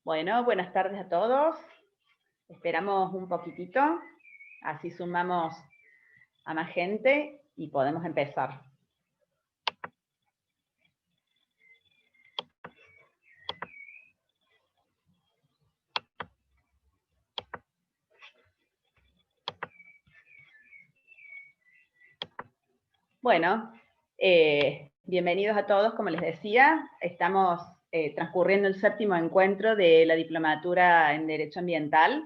Bueno, buenas tardes a todos. Esperamos un poquitito, así sumamos a más gente y podemos empezar. Bueno, bienvenidos a todos, como les decía, estamos transcurriendo el 7º encuentro de la Diplomatura en Derecho Ambiental.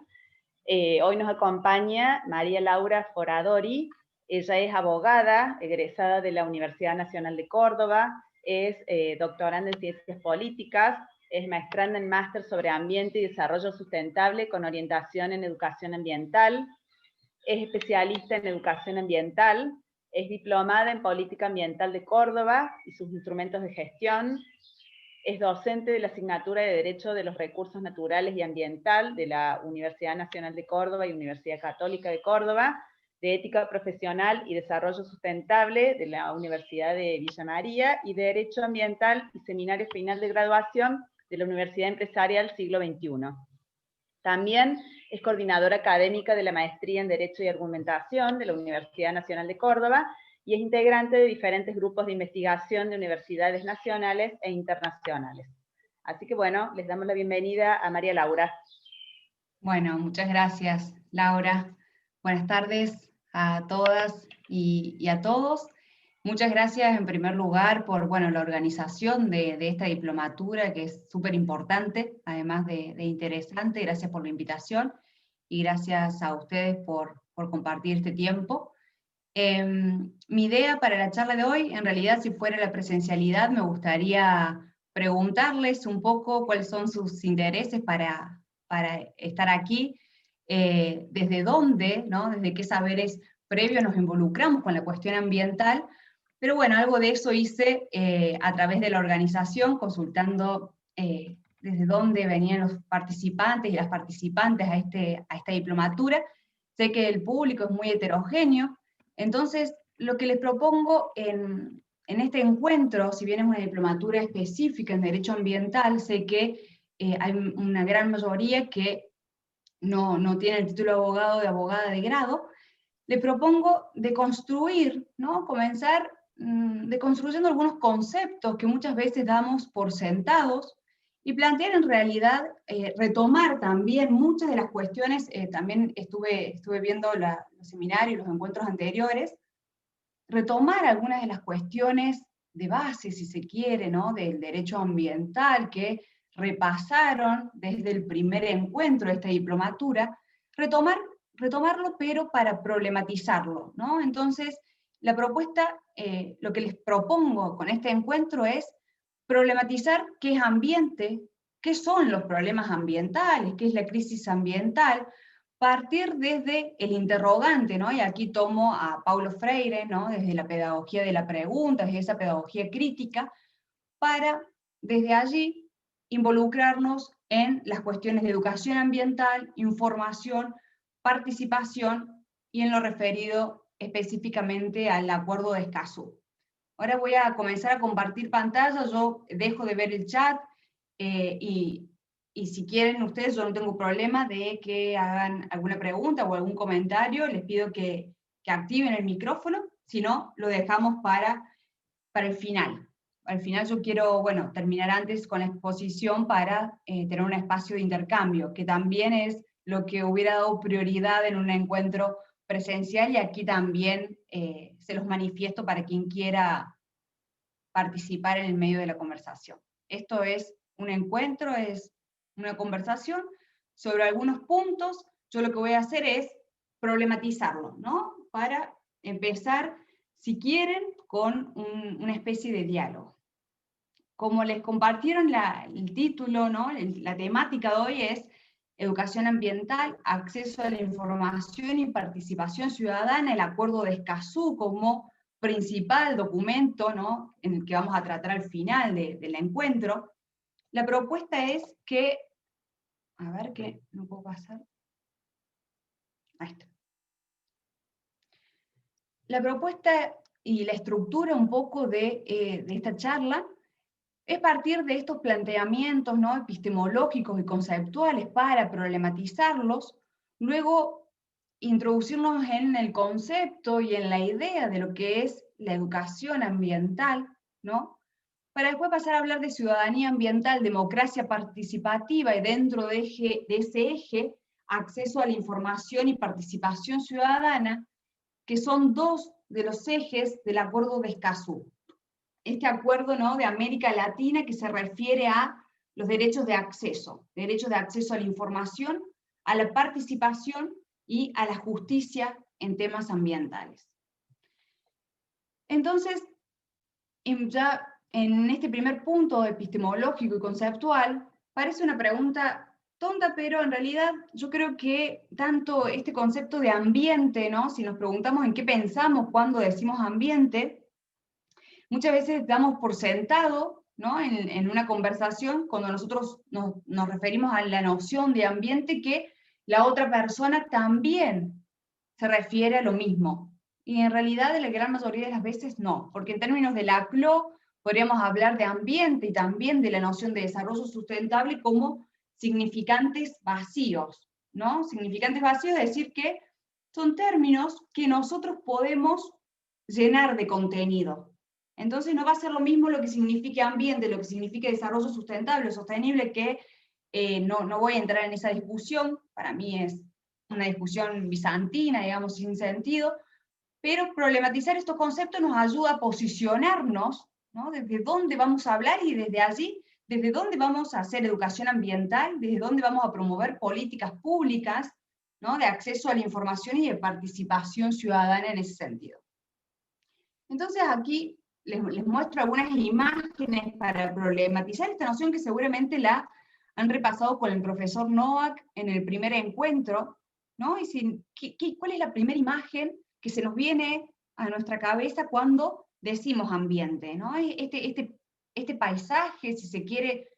Hoy nos acompaña María Laura Foradori. Ella es abogada, egresada de la Universidad Nacional de Córdoba, es doctoranda en Ciencias Políticas, es maestranda en Máster sobre Ambiente y Desarrollo Sustentable con orientación en Educación Ambiental, es especialista en Educación Ambiental, es diplomada en Política Ambiental de Córdoba y sus instrumentos de gestión, es docente de la asignatura de Derecho de los Recursos Naturales y Ambiental de la Universidad Nacional de Córdoba y Universidad Católica de Córdoba, de Ética Profesional y Desarrollo Sustentable de la Universidad de Villa María y de Derecho Ambiental y Seminario Final de Graduación de la Universidad Empresarial Siglo XXI. También es coordinadora académica de la Maestría en Derecho y Argumentación de la Universidad Nacional de Córdoba y es integrante de diferentes grupos de investigación de universidades nacionales e internacionales. Así que bueno, les damos la bienvenida a María Laura. Bueno, muchas gracias, Laura. Buenas tardes a todas y a todos. Muchas gracias en primer lugar por la organización de esta diplomatura, que es súper importante, además de interesante. Gracias por la invitación y gracias a ustedes por compartir este tiempo. Mi idea para la charla de hoy, en realidad, si fuera la presencialidad, me gustaría preguntarles un poco cuáles son sus intereses para estar aquí, desde dónde, ¿no? Desde qué saberes previos nos involucramos con la cuestión ambiental, pero bueno, algo de eso hice a través de la organización, consultando desde dónde venían los participantes y las participantes a esta diplomatura. Sé que el público es muy heterogéneo, entonces lo que les propongo en este encuentro, si bien es una diplomatura específica en Derecho Ambiental, sé que hay una gran mayoría que no tiene el título de abogado o de abogada de grado. Le propongo de construir, ¿no? Comenzar deconstruyendo algunos conceptos que muchas veces damos por sentados y plantear en realidad, retomar también muchas de las cuestiones. También estuve viendo los seminarios, los encuentros anteriores, retomar algunas de las cuestiones de base, si se quiere, ¿no? Del derecho ambiental que repasaron desde el primer encuentro de esta diplomatura, retomarlo, pero para problematizarlo, ¿no? Entonces, la propuesta, lo que les propongo con este encuentro es problematizar qué es ambiente, qué son los problemas ambientales, qué es la crisis ambiental, partir desde el interrogante, ¿no? Y aquí tomo a Paulo Freire, ¿no? Desde la pedagogía de la pregunta, desde esa pedagogía crítica, para desde allí involucrarnos en las cuestiones de educación ambiental, información, participación y en lo referido específicamente al Acuerdo de Escazú. Ahora voy a comenzar a compartir pantalla, yo dejo de ver el chat y si quieren ustedes, yo no tengo problema de que hagan alguna pregunta o algún comentario, les pido que activen el micrófono, si no, lo dejamos para el final. Al final yo quiero, terminar antes con la exposición para tener un espacio de intercambio, que también es lo que hubiera dado prioridad en un encuentro presencial, y aquí también se los manifiesto para quien quiera participar en el medio de la conversación. Esto es un encuentro, es una conversación sobre algunos puntos. Yo lo que voy a hacer es problematizarlo, ¿no? Para empezar, si quieren, con una especie de diálogo. Como les compartieron el título, ¿no? La temática de hoy es Educación Ambiental, Acceso a la Información y Participación Ciudadana, el Acuerdo de Escazú como principal documento, ¿no? En el que vamos a tratar al final del encuentro. La propuesta es que, a ver que no puedo pasar. Ahí está. La propuesta y la estructura un poco de esta charla Es partir de estos planteamientos, ¿no?, epistemológicos y conceptuales para problematizarlos, luego introducirnos en el concepto y en la idea de lo que es la educación ambiental, ¿no?, para después pasar a hablar de ciudadanía ambiental, democracia participativa, y dentro de ese eje, acceso a la información y participación ciudadana, que son dos de los ejes del Acuerdo de Escazú. Este acuerdo, ¿no?, de América Latina, que se refiere a los derechos de acceso a la información, a la participación y a la justicia en temas ambientales. Entonces, ya en este primer punto epistemológico y conceptual, parece una pregunta tonta, pero en realidad yo creo que tanto este concepto de ambiente, ¿no?, si nos preguntamos en qué pensamos cuando decimos ambiente, muchas veces damos por sentado, ¿no?, en una conversación, cuando nosotros nos referimos a la noción de ambiente, que la otra persona también se refiere a lo mismo. Y en realidad, la gran mayoría de las veces no, porque en términos de la CLO podríamos hablar de ambiente y también de la noción de desarrollo sustentable como significantes vacíos, ¿no? Significantes vacíos es decir que son términos que nosotros podemos llenar de contenido. Entonces no va a ser lo mismo lo que signifique ambiente, lo que signifique desarrollo sustentable o sostenible, que no voy a entrar en esa discusión, para mí es una discusión bizantina, digamos, sin sentido, pero problematizar estos conceptos nos ayuda a posicionarnos, ¿no?, desde dónde vamos a hablar y desde allí, desde dónde vamos a hacer educación ambiental, desde dónde vamos a promover políticas públicas, ¿no?, de acceso a la información y de participación ciudadana en ese sentido. Entonces aquí les muestro algunas imágenes para problematizar esta noción que seguramente la han repasado con el profesor Novak en el primer encuentro, ¿no? Y ¿cuál es la primera imagen que se nos viene a nuestra cabeza cuando decimos ambiente, ¿no? Este paisaje, si se quiere,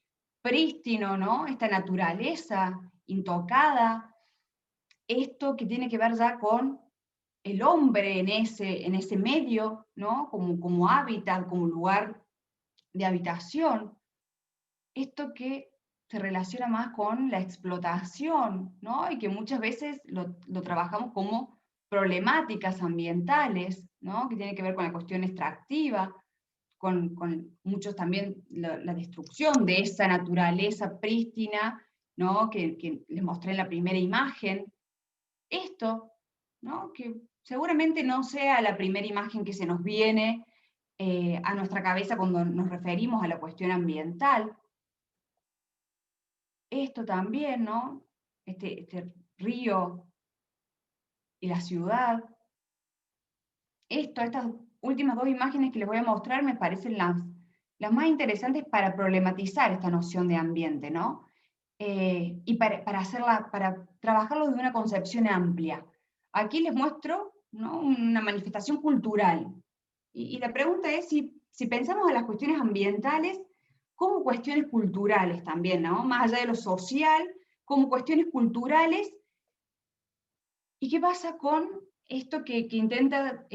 prístino, ¿no? Esta naturaleza intocada, esto que tiene que ver ya con el hombre en ese medio, ¿no?, como hábitat, como lugar de habitación. Esto que se relaciona más con la explotación, ¿no?, y que muchas veces lo trabajamos como problemáticas ambientales, ¿no?, que tiene que ver con la cuestión extractiva, con muchos también la destrucción de esa naturaleza prístina, ¿no?, que les mostré en la primera imagen. Esto, ¿no?, que seguramente no sea la primera imagen que se nos viene a nuestra cabeza cuando nos referimos a la cuestión ambiental. Esto también, ¿no?, este río y la ciudad. Estas últimas dos imágenes que les voy a mostrar me parecen las más interesantes para problematizar esta noción de ambiente, ¿no? Y para trabajarlo de una concepción amplia. Aquí les muestro, ¿no?, una manifestación cultural. Y la pregunta es si pensamos en las cuestiones ambientales como cuestiones culturales también, ¿no?, más allá de lo social, como cuestiones culturales. ¿Y qué pasa con esto que intenta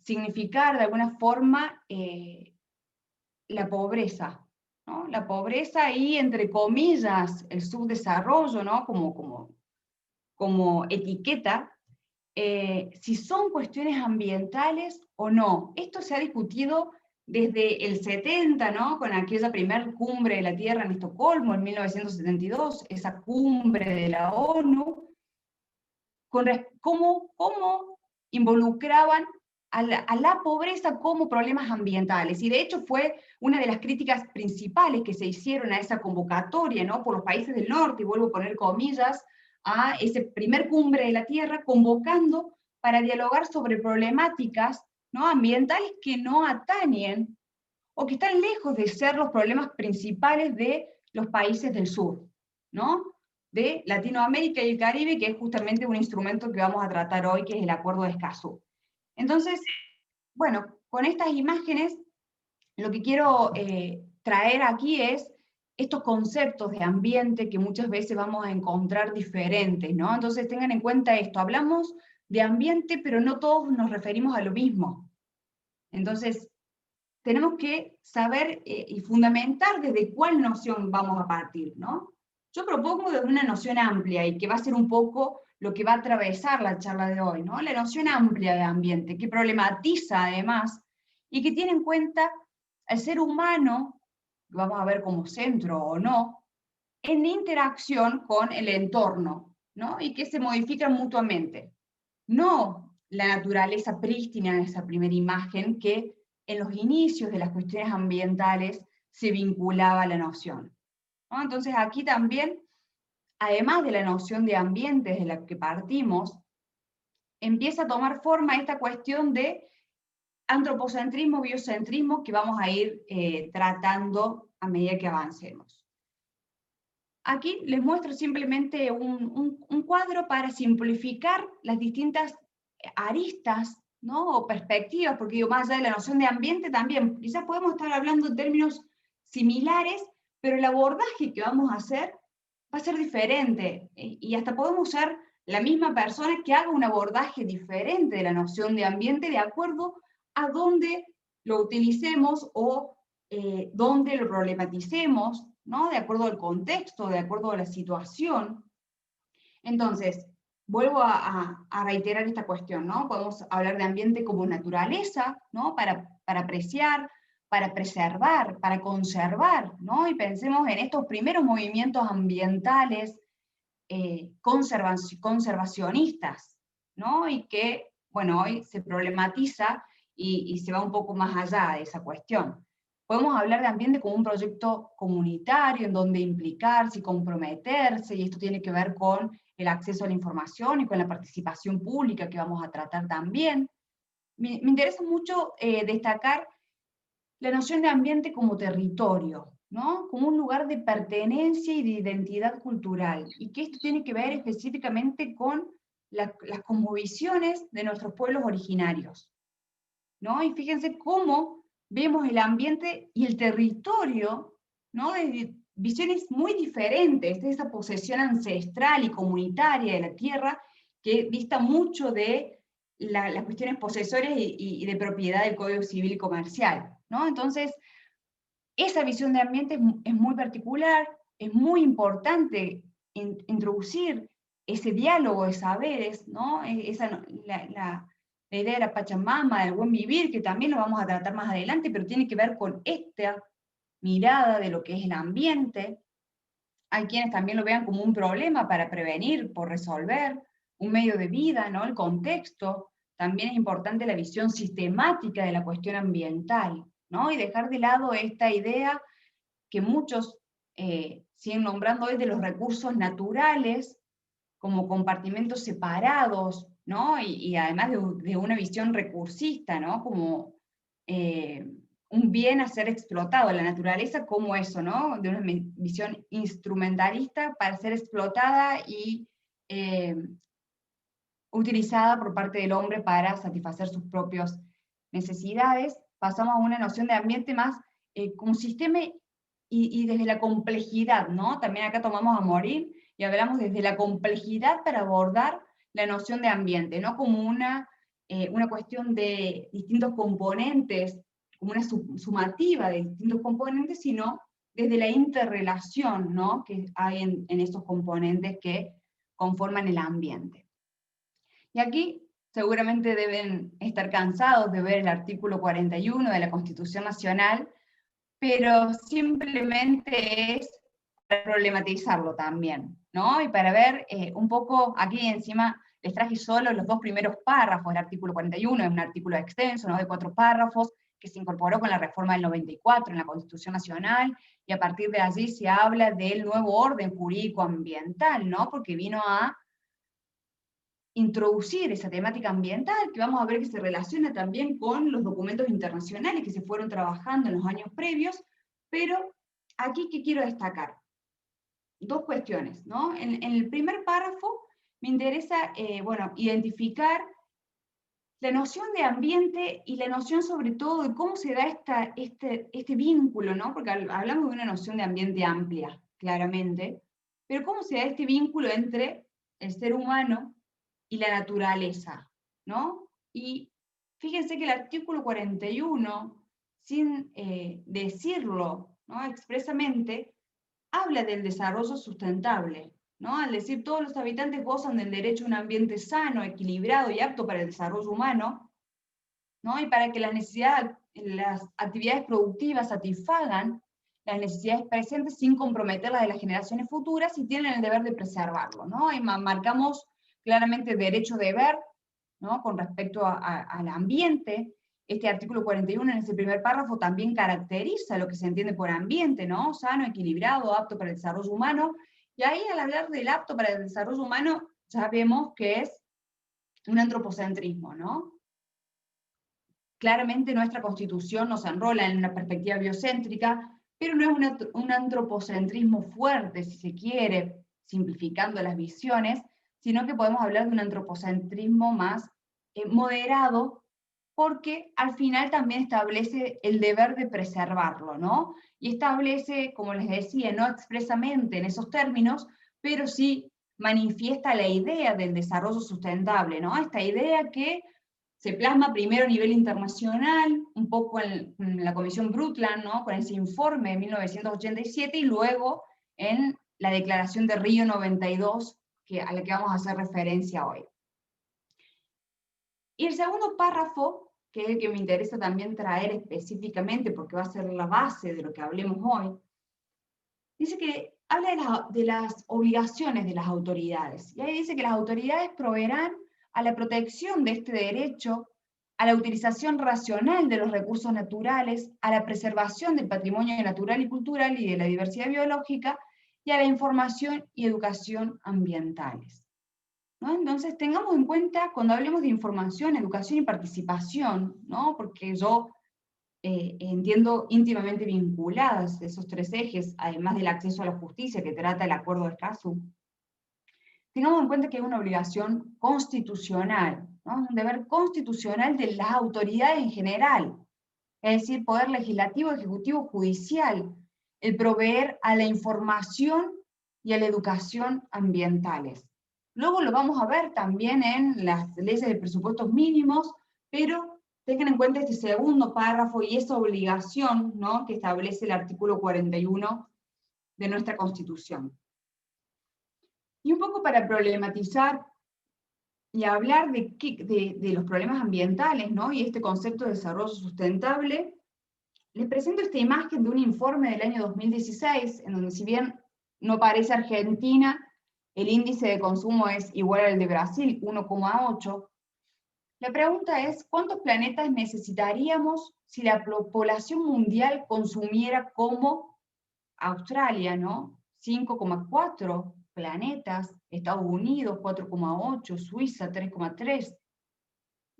significar de alguna forma la pobreza, ¿no? La pobreza y, entre comillas, el subdesarrollo, ¿no?, como etiqueta, si son cuestiones ambientales o no. Esto se ha discutido desde el 70, ¿no?, con aquella primer cumbre de la Tierra en Estocolmo, en 1972, esa cumbre de la ONU, cómo involucraban a la pobreza como problemas ambientales. Y de hecho fue una de las críticas principales que se hicieron a esa convocatoria, ¿no?, por los países del norte, y vuelvo a poner comillas, a ese primer cumbre de la Tierra, convocando para dialogar sobre problemáticas, ¿no?, ambientales que no atañen o que están lejos de ser los problemas principales de los países del sur, ¿no?, de Latinoamérica y el Caribe, que es justamente un instrumento que vamos a tratar hoy, que es el Acuerdo de Escazú. Entonces, bueno, con estas imágenes, lo que quiero traer aquí es estos conceptos de ambiente que muchas veces vamos a encontrar diferentes, ¿no? Entonces tengan en cuenta esto, hablamos de ambiente, pero no todos nos referimos a lo mismo. Entonces, tenemos que saber y fundamentar desde cuál noción vamos a partir, ¿no? Yo propongo desde una noción amplia y que va a ser un poco lo que va a atravesar la charla de hoy, ¿no? La noción amplia de ambiente, que problematiza además y que tiene en cuenta al ser humano, que vamos a ver como centro o no, en interacción con el entorno, ¿no? Y que se modifican mutuamente. No la naturaleza prístina en esa primera imagen que en los inicios de las cuestiones ambientales se vinculaba a la noción, ¿no? Entonces aquí también, además de la noción de ambiente de la que partimos, empieza a tomar forma esta cuestión de antropocentrismo, biocentrismo, que vamos a ir tratando a medida que avancemos. Aquí les muestro simplemente un cuadro para simplificar las distintas aristas, ¿no? O perspectivas, porque digo, más allá de la noción de ambiente también, quizás podemos estar hablando en términos similares, pero el abordaje que vamos a hacer va a ser diferente, y hasta podemos usar la misma persona que haga un abordaje diferente de la noción de ambiente de acuerdo a dónde lo utilicemos o dónde lo problematicemos, ¿no? De acuerdo al contexto, de acuerdo a la situación. Entonces, vuelvo a reiterar esta cuestión, ¿no? Podemos hablar de ambiente como naturaleza, ¿no? Para apreciar, para preservar, para conservar, ¿no? Y pensemos en estos primeros movimientos ambientales conservacionistas, ¿no? Y que, bueno, hoy se problematiza y se va un poco más allá de esa cuestión. Podemos hablar de ambiente como un proyecto comunitario en donde implicarse y comprometerse, y esto tiene que ver con el acceso a la información y con la participación pública que vamos a tratar también. Me interesa mucho destacar la noción de ambiente como territorio, ¿no? Como un lugar de pertenencia y de identidad cultural, y que esto tiene que ver específicamente con las cosmovisiones de nuestros pueblos originarios, ¿no? Y fíjense cómo vemos el ambiente y el territorio, ¿no? Desde visiones muy diferentes de esa posesión ancestral y comunitaria de la tierra que dista mucho de las cuestiones posesorias y de propiedad del Código Civil y Comercial, ¿no? Entonces, esa visión de ambiente es muy particular, es muy importante introducir ese diálogo de saberes, ¿no? La idea de la Pachamama, del buen vivir, que también lo vamos a tratar más adelante, pero tiene que ver con esta mirada de lo que es el ambiente. Hay quienes también lo vean como un problema para prevenir, por resolver, un medio de vida, ¿no? El contexto. También es importante la visión sistemática de la cuestión ambiental, ¿no? Y dejar de lado esta idea que muchos siguen nombrando hoy de los recursos naturales como compartimentos separados, ¿no? Y además de una visión recursista, ¿no? Como un bien a ser explotado, la naturaleza como eso, ¿no? De una visión instrumentalista para ser explotada y utilizada por parte del hombre para satisfacer sus propias necesidades. Pasamos a una noción de ambiente más como sistema y desde la complejidad, ¿no? También acá tomamos a morir y hablamos desde la complejidad para abordar la noción de ambiente, no como una cuestión de distintos componentes, como una sumativa de distintos componentes, sino desde la interrelación, ¿no? Que hay en esos componentes que conforman el ambiente. Y aquí seguramente deben estar cansados de ver el artículo 41 de la Constitución Nacional, pero simplemente es para problematizarlo también, ¿no? Y para ver un poco, aquí encima les traje solo los dos primeros párrafos del artículo 41, es un artículo extenso, ¿no? De 4 párrafos, que se incorporó con la reforma del 94 en la Constitución Nacional, y a partir de allí se habla del nuevo orden jurídico ambiental, ¿no? Porque vino a introducir esa temática ambiental, que vamos a ver que se relaciona también con los documentos internacionales que se fueron trabajando en los años previos, pero aquí, ¿qué quiero destacar? Dos cuestiones, ¿no? En el primer párrafo me interesa, bueno, identificar la noción de ambiente y la noción sobre todo de cómo se da este vínculo, ¿no? Porque hablamos de una noción de ambiente amplia, claramente, pero cómo se da este vínculo entre el ser humano y la naturaleza, ¿no? Y fíjense que el artículo 41 sin decirlo, ¿no?, expresamente, habla del desarrollo sustentable, ¿no? Al decir todos los habitantes gozan del derecho a un ambiente sano, equilibrado y apto para el desarrollo humano, ¿no? Y para que las actividades productivas satisfagan las necesidades presentes sin comprometer las de las generaciones futuras, y tienen el deber de preservarlo, ¿no? Y marcamos claramente derecho-deber, ¿no?, con respecto al ambiente. Este artículo 41 en ese primer párrafo también caracteriza lo que se entiende por ambiente, ¿no? Sano, equilibrado, apto para el desarrollo humano. Y ahí, al hablar del apto para el desarrollo humano, ya vemos que es un antropocentrismo, ¿no? Claramente nuestra Constitución nos enrola en una perspectiva biocéntrica, pero no es un antropocentrismo fuerte, si se quiere, simplificando las visiones, sino que podemos hablar de un antropocentrismo más moderado, porque al final también establece el deber de preservarlo, ¿no? Y establece, como les decía, no expresamente en esos términos, pero sí manifiesta la idea del desarrollo sustentable, ¿no? Esta idea que se plasma primero a nivel internacional, un poco en la Comisión Brundtland, ¿no?, con ese informe de 1987, y luego en la Declaración de Río 92, a la que vamos a hacer referencia hoy. Y el segundo párrafo, que es el que me interesa también traer específicamente, porque va a ser la base de lo que hablemos hoy, dice que habla de las obligaciones de las autoridades. Y ahí dice que las autoridades proveerán a la protección de este derecho, a la utilización racional de los recursos naturales, a la preservación del patrimonio natural y cultural y de la diversidad biológica, y a la información y educación ambientales, ¿no? Entonces, tengamos en cuenta, cuando hablemos de información, educación y participación, ¿no?, porque yo entiendo íntimamente vinculadas esos tres ejes, además del acceso a la justicia que trata el Acuerdo de Escazú, tengamos en cuenta que es una obligación constitucional, ¿no?, un deber constitucional de las autoridades en general, es decir, poder legislativo, ejecutivo, judicial, el proveer a la información y a la educación ambientales. Luego lo vamos a ver también en las leyes de presupuestos mínimos, pero tengan en cuenta este segundo párrafo y esa obligación, ¿no?, que establece el artículo 41 de nuestra Constitución. Y un poco para problematizar y hablar de los problemas ambientales, ¿no?, y este concepto de desarrollo sustentable, les presento esta imagen de un informe del año 2016, en donde, si bien no aparece Argentina, el índice de consumo es igual al de Brasil, 1,8. La pregunta es, ¿cuántos planetas necesitaríamos si la población mundial consumiera como Australia, ¿no?, 5,4 planetas, Estados Unidos 4,8, Suiza 3,3,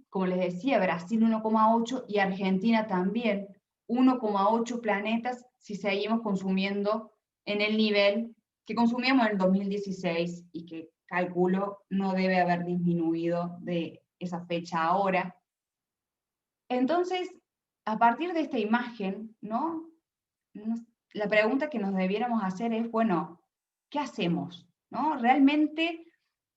como les decía, Brasil 1,8 y Argentina también 1,8 planetas si seguimos consumiendo en el nivel que consumíamos en el 2016 y que calculo no debe haber disminuido de esa fecha ahora. Entonces, a partir de esta imagen, ¿no?, la pregunta que nos debiéramos hacer es, bueno, ¿qué hacemos? ¿No? ¿Realmente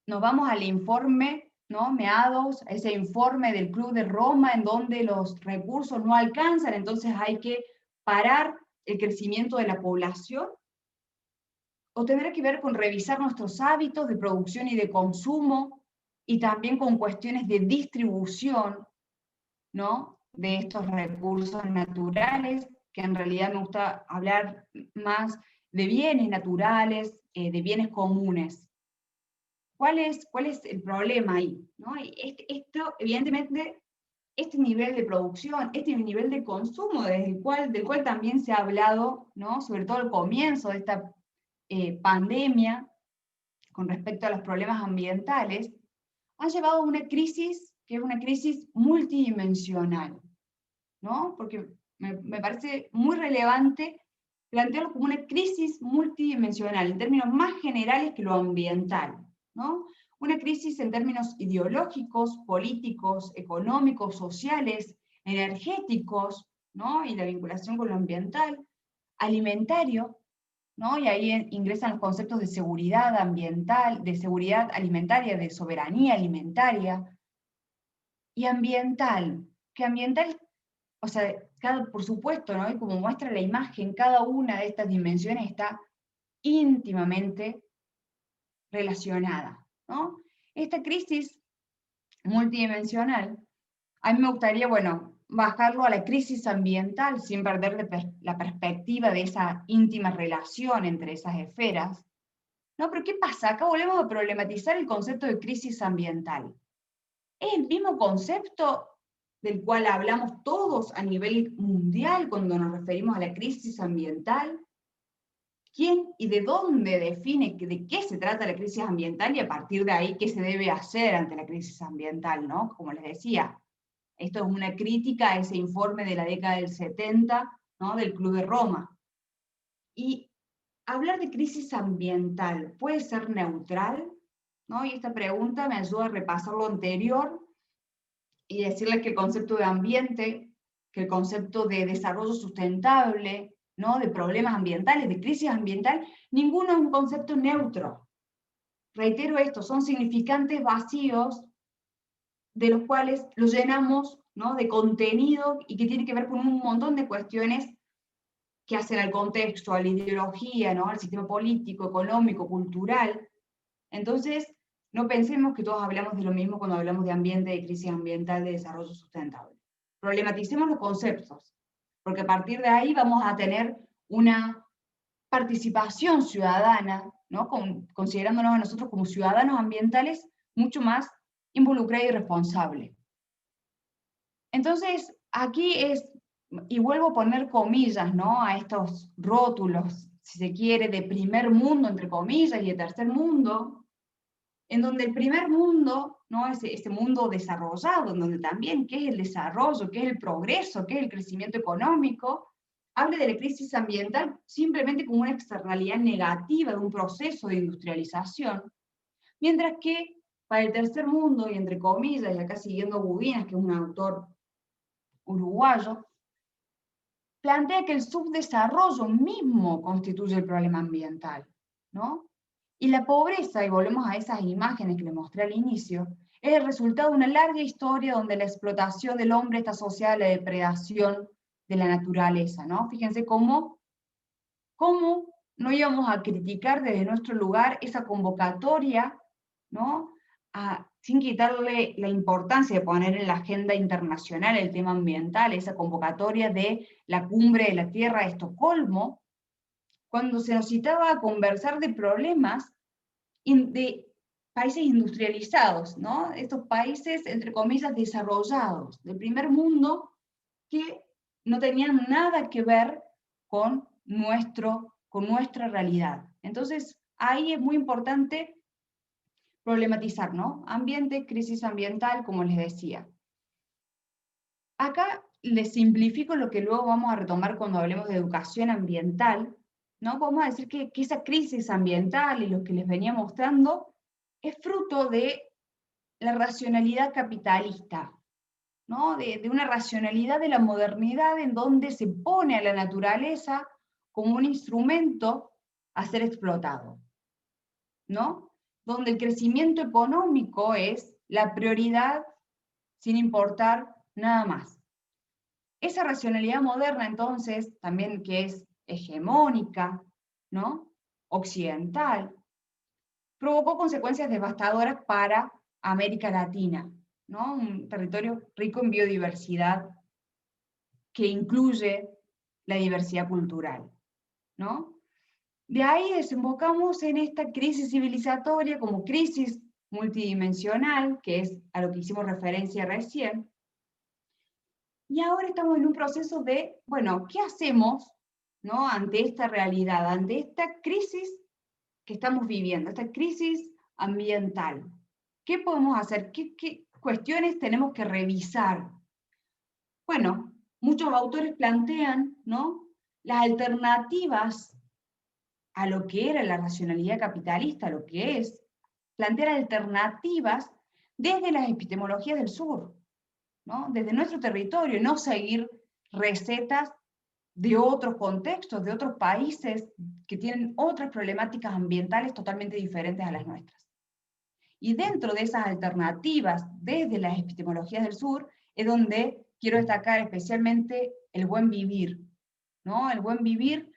nos vamos al informe, ¿no?, Meadows, ese informe del Club de Roma en donde los recursos no alcanzan, entonces hay que parar el crecimiento de la población? ¿O tendrá que ver con revisar nuestros hábitos de producción y de consumo, y también con cuestiones de distribución, ¿no?, de estos recursos naturales, que en realidad me gusta hablar más de bienes naturales, de bienes comunes? ¿Cuál es el problema ahí? ¿No? Esto, evidentemente, este nivel de producción, este nivel de consumo del cual también se ha hablado, ¿no?, sobre todo al comienzo de esta pandemia, con respecto a los problemas ambientales, ha llevado a una crisis que es una crisis multidimensional, ¿no? Porque me parece muy relevante plantearlo como una crisis multidimensional, en términos más generales que lo ambiental, ¿no? Una crisis en términos ideológicos, políticos, económicos, sociales, energéticos, ¿no?, y la vinculación con lo ambiental, alimentario, ¿no?, y ahí ingresan los conceptos de seguridad ambiental, de seguridad alimentaria, de soberanía alimentaria, y ambiental, que ambiental o sea, por supuesto, ¿no? Y como muestra la imagen, cada una de estas dimensiones está íntimamente relacionada, ¿no? Esta crisis multidimensional, a mí me gustaría, bueno, bajarlo a la crisis ambiental sin perder la perspectiva de esa íntima relación entre esas esferas. No, pero ¿qué pasa? Acá volvemos a problematizar el concepto de crisis ambiental. ¿Es el mismo concepto del cual hablamos todos a nivel mundial cuando nos referimos a la crisis ambiental? ¿Quién y de dónde define de qué se trata la crisis ambiental y a partir de ahí qué se debe hacer ante la crisis ambiental, ¿no? Como les decía, esto es una crítica a ese informe de la década del 70, ¿no? Del Club de Roma. Y hablar de crisis ambiental, ¿puede ser neutral? ¿No? Y esta pregunta me ayuda a repasar lo anterior y decirles que el concepto de ambiente, que el concepto de desarrollo sustentable, ¿no? De problemas ambientales, de crisis ambiental, ninguno es un concepto neutro. Reitero esto, son significantes vacíos de los cuales los llenamos, ¿no? De contenido y que tiene que ver con un montón de cuestiones que hacen al contexto, a la ideología, ¿no? Al sistema político, económico, cultural. Entonces, no pensemos que todos hablamos de lo mismo cuando hablamos de ambiente, de crisis ambiental, de desarrollo sustentable. Problematicemos los conceptos, porque a partir de ahí vamos a tener una participación ciudadana, ¿no? Considerándonos a nosotros como ciudadanos ambientales mucho más involucrada y responsable. Entonces, aquí es, y vuelvo a poner comillas, ¿no? A estos rótulos, si se quiere, de primer mundo, entre comillas, y de tercer mundo, en donde el primer mundo, ¿no? Ese mundo desarrollado, en donde también qué es el desarrollo, qué es el progreso, qué es el crecimiento económico, hable de la crisis ambiental simplemente como una externalidad negativa de un proceso de industrialización, mientras que para el tercer mundo, y entre comillas, y acá siguiendo Budinas, que es un autor uruguayo, plantea que el subdesarrollo mismo constituye el problema ambiental, ¿no? Y la pobreza, y volvemos a esas imágenes que le mostré al inicio, es el resultado de una larga historia donde la explotación del hombre está asociada a la depredación de la naturaleza, ¿no? Fíjense cómo no íbamos a criticar desde nuestro lugar esa convocatoria, ¿no? Sin quitarle la importancia de poner en la agenda internacional el tema ambiental, esa convocatoria de la Cumbre de la Tierra de Estocolmo, cuando se nos citaba a conversar de problemas de países industrializados, ¿no? Estos países, entre comillas, desarrollados, del primer mundo, que no tenían nada que ver con nuestra realidad. Entonces, ahí es muy importante problematizar, ¿no? Ambiente, crisis ambiental, como les decía. Acá les simplifico lo que luego vamos a retomar cuando hablemos de educación ambiental, ¿no? Vamos a decir que esa crisis ambiental y lo que les venía mostrando es fruto de la racionalidad capitalista, ¿no? De una racionalidad de la modernidad en donde se pone a la naturaleza como un instrumento a ser explotado, ¿no? Donde el crecimiento económico es la prioridad sin importar nada más. Esa racionalidad moderna, entonces, también que es hegemónica, ¿no? Occidental, provocó consecuencias devastadoras para América Latina, ¿no? Un territorio rico en biodiversidad que incluye la diversidad cultural, ¿no? De ahí desembocamos en esta crisis civilizatoria como crisis multidimensional, que es a lo que hicimos referencia recién. Y ahora estamos en un proceso de, bueno, ¿qué hacemos, ¿no? Ante esta realidad, ante esta crisis que estamos viviendo, esta crisis ambiental? ¿Qué podemos hacer? ¿Qué cuestiones tenemos que revisar? Bueno, muchos autores plantean, ¿no? Las alternativas a lo que era la racionalidad capitalista, lo que es, plantear alternativas desde las epistemologías del sur, ¿no? Desde nuestro territorio, no seguir recetas de otros contextos, de otros países que tienen otras problemáticas ambientales totalmente diferentes a las nuestras. Y dentro de esas alternativas, desde las epistemologías del sur, es donde quiero destacar especialmente el buen vivir, ¿no? El buen vivir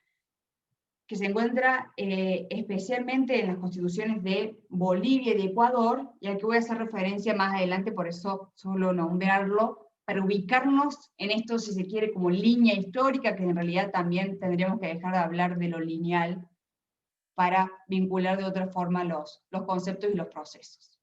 que se encuentra especialmente en las constituciones de Bolivia y de Ecuador, y al que voy a hacer referencia más adelante, por eso solo nombrarlo, para ubicarnos en esto, si se quiere, como línea histórica, que en realidad también tendríamos que dejar de hablar de lo lineal para vincular de otra forma los conceptos y los procesos.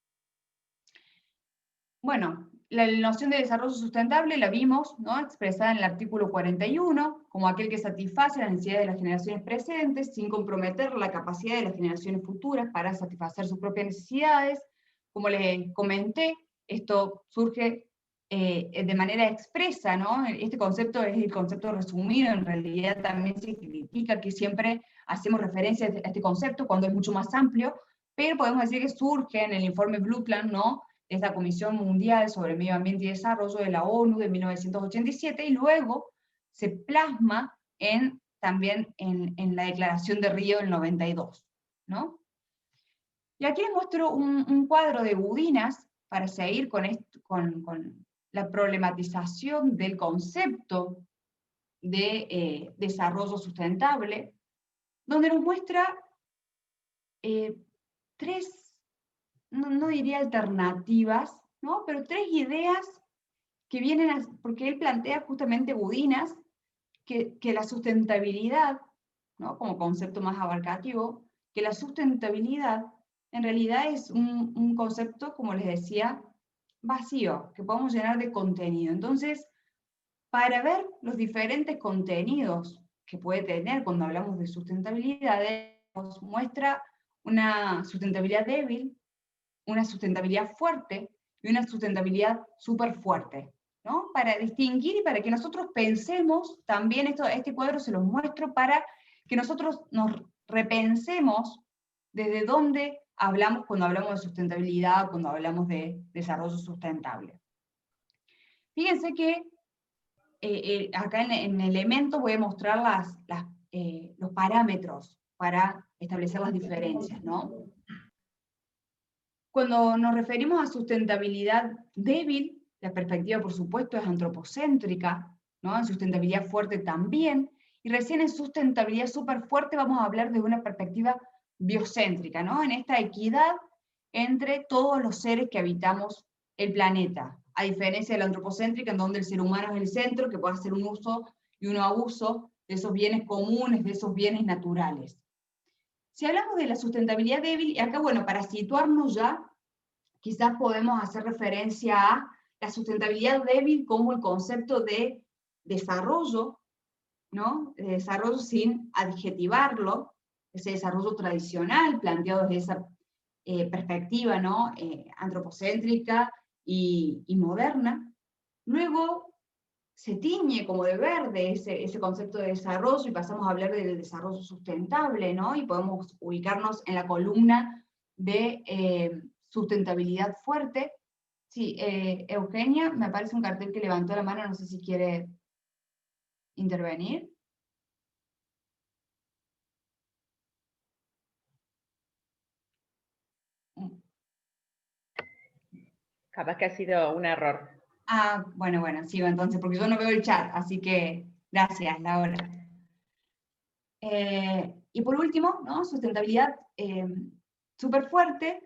Bueno, la noción de desarrollo sustentable la vimos, ¿no?, expresada en el artículo 41, como aquel que satisface las necesidades de las generaciones presentes, sin comprometer la capacidad de las generaciones futuras para satisfacer sus propias necesidades. Como les comenté, esto surge de manera expresa, ¿no? Este concepto es el concepto resumido, en realidad también se critica que siempre hacemos referencia a este concepto cuando es mucho más amplio, pero podemos decir que surge en el informe Brundtland, ¿no?, es la Comisión Mundial sobre Medio Ambiente y Desarrollo de la ONU de 1987, y luego se plasma también en la Declaración de Río del 92, ¿no? Y aquí les muestro un cuadro de Budinas para seguir con la problematización del concepto de desarrollo sustentable, donde nos muestra tres, no diría alternativas, ¿no?, pero tres ideas que vienen, porque él plantea justamente Budinas, que la sustentabilidad, ¿no?, como concepto más abarcativo, que la sustentabilidad en realidad es un concepto, como les decía, vacío, que podemos llenar de contenido. Entonces, para ver los diferentes contenidos que puede tener cuando hablamos de sustentabilidad, nos muestra una sustentabilidad débil, una sustentabilidad fuerte y una sustentabilidad súper fuerte, ¿no? Para distinguir y para que nosotros pensemos, también este cuadro se los muestro para que nosotros nos repensemos desde dónde hablamos cuando hablamos de sustentabilidad, cuando hablamos de desarrollo sustentable. Fíjense que acá en Elementos voy a mostrar los parámetros para establecer las diferencias, ¿no? Cuando nos referimos a sustentabilidad débil, la perspectiva, por supuesto, es antropocéntrica, ¿no? En sustentabilidad fuerte también, y recién en sustentabilidad súper fuerte vamos a hablar de una perspectiva biocéntrica, ¿no? En esta equidad entre todos los seres que habitamos el planeta, a diferencia de la antropocéntrica, en donde el ser humano es el centro, que puede hacer un uso y un abuso de esos bienes comunes, de esos bienes naturales. Si hablamos de la sustentabilidad débil, y acá, bueno, para situarnos ya, quizás podemos hacer referencia a la sustentabilidad débil como el concepto de desarrollo, ¿no? De desarrollo sin adjetivarlo, ese desarrollo tradicional planteado desde esa perspectiva, ¿no?, antropocéntrica y moderna. Luego se tiñe como de verde ese concepto de desarrollo y pasamos a hablar del desarrollo sustentable, ¿no? Y podemos ubicarnos en la columna de sustentabilidad fuerte. Sí, Eugenia, me aparece un cartel que levantó la mano, no sé si quiere intervenir. Capaz que ha sido un error. Ah, bueno, sigo entonces, porque yo no veo el chat, así que gracias, Laura. Y por último, ¿no?, sustentabilidad súper fuerte,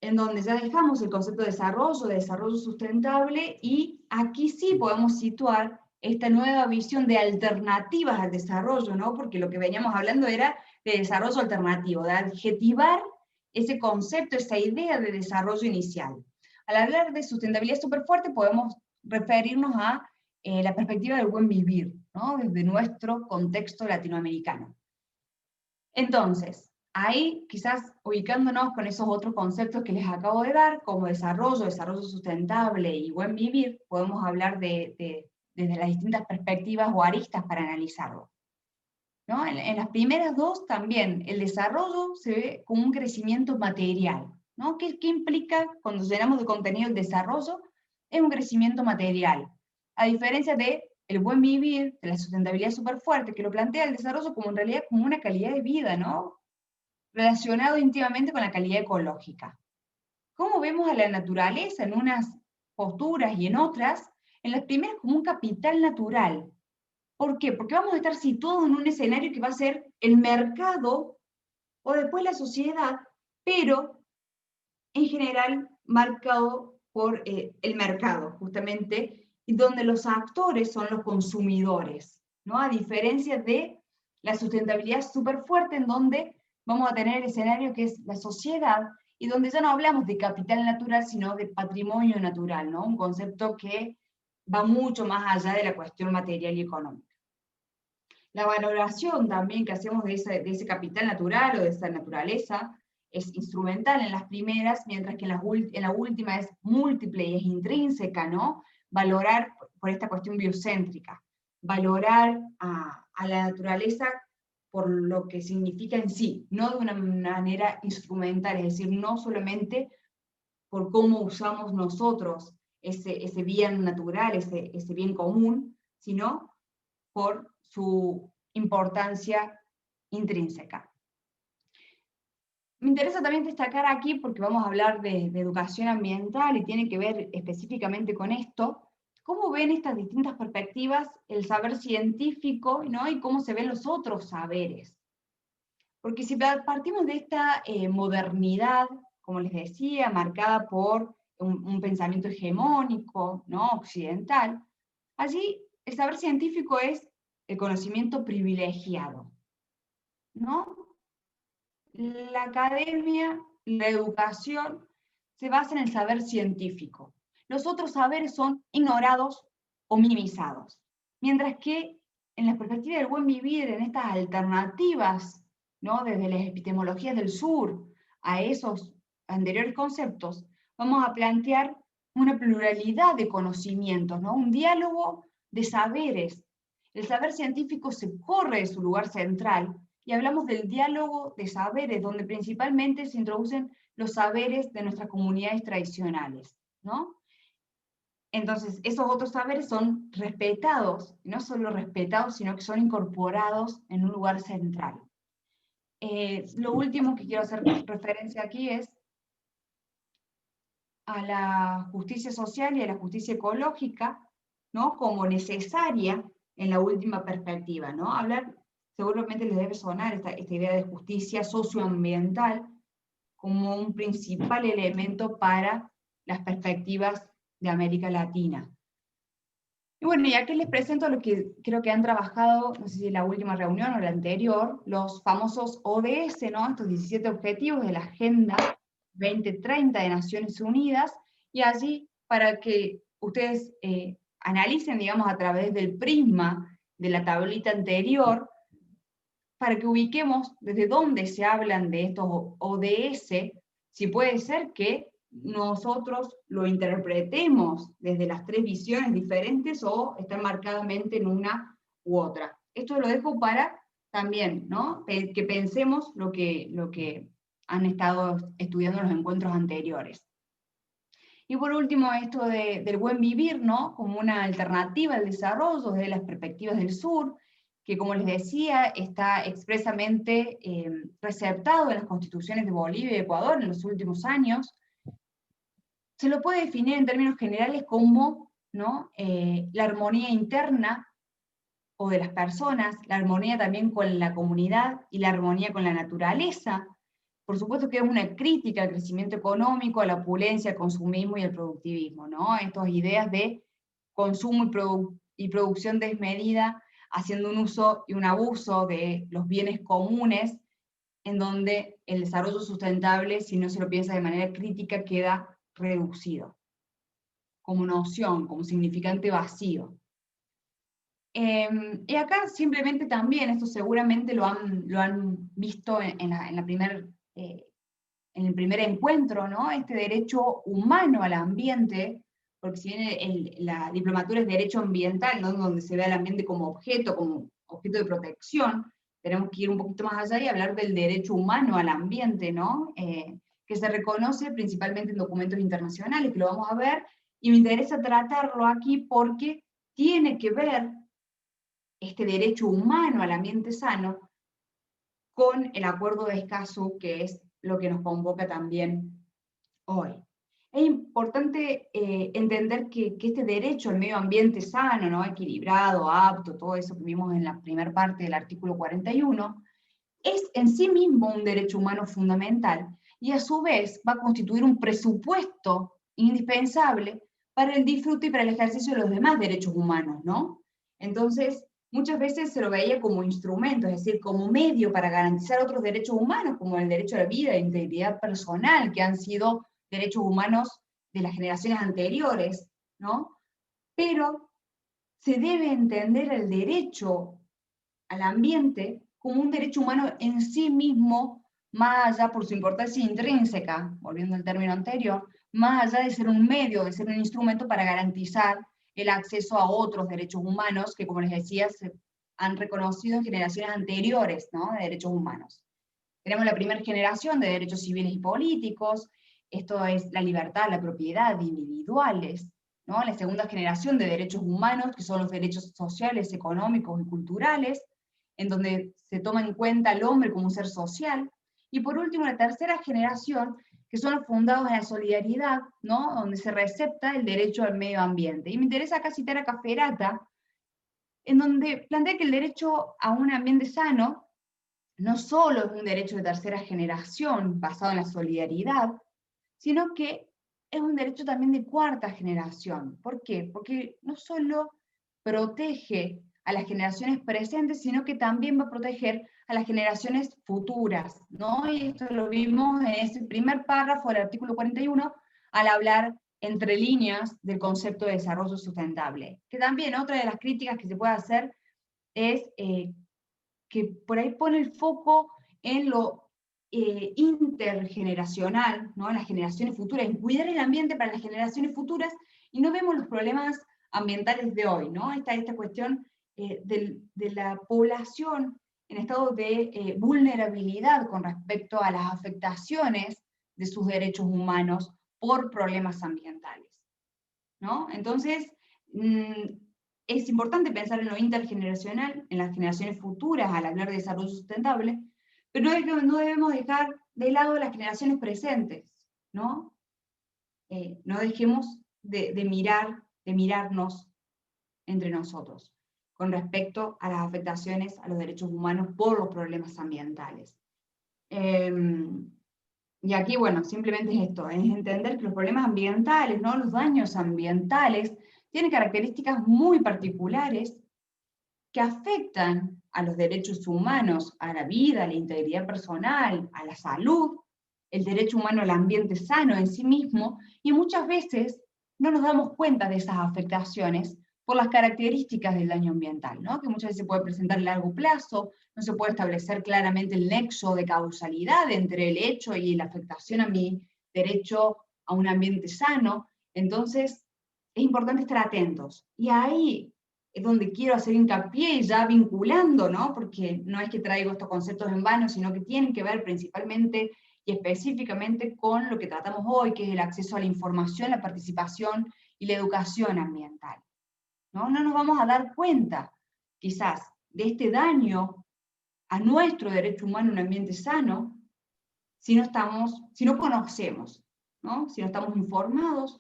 en donde ya dejamos el concepto de desarrollo sustentable, y aquí sí podemos situar esta nueva visión de alternativas al desarrollo, ¿no? Porque lo que veníamos hablando era de desarrollo alternativo, de adjetivar ese concepto, esa idea de desarrollo inicial. Al hablar de sustentabilidad súper fuerte podemos referirnos a la perspectiva del buen vivir, ¿no?, desde nuestro contexto latinoamericano. Entonces, ahí quizás ubicándonos con esos otros conceptos que les acabo de dar, como desarrollo sustentable y buen vivir, podemos hablar desde las distintas perspectivas o aristas para analizarlo, ¿no? En las primeras dos también, el desarrollo se ve como un crecimiento material, ¿no? ¿Qué implica cuando llenamos de contenido el desarrollo? Es un crecimiento material, a diferencia de el buen vivir, de la sustentabilidad súper fuerte, que lo plantea el desarrollo como en realidad como una calidad de vida, ¿no?, relacionado íntimamente con la calidad ecológica. ¿Cómo vemos a la naturaleza en unas posturas y en otras? en las primeras como un capital natural. ¿Por qué? Porque vamos a estar situados en un escenario que va a ser el mercado o después la sociedad, pero en general marcado por el mercado, justamente, y donde los actores son los consumidores, ¿no? A diferencia de la sustentabilidad súper fuerte, en donde vamos a tener el escenario que es la sociedad, y donde ya no hablamos de capital natural, sino de patrimonio natural, ¿no? Un concepto que va mucho más allá de la cuestión material y económica. La valoración también que hacemos de ese capital natural o de esa naturaleza es instrumental en las primeras, mientras que en la última es múltiple y es intrínseca, ¿no? Valorar por esta cuestión biocéntrica, valorar a la naturaleza por lo que significa en sí, no de una manera instrumental, es decir, no solamente por cómo usamos nosotros ese bien natural, ese bien común, sino por su importancia intrínseca. Me interesa también destacar aquí, porque vamos a hablar de educación ambiental y tiene que ver específicamente con esto, cómo ven estas distintas perspectivas el saber científico, ¿no? Y cómo se ven los otros saberes. Porque si partimos de esta modernidad, como les decía, marcada por un pensamiento hegemónico, ¿no? Occidental, allí el saber científico es el conocimiento privilegiado, ¿no? La academia, la educación, se basa en el saber científico. Los otros saberes son ignorados o minimizados. Mientras que en la perspectiva del buen vivir, en estas alternativas, ¿no? Desde las epistemologías del sur a esos anteriores conceptos, vamos a plantear una pluralidad de conocimientos, ¿no? Un diálogo de saberes. El saber científico se corre de su lugar central y hablamos del diálogo de saberes, donde principalmente se introducen los saberes de nuestras comunidades tradicionales, ¿no? Entonces, esos otros saberes son respetados, y no solo respetados, sino que son incorporados en un lugar central. Lo último que quiero hacer referencia aquí es a la justicia social y a la justicia ecológica, ¿no? Como necesaria en la última perspectiva, ¿no? Hablar, seguramente les debe sonar esta idea de justicia socioambiental como un principal elemento para las perspectivas de América Latina. Y bueno, y aquí les presento lo que creo que han trabajado, no sé si en la última reunión o la anterior, los famosos ODS, ¿no? Estos 17 objetivos de la Agenda 2030 de Naciones Unidas, y allí para que ustedes analicen, digamos, a través del prisma de la tablita anterior, para que ubiquemos desde dónde se hablan de estos ODS, si puede ser que nosotros lo interpretemos desde las tres visiones diferentes o están marcadamente en una u otra. Esto lo dejo para también, ¿no? Que pensemos lo que han estado estudiando en los encuentros anteriores. Y por último, esto del buen vivir, ¿no? Como una alternativa al desarrollo desde las perspectivas del sur, que como les decía, está expresamente receptado en las constituciones de Bolivia y Ecuador en los últimos años. Se lo puede definir en términos generales como, ¿no? La armonía interna o de las personas, la armonía también con la comunidad y la armonía con la naturaleza. Por supuesto que es una crítica al crecimiento económico, a la opulencia, al consumismo y al productivismo, ¿no? Estas ideas de consumo y producción desmedida, haciendo un uso y un abuso de los bienes comunes, en donde el desarrollo sustentable, si no se lo piensa de manera crítica, queda reducido como noción, como significante vacío. Y acá simplemente también, esto seguramente lo han visto en el primer encuentro, ¿no? Este derecho humano al ambiente, porque si bien la diplomatura es derecho ambiental, ¿no? Donde se ve al ambiente como objeto de protección, tenemos que ir un poquito más allá y hablar del derecho humano al ambiente, ¿no? Que se reconoce principalmente en documentos internacionales, que lo vamos a ver, y me interesa tratarlo aquí porque tiene que ver este derecho humano al ambiente sano con el Acuerdo de Escazú, que es lo que nos convoca también hoy. es importante entender que este derecho al medio ambiente sano, ¿no? Equilibrado, apto, todo eso que vimos en la primera parte del artículo 41, es en sí mismo un derecho humano fundamental y a su vez va a constituir un presupuesto indispensable para el disfrute y para el ejercicio de los demás derechos humanos, ¿no? Entonces, muchas veces se lo veía como instrumento, es decir, como medio para garantizar otros derechos humanos, como el derecho a la vida e integridad personal, que han sido derechos humanos de las generaciones anteriores, ¿no? Pero se debe entender el derecho al ambiente como un derecho humano en sí mismo, más allá por su importancia intrínseca, volviendo al término anterior, más allá de ser un medio, de ser un instrumento para garantizar el acceso a otros derechos humanos que, como les decía, se han reconocido en generaciones anteriores, ¿no? De derechos humanos. Tenemos la primera generación de derechos civiles y políticos, esto es la libertad, la propiedad individuales, ¿no? La segunda generación de derechos humanos, que son los derechos sociales, económicos y culturales, en donde se toma en cuenta al hombre como un ser social. Y por último, la tercera generación, que son los fundados en la solidaridad, ¿no? Donde se recepta el derecho al medio ambiente. Y me interesa acá citar a Cafferata, en donde plantea que el derecho a un ambiente sano no solo es un derecho de tercera generación basado en la solidaridad, sino que es un derecho también de cuarta generación. ¿Por qué? Porque no solo protege a las generaciones presentes, sino que también va a proteger a las generaciones futuras, ¿no? Y esto lo vimos en ese primer párrafo del artículo 41, al hablar entre líneas del concepto de desarrollo sustentable. Que también otra de las críticas que se puede hacer es que por ahí pone el foco en lo intergeneracional, ¿no? En las generaciones futuras, en cuidar el ambiente para las generaciones futuras, y no vemos los problemas ambientales de hoy, ¿no? Esta cuestión de la población en estado de vulnerabilidad con respecto a las afectaciones de sus derechos humanos por problemas ambientales, ¿no? Entonces, es importante pensar en lo intergeneracional, en las generaciones futuras al hablar de desarrollo sustentable, pero no debemos dejar de lado las generaciones presentes, ¿no? No dejemos de mirarnos entre nosotros con respecto a las afectaciones a los derechos humanos por los problemas ambientales. Y aquí, bueno, simplemente es esto, es entender que los problemas ambientales, ¿no? Los daños ambientales, tienen características muy particulares que afectan a los derechos humanos, a la vida, a la integridad personal, a la salud, el derecho humano al ambiente sano en sí mismo, y muchas veces no nos damos cuenta de esas afectaciones por las características del daño ambiental, ¿no? Que muchas veces se puede presentar a largo plazo, no se puede establecer claramente el nexo de causalidad entre el hecho y la afectación a mi derecho a un ambiente sano. Entonces, es importante estar atentos. Y ahí es donde quiero hacer hincapié, ya vinculando, ¿no? Porque no es que traigo estos conceptos en vano, sino que tienen que ver principalmente y específicamente con lo que tratamos hoy, que es el acceso a la información, la participación y la educación ambiental, ¿no? No nos vamos a dar cuenta, quizás, de este daño a nuestro derecho humano a un ambiente sano si no conocemos, ¿no? Si no estamos informados,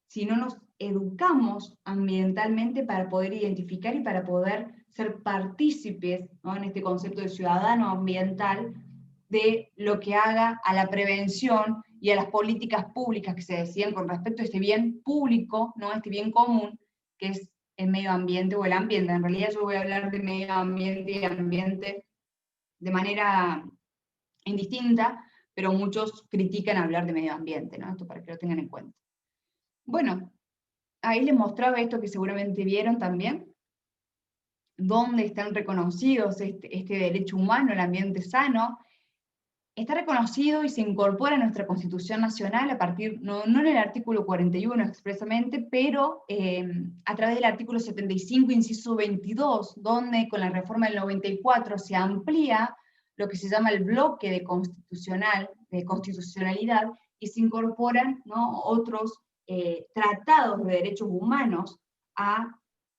si no nos educamos ambientalmente para poder identificar y para poder ser partícipes, ¿no? En este concepto de ciudadano ambiental, de lo que haga a la prevención y a las políticas públicas que se decían con respecto a este bien público, ¿no? Este bien común, que es el medio ambiente o el ambiente. En realidad yo voy a hablar de medio ambiente y ambiente de manera indistinta, pero muchos critican hablar de medio ambiente, ¿no? Esto para que lo tengan en cuenta. Bueno, ahí les mostraba esto que seguramente vieron también, dónde están reconocidos este derecho humano, el ambiente sano. Está reconocido y se incorpora a nuestra Constitución Nacional a partir, no en el artículo 41 expresamente, pero a través del artículo 75, inciso 22, donde con la reforma del 94 se amplía lo que se llama el bloque de constitucionalidad, y se incorporan, ¿no? Otros tratados de derechos humanos a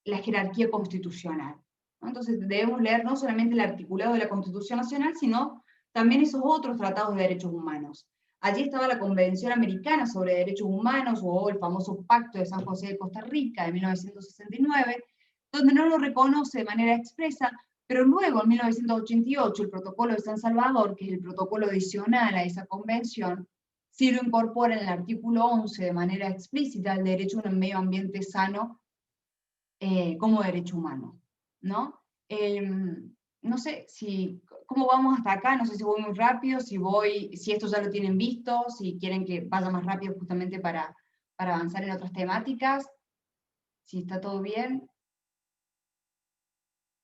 la jerarquía constitucional, ¿no? Entonces debemos leer no solamente el articulado de la Constitución Nacional, sino también esos otros tratados de derechos humanos. Allí estaba la Convención Americana sobre Derechos Humanos, o el famoso Pacto de San José de Costa Rica de 1969, donde no lo reconoce de manera expresa, pero luego en 1988 el Protocolo de San Salvador, que es el protocolo adicional a esa convención, sí lo incorpora en el artículo 11 de manera explícita el derecho a un medio ambiente sano como derecho humano, ¿no? No sé cómo vamos hasta acá, no sé si voy muy rápido, si esto ya lo tienen visto, si quieren que vaya más rápido justamente para avanzar en otras temáticas, si está todo bien.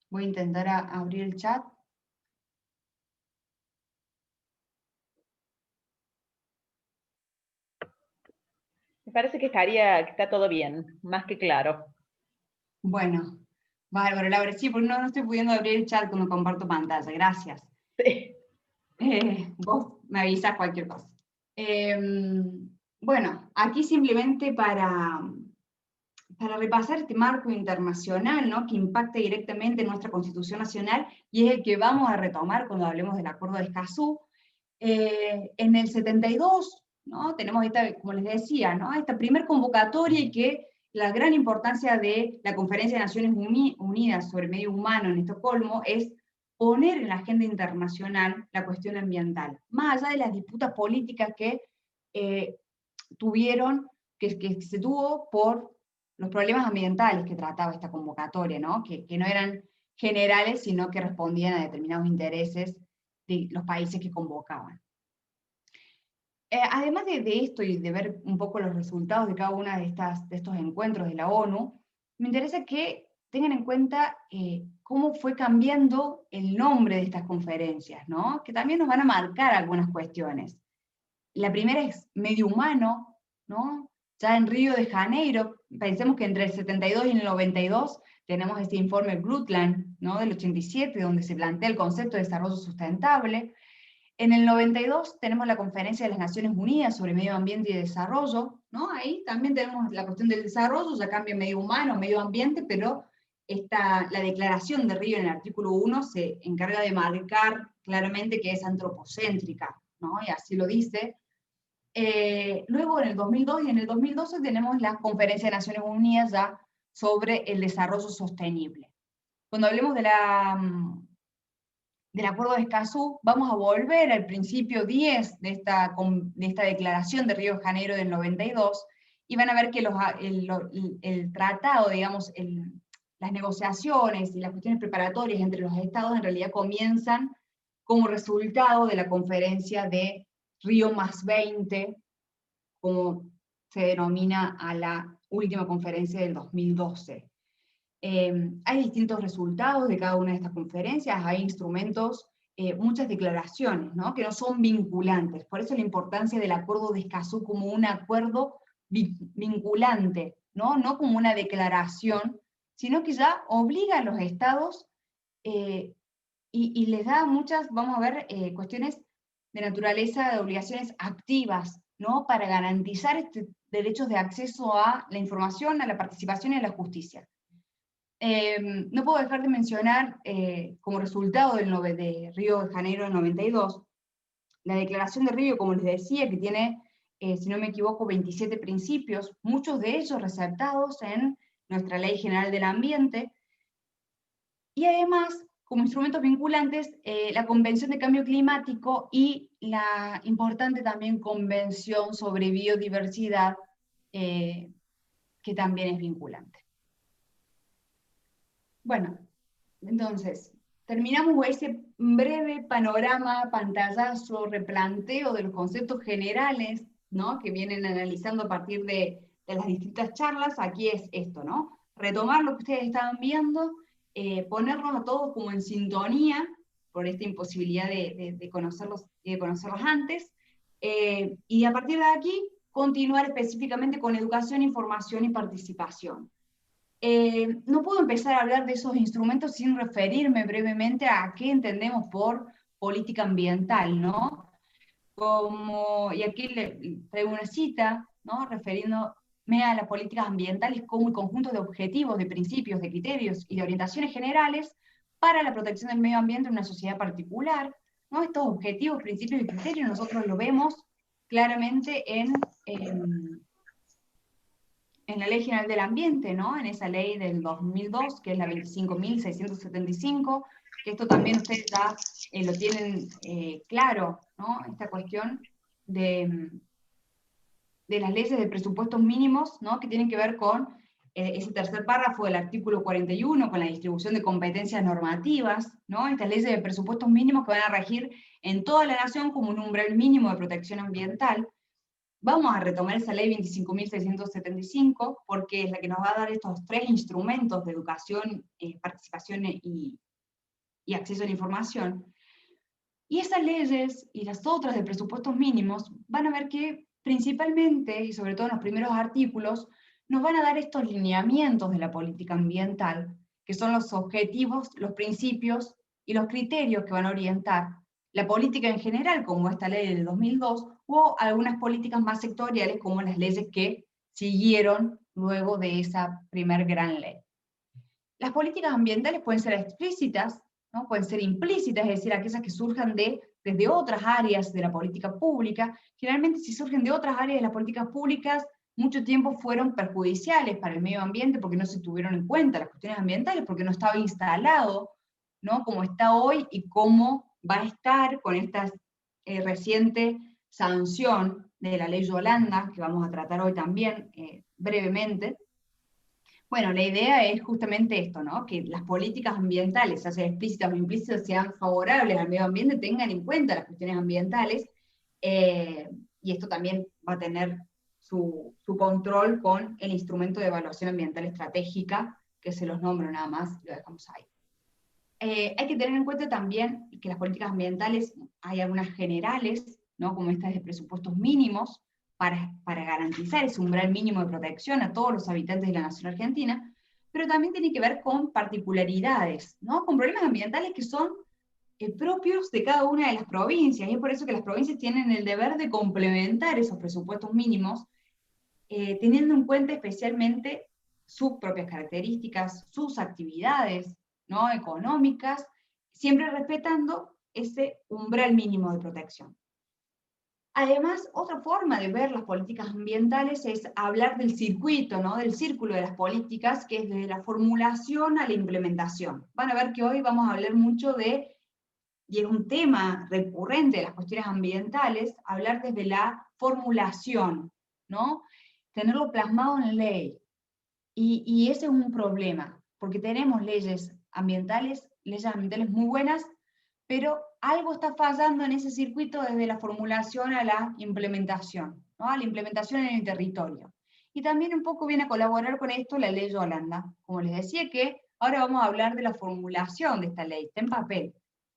Voy a intentar abrir el chat. Me parece que está todo bien, más que claro. Bueno, bárbaro, Laura, sí, porque no estoy pudiendo abrir el chat cuando comparto pantalla, gracias. Sí. Vos me avisas cualquier cosa. Bueno, aquí simplemente para repasar este marco internacional, ¿no?, que impacta directamente en nuestra Constitución Nacional, y es el que vamos a retomar cuando hablemos del Acuerdo de Escazú. En el 72, ¿no?, tenemos esta, como les decía, ¿no?, esta primer convocatoria, y que la gran importancia de la Conferencia de Naciones Unidas sobre Medio Humano en Estocolmo es poner en la agenda internacional la cuestión ambiental, más allá de las disputas políticas que se tuvo por los problemas ambientales que trataba esta convocatoria, ¿no?, que no eran generales, sino que respondían a determinados intereses de los países que convocaban. Además de esto y de ver un poco los resultados de cada uno de estos encuentros de la ONU, me interesa que tengan en cuenta cómo fue cambiando el nombre de estas conferencias, ¿no?, que también nos van a marcar algunas cuestiones. La primera es Medio Humano, ¿no? Ya en Río de Janeiro, pensemos que entre el 72 y el 92 tenemos este informe Brundtland, ¿no?, del 87, donde se plantea el concepto de desarrollo sustentable. En el 92 tenemos la Conferencia de las Naciones Unidas sobre Medio Ambiente y Desarrollo, ¿no? Ahí también tenemos la cuestión del desarrollo, ya cambia medio humano, medio ambiente, pero la Declaración de Río en el artículo 1 se encarga de marcar claramente que es antropocéntrica, ¿no?, y así lo dice. Luego en el 2002 y en el 2012 tenemos la Conferencia de Naciones Unidas ya sobre el desarrollo sostenible. Cuando hablemos del Acuerdo de Escazú, vamos a volver al principio 10 de esta Declaración de Río de Janeiro del 92, y van a ver que el tratado, digamos, las negociaciones y las cuestiones preparatorias entre los estados en realidad comienzan como resultado de la conferencia de Río +20, como se denomina a la última conferencia del 2012. Hay distintos resultados de cada una de estas conferencias, hay instrumentos, muchas declaraciones, ¿no?, que no son vinculantes. Por eso la importancia del Acuerdo de Escazú como un acuerdo vinculante, no como una declaración, sino que ya obliga a los estados y les da muchas, vamos a ver, cuestiones de naturaleza de obligaciones activas, ¿no?, para garantizar derechos de acceso a la información, a la participación y a la justicia. No puedo dejar de mencionar, como resultado de Río de Janeiro del 92, la Declaración de Río, como les decía, que tiene, si no me equivoco, 27 principios, muchos de ellos resaltados en nuestra Ley General del Ambiente, y además, como instrumentos vinculantes, la Convención de Cambio Climático y la importante también Convención sobre Biodiversidad, que también es vinculante. Bueno, entonces, terminamos ese breve panorama, pantallazo, replanteo de los conceptos generales, ¿no?, que vienen analizando a partir de las distintas charlas. Aquí es esto, ¿no?, retomar lo que ustedes estaban viendo, ponernos a todos como en sintonía por esta imposibilidad de conocerlos y de conocerlos antes, y a partir de aquí continuar específicamente con educación, información y participación. No puedo empezar a hablar de esos instrumentos sin referirme brevemente a qué entendemos por política ambiental, ¿no? Y aquí le traigo una cita, ¿no?, refiriéndome a las políticas ambientales como un conjunto de objetivos, de principios, de criterios y de orientaciones generales para la protección del medio ambiente en una sociedad particular, ¿no? Estos objetivos, principios y criterios nosotros lo vemos claramente en la Ley General del Ambiente, ¿no? En esa ley del 2002, que es la 25.675, que esto también ustedes ya lo tienen claro, ¿no? Esta cuestión de las leyes de presupuestos mínimos, ¿no? Que tienen que ver con ese tercer párrafo del artículo 41, con la distribución de competencias normativas, ¿no? Estas leyes de presupuestos mínimos que van a regir en toda la nación como un umbral mínimo de protección ambiental. Vamos a retomar esa ley 25.675 porque es la que nos va a dar estos tres instrumentos de educación, participación y acceso a la información. Y esas leyes y las otras de presupuestos mínimos van a ver que principalmente, y sobre todo en los primeros artículos, nos van a dar estos lineamientos de la política ambiental, que son los objetivos, los principios y los criterios que van a orientar la política en general, como esta ley del 2002, o algunas políticas más sectoriales, como las leyes que siguieron luego de esa primer gran ley. Las políticas ambientales pueden ser explícitas, ¿no? Pueden ser implícitas, es decir, aquellas que surjan desde otras áreas de la política pública. Generalmente, si surgen de otras áreas de las políticas públicas, mucho tiempo fueron perjudiciales para el medio ambiente porque no se tuvieron en cuenta las cuestiones ambientales, porque no estaba instalado, ¿no? Como está hoy y cómo va a estar con esta reciente sanción de la ley Yolanda, que vamos a tratar hoy también brevemente. Bueno, la idea es justamente esto, ¿no? Que las políticas ambientales, ya sea explícitas o implícitas, sean favorables al medio ambiente, tengan en cuenta las cuestiones ambientales, y esto también va a tener su control con el instrumento de evaluación ambiental estratégica, que se los nombro nada más, lo dejamos ahí. Hay que tener en cuenta también que las políticas ambientales, hay algunas generales, ¿no? Como estas de presupuestos mínimos, para garantizar ese umbral mínimo de protección a todos los habitantes de la nación argentina, pero también tiene que ver con particularidades, ¿no? Con problemas ambientales que son propios de cada una de las provincias, y es por eso que las provincias tienen el deber de complementar esos presupuestos mínimos, teniendo en cuenta especialmente sus propias características, sus actividades, ¿no? Económicas, siempre respetando ese umbral mínimo de protección. Además, otra forma de ver las políticas ambientales es hablar del circuito, ¿no? Del círculo de las políticas, que es desde la formulación a la implementación. Van a ver que hoy vamos a hablar mucho de, y es un tema recurrente de las cuestiones ambientales, hablar desde la formulación, ¿no? Tenerlo plasmado en ley. Y ese es un problema, porque tenemos leyes ambientales muy buenas, pero algo está fallando en ese circuito desde la formulación a la implementación, ¿no? A la implementación en el territorio. Y también un poco viene a colaborar con esto la ley Yolanda. Como les decía, que ahora vamos a hablar de la formulación de esta ley, está en papel.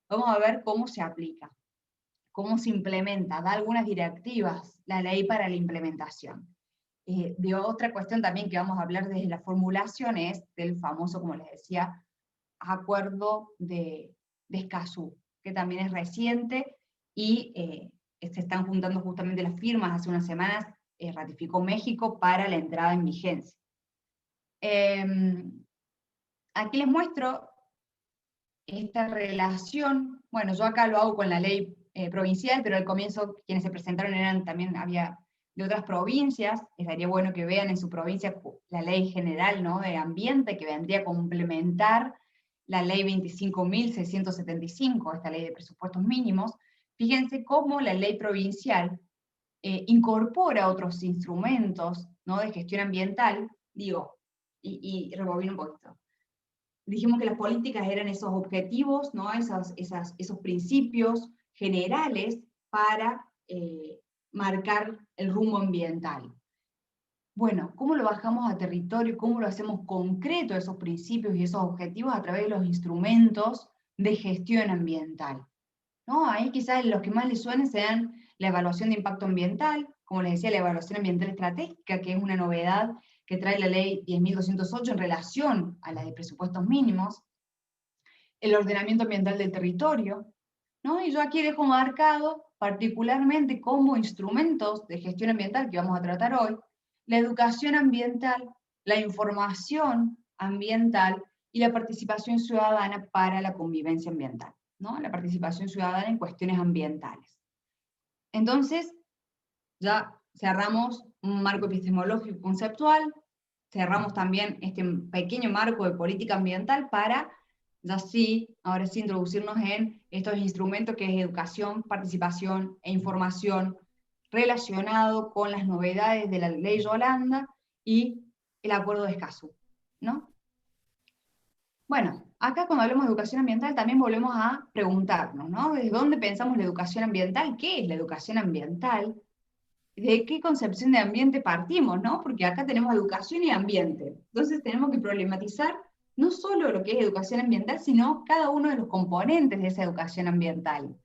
Vamos a ver cómo se aplica, cómo se implementa, da algunas directivas la ley para la implementación. De otra cuestión también que vamos a hablar desde la formulación es del famoso, como les decía, acuerdo de Escazú, que también es reciente y se están juntando justamente las firmas. Hace unas semanas ratificó México para la entrada en vigencia. Aquí les muestro esta relación. Bueno, yo acá lo hago con la ley provincial, pero al comienzo quienes se presentaron también había de otras provincias. Estaría bueno que vean en su provincia la ley general, ¿no? De ambiente, que vendría a complementar la ley 25.675, esta ley de presupuestos mínimos. Fíjense cómo la ley provincial incorpora otros instrumentos, ¿no? De gestión ambiental, digo, y rebobino un poquito. Dijimos que las políticas eran esos objetivos, ¿no? Esos principios generales para marcar el rumbo ambiental. Bueno, ¿cómo lo bajamos a territorio? ¿Cómo lo hacemos concreto esos principios y esos objetivos a través de los instrumentos de gestión ambiental? ¿No? Ahí quizás los que más les suenen sean la evaluación de impacto ambiental, como les decía, la evaluación ambiental estratégica, que es una novedad que trae la ley 10.208 en relación a la de presupuestos mínimos, el ordenamiento ambiental del territorio, ¿no? Y yo aquí dejo marcado particularmente como instrumentos de gestión ambiental que vamos a tratar hoy, la educación ambiental, la información ambiental y la participación ciudadana para la convivencia ambiental, ¿no? La participación ciudadana en cuestiones ambientales. Entonces, ya cerramos un marco epistemológico conceptual, cerramos también este pequeño marco de política ambiental para, ya sí, ahora sí introducirnos en estos instrumentos que es educación, participación e información relacionado con las novedades de la ley Yolanda y el acuerdo de Escazú, ¿no? Bueno, acá cuando hablamos de educación ambiental también volvemos a preguntarnos, ¿no? ¿Desde dónde pensamos la educación ambiental? ¿Qué es la educación ambiental? ¿De qué concepción de ambiente partimos, no? Porque acá tenemos educación y ambiente. Entonces tenemos que problematizar no solo lo que es educación ambiental, sino cada uno de los componentes de esa educación ambiental.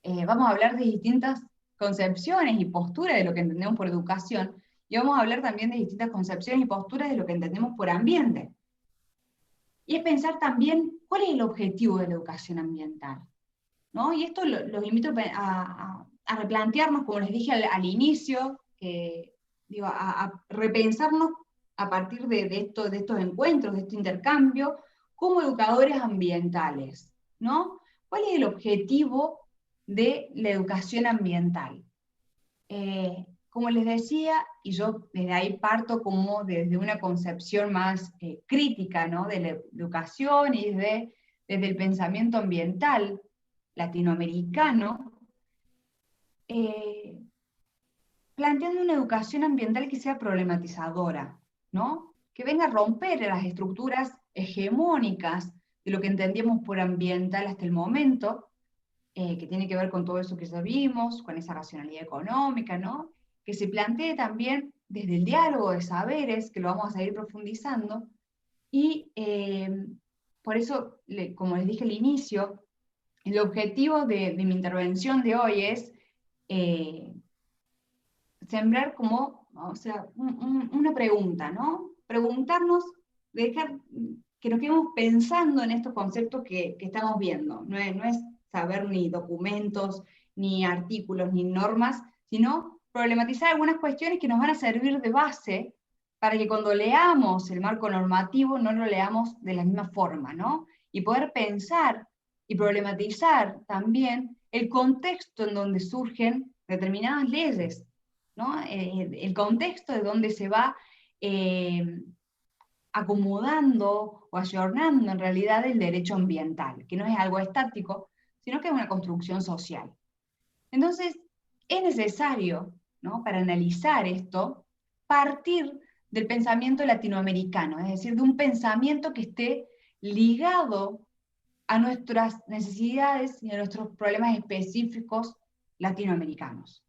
Vamos a hablar de distintas concepciones y posturas de lo que entendemos por educación, y vamos a hablar también de distintas concepciones y posturas de lo que entendemos por ambiente. Y es pensar también cuál es el objetivo de la educación ambiental, ¿no? Y esto los invito a replantearnos, como les dije al inicio, digo, a repensarnos a partir de estos encuentros, de este intercambio, como educadores ambientales, ¿no? ¿Cuál es el objetivo de la educación ambiental? Como les decía, y yo desde ahí parto como desde una concepción más crítica, ¿no? De la educación y desde el pensamiento ambiental latinoamericano, planteando una educación ambiental que sea problematizadora, ¿no? Que venga a romper las estructuras hegemónicas de lo que entendíamos por ambiental hasta el momento, que tiene que ver con todo eso que ya vimos, con esa racionalidad económica, ¿no? Que se plantee también desde el diálogo de saberes, que lo vamos a seguir profundizando, y por eso, como les dije al inicio, el objetivo de mi intervención de hoy es sembrar como, o sea, una pregunta, ¿no? Preguntarnos, dejar que nos quedemos pensando en estos conceptos que estamos viendo. No es saber ni documentos, ni artículos, ni normas, sino problematizar algunas cuestiones que nos van a servir de base para que cuando leamos el marco normativo no lo leamos de la misma forma, ¿no? Y poder pensar y problematizar también el contexto en donde surgen determinadas leyes, ¿no? El contexto de donde se va acomodando o ayornando en realidad el derecho ambiental, que no es algo estático, sino que es una construcción social. Entonces, es necesario, ¿no? Para analizar esto, partir del pensamiento latinoamericano, es decir, de un pensamiento que esté ligado a nuestras necesidades y a nuestros problemas específicos latinoamericanos.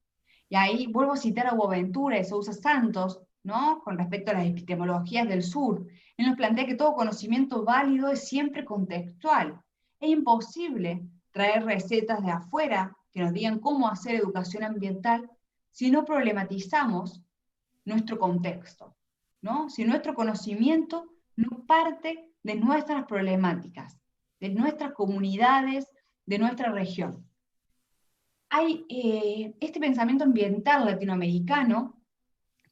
Y ahí vuelvo a citar a Boaventura y Sousa Santos, ¿no? Con respecto a las epistemologías del sur. Él nos plantea que todo conocimiento válido es siempre contextual. Es imposible traer recetas de afuera que nos digan cómo hacer educación ambiental si no problematizamos nuestro contexto, ¿no? Si nuestro conocimiento no parte de nuestras problemáticas, de nuestras comunidades, de nuestra región. Hay este pensamiento ambiental latinoamericano,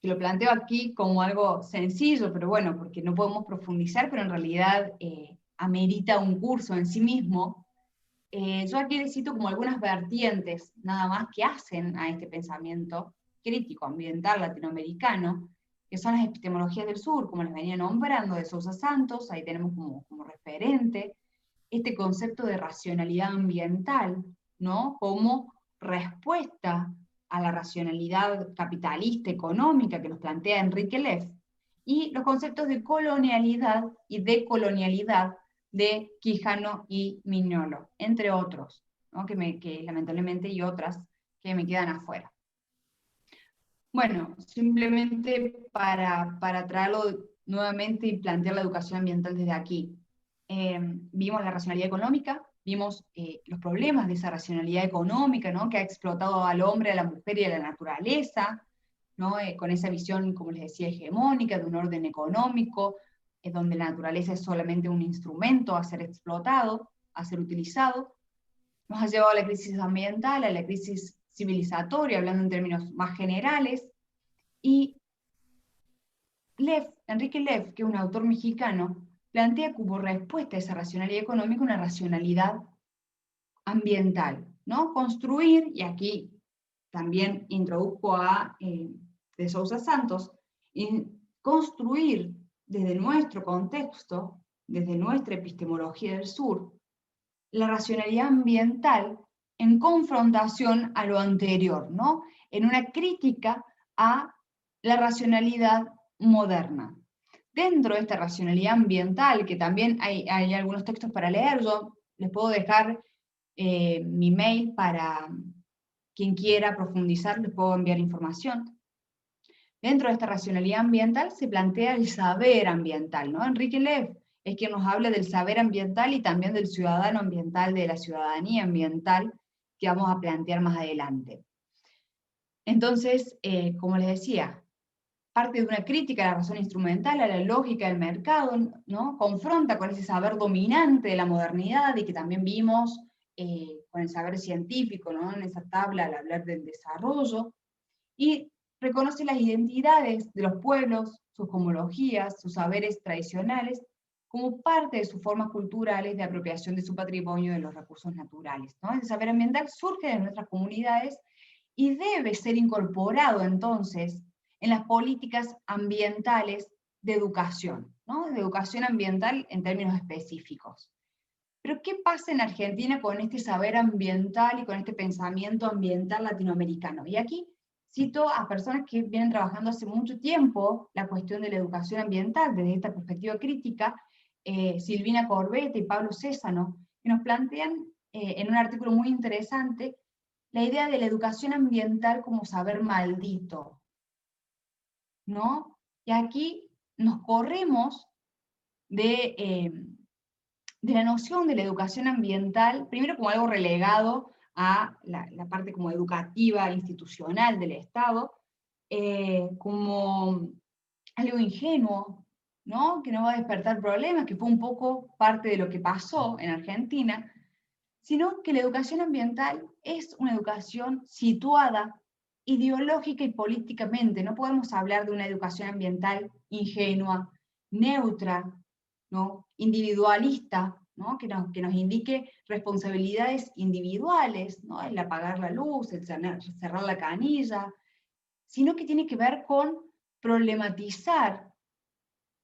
que lo planteo aquí como algo sencillo, pero bueno, porque no podemos profundizar, pero en realidad amerita un curso en sí mismo. Yo aquí les cito como algunas vertientes nada más que hacen a este pensamiento crítico ambiental latinoamericano, que son las epistemologías del sur, como les venía nombrando, de Sousa Santos, ahí tenemos como referente, este concepto de racionalidad ambiental, ¿no? Como respuesta a la racionalidad capitalista económica que nos plantea Enrique Leff, y los conceptos de colonialidad y decolonialidad de Quijano y Mignolo, entre otros, ¿no? que lamentablemente y otras que me quedan afuera. Bueno, simplemente para traerlo nuevamente y plantear la educación ambiental desde aquí. Vimos la racionalidad económica, vimos los problemas de esa racionalidad económica, ¿no? Que ha explotado al hombre, a la mujer y a la naturaleza, ¿no? Con esa visión, como les decía, hegemónica de un orden económico, donde la naturaleza es solamente un instrumento a ser explotado, a ser utilizado. Nos ha llevado a la crisis ambiental, a la crisis civilizatoria, hablando en términos más generales, y Enrique Leff, que es un autor mexicano, plantea como respuesta a esa racionalidad económica una racionalidad ambiental, ¿no? Construir, y aquí también introdujo a de Sousa Santos, en construir desde nuestro contexto, desde nuestra epistemología del sur, la racionalidad ambiental en confrontación a lo anterior, ¿no? En una crítica a la racionalidad moderna. Dentro de esta racionalidad ambiental, que también hay algunos textos para leer, yo les puedo dejar mi mail para quien quiera profundizar, les puedo enviar información. Dentro de esta racionalidad ambiental se plantea el saber ambiental, ¿no? Enrique Lev es quien nos habla del saber ambiental y también del ciudadano ambiental, de la ciudadanía ambiental, que vamos a plantear más adelante. Entonces, como les decía, parte de una crítica a la razón instrumental, a la lógica del mercado, ¿no? Confronta con ese saber dominante de la modernidad y que también vimos con el saber científico, ¿no? En esa tabla al hablar del desarrollo, y reconoce las identidades de los pueblos, sus cosmologías, sus saberes tradicionales, como parte de sus formas culturales de apropiación de su patrimonio y de los recursos naturales, ¿no? El saber ambiental surge de nuestras comunidades y debe ser incorporado entonces en las políticas ambientales de educación, ¿no? De educación ambiental en términos específicos. Pero ¿qué pasa en Argentina con este saber ambiental y con este pensamiento ambiental latinoamericano? Y aquí cito a personas que vienen trabajando hace mucho tiempo la cuestión de la educación ambiental desde esta perspectiva crítica, Silvina Corbetta y Pablo Césano, que nos plantean en un artículo muy interesante la idea de la educación ambiental como saber maldito, ¿no? Y aquí nos corremos de la noción de la educación ambiental, primero como algo relegado a la parte como educativa, institucional del Estado, como algo ingenuo, ¿no? Que no va a despertar problemas, que fue un poco parte de lo que pasó en Argentina, sino que la educación ambiental es una educación situada ideológica y políticamente. No podemos hablar de una educación ambiental ingenua, neutra, ¿no? Individualista, ¿no? Que nos indique responsabilidades individuales, ¿no? El apagar la luz, el cerrar la canilla, sino que tiene que ver con problematizar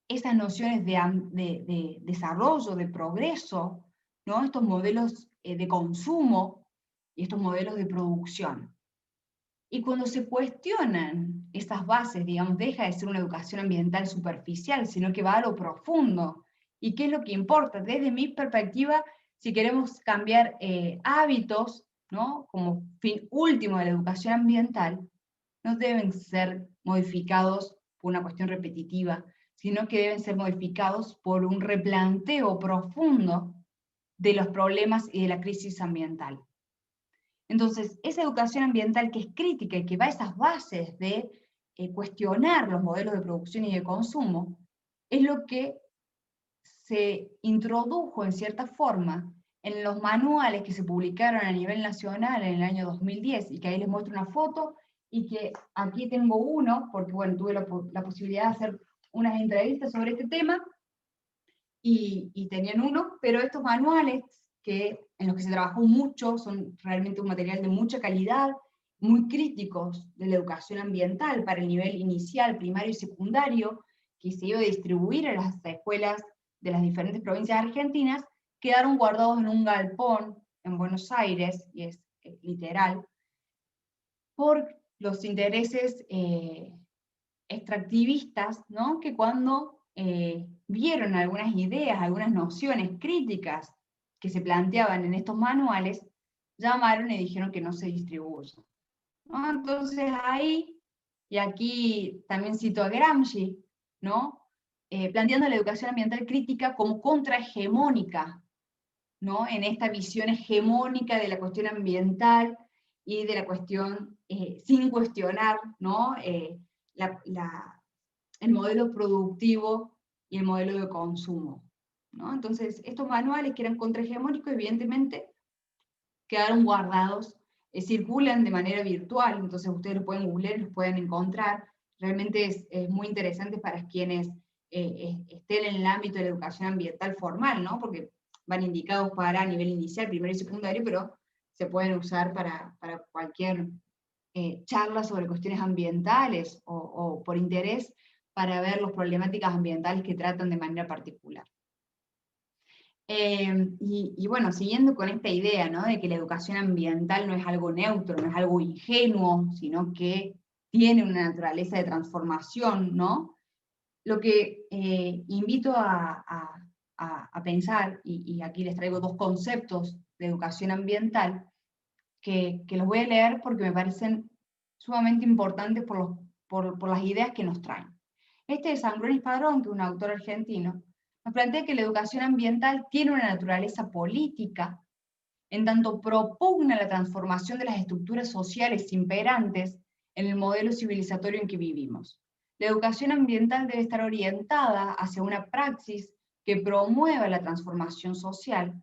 esas nociones de desarrollo, de progreso, ¿no? Estos modelos de consumo y estos modelos de producción. Y cuando se cuestionan esas bases, digamos, deja de ser una educación ambiental superficial, sino que va a lo profundo. ¿Y qué es lo que importa? Desde mi perspectiva, si queremos cambiar hábitos, ¿no? Como fin último de la educación ambiental, no deben ser modificados por una cuestión repetitiva, sino que deben ser modificados por un replanteo profundo de los problemas y de la crisis ambiental. Entonces, esa educación ambiental que es crítica y que va a esas bases de cuestionar los modelos de producción y de consumo, es lo que se introdujo en cierta forma en los manuales que se publicaron a nivel nacional en el año 2010, y que ahí les muestro una foto, y que aquí tengo uno, porque bueno, tuve la posibilidad de hacer unas entrevistas sobre este tema, y tenían uno, pero estos manuales en los que se trabajó mucho, son realmente un material de mucha calidad, muy críticos de la educación ambiental para el nivel inicial, primario y secundario, que se iba a distribuir a las escuelas de las diferentes provincias argentinas, quedaron guardados en un galpón en Buenos Aires, y es literal, por los intereses extractivistas, ¿no? Que cuando vieron algunas ideas, algunas nociones críticas que se planteaban en estos manuales, llamaron y dijeron que no se distribuyen, ¿no? Entonces ahí, y aquí también cito a Gramsci, ¿no? Planteando la educación ambiental crítica como contrahegemónica, ¿no? En esta visión hegemónica de la cuestión ambiental y de la cuestión sin cuestionar, ¿no? El modelo productivo y el modelo de consumo, ¿no? Entonces, estos manuales que eran contrahegemónicos, evidentemente, quedaron guardados, circulan de manera virtual, entonces ustedes los pueden googlear, los pueden encontrar. Realmente es muy interesante para quienes estén en el ámbito de la educación ambiental formal, ¿no? Porque van indicados para nivel inicial, primario y secundario, pero se pueden usar para cualquier charlas sobre cuestiones ambientales o por interés para ver las problemáticas ambientales que tratan de manera particular. Y bueno, siguiendo con esta idea, ¿no?, de que la educación ambiental no es algo neutro, no es algo ingenuo, sino que tiene una naturaleza de transformación, ¿no? Lo que invito a pensar, y aquí les traigo dos conceptos de educación ambiental, que los voy a leer porque me parecen sumamente importantes por las ideas que nos traen. Este es Sangronis Padrón, que es un autor argentino, nos plantea que la educación ambiental tiene una naturaleza política, en tanto propugna la transformación de las estructuras sociales imperantes en el modelo civilizatorio en que vivimos. La educación ambiental debe estar orientada hacia una praxis que promueva la transformación social.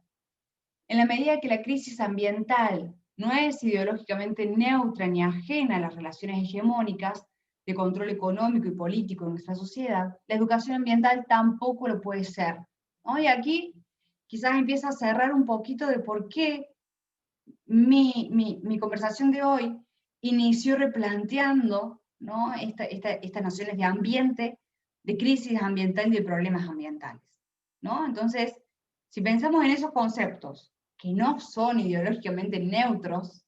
En la medida que la crisis ambiental no es ideológicamente neutra ni ajena a las relaciones hegemónicas de control económico y político en nuestra sociedad, la educación ambiental tampoco lo puede ser, ¿no? Y aquí quizás empieza a cerrar un poquito de por qué mi conversación de hoy inició replanteando, ¿no?, estas nociones de ambiente, de crisis ambiental y de problemas ambientales, ¿no? Entonces, si pensamos en esos conceptos que no son ideológicamente neutros,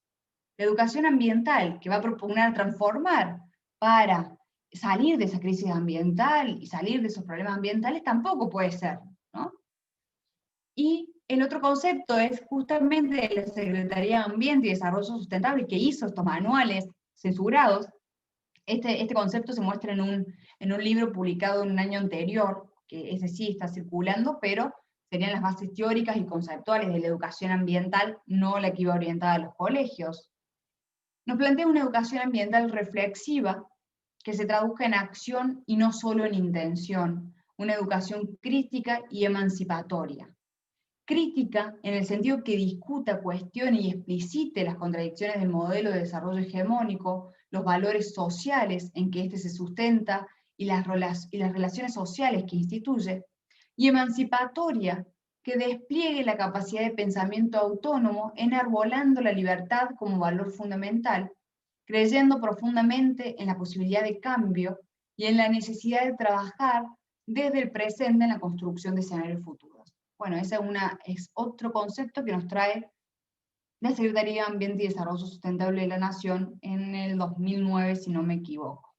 la educación ambiental que va a propugnar transformar para salir de esa crisis ambiental y salir de esos problemas ambientales tampoco puede ser, ¿no? Y el otro concepto es justamente la Secretaría de Ambiente y Desarrollo Sustentable, que hizo estos manuales censurados. Este concepto se muestra en un libro publicado en un año anterior, que ese sí está circulando, pero serían las bases teóricas y conceptuales de la educación ambiental, no la que iba orientada a los colegios. Nos plantea una educación ambiental reflexiva que se traduzca en acción y no solo en intención, una educación crítica y emancipatoria. Crítica en el sentido que discuta, cuestione y explicite las contradicciones del modelo de desarrollo hegemónico, los valores sociales en que éste se sustenta y las relaciones sociales que instituye, y emancipatoria, que despliegue la capacidad de pensamiento autónomo enarbolando la libertad como valor fundamental, creyendo profundamente en la posibilidad de cambio y en la necesidad de trabajar desde el presente en la construcción de escenarios futuros. Bueno, ese es otro concepto que nos trae la Secretaría de Ambiente y Desarrollo Sustentable de la Nación en el 2009, si no me equivoco.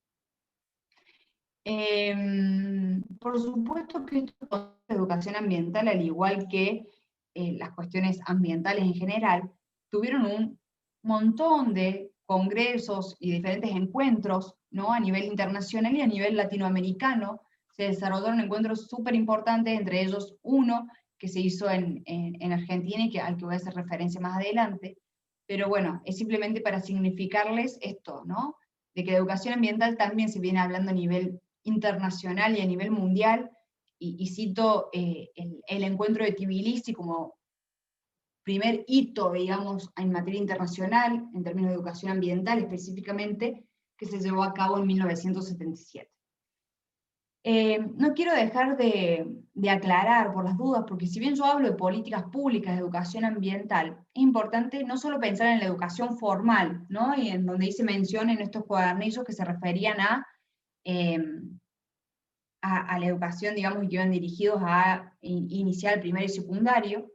Por supuesto que esto de educación ambiental, al igual que las cuestiones ambientales en general, tuvieron un montón de congresos y diferentes encuentros, ¿no?, a nivel internacional y a nivel latinoamericano. Se desarrollaron encuentros súper importantes, entre ellos uno que se hizo en Argentina y al que voy a hacer referencia más adelante. Pero bueno, es simplemente para significarles esto, ¿no?, de que la educación ambiental también se viene hablando a nivel internacional y a nivel mundial, y cito el encuentro de Tbilisi como primer hito, digamos, en materia internacional, en términos de educación ambiental específicamente, que se llevó a cabo en 1977. No quiero dejar de aclarar por las dudas, porque si bien yo hablo de políticas públicas de educación ambiental, es importante no solo pensar en la educación formal, ¿no?, y en donde hice mención en estos cuadernillos que se referían a la educación, digamos, que iban dirigidos a inicial, primario y secundario,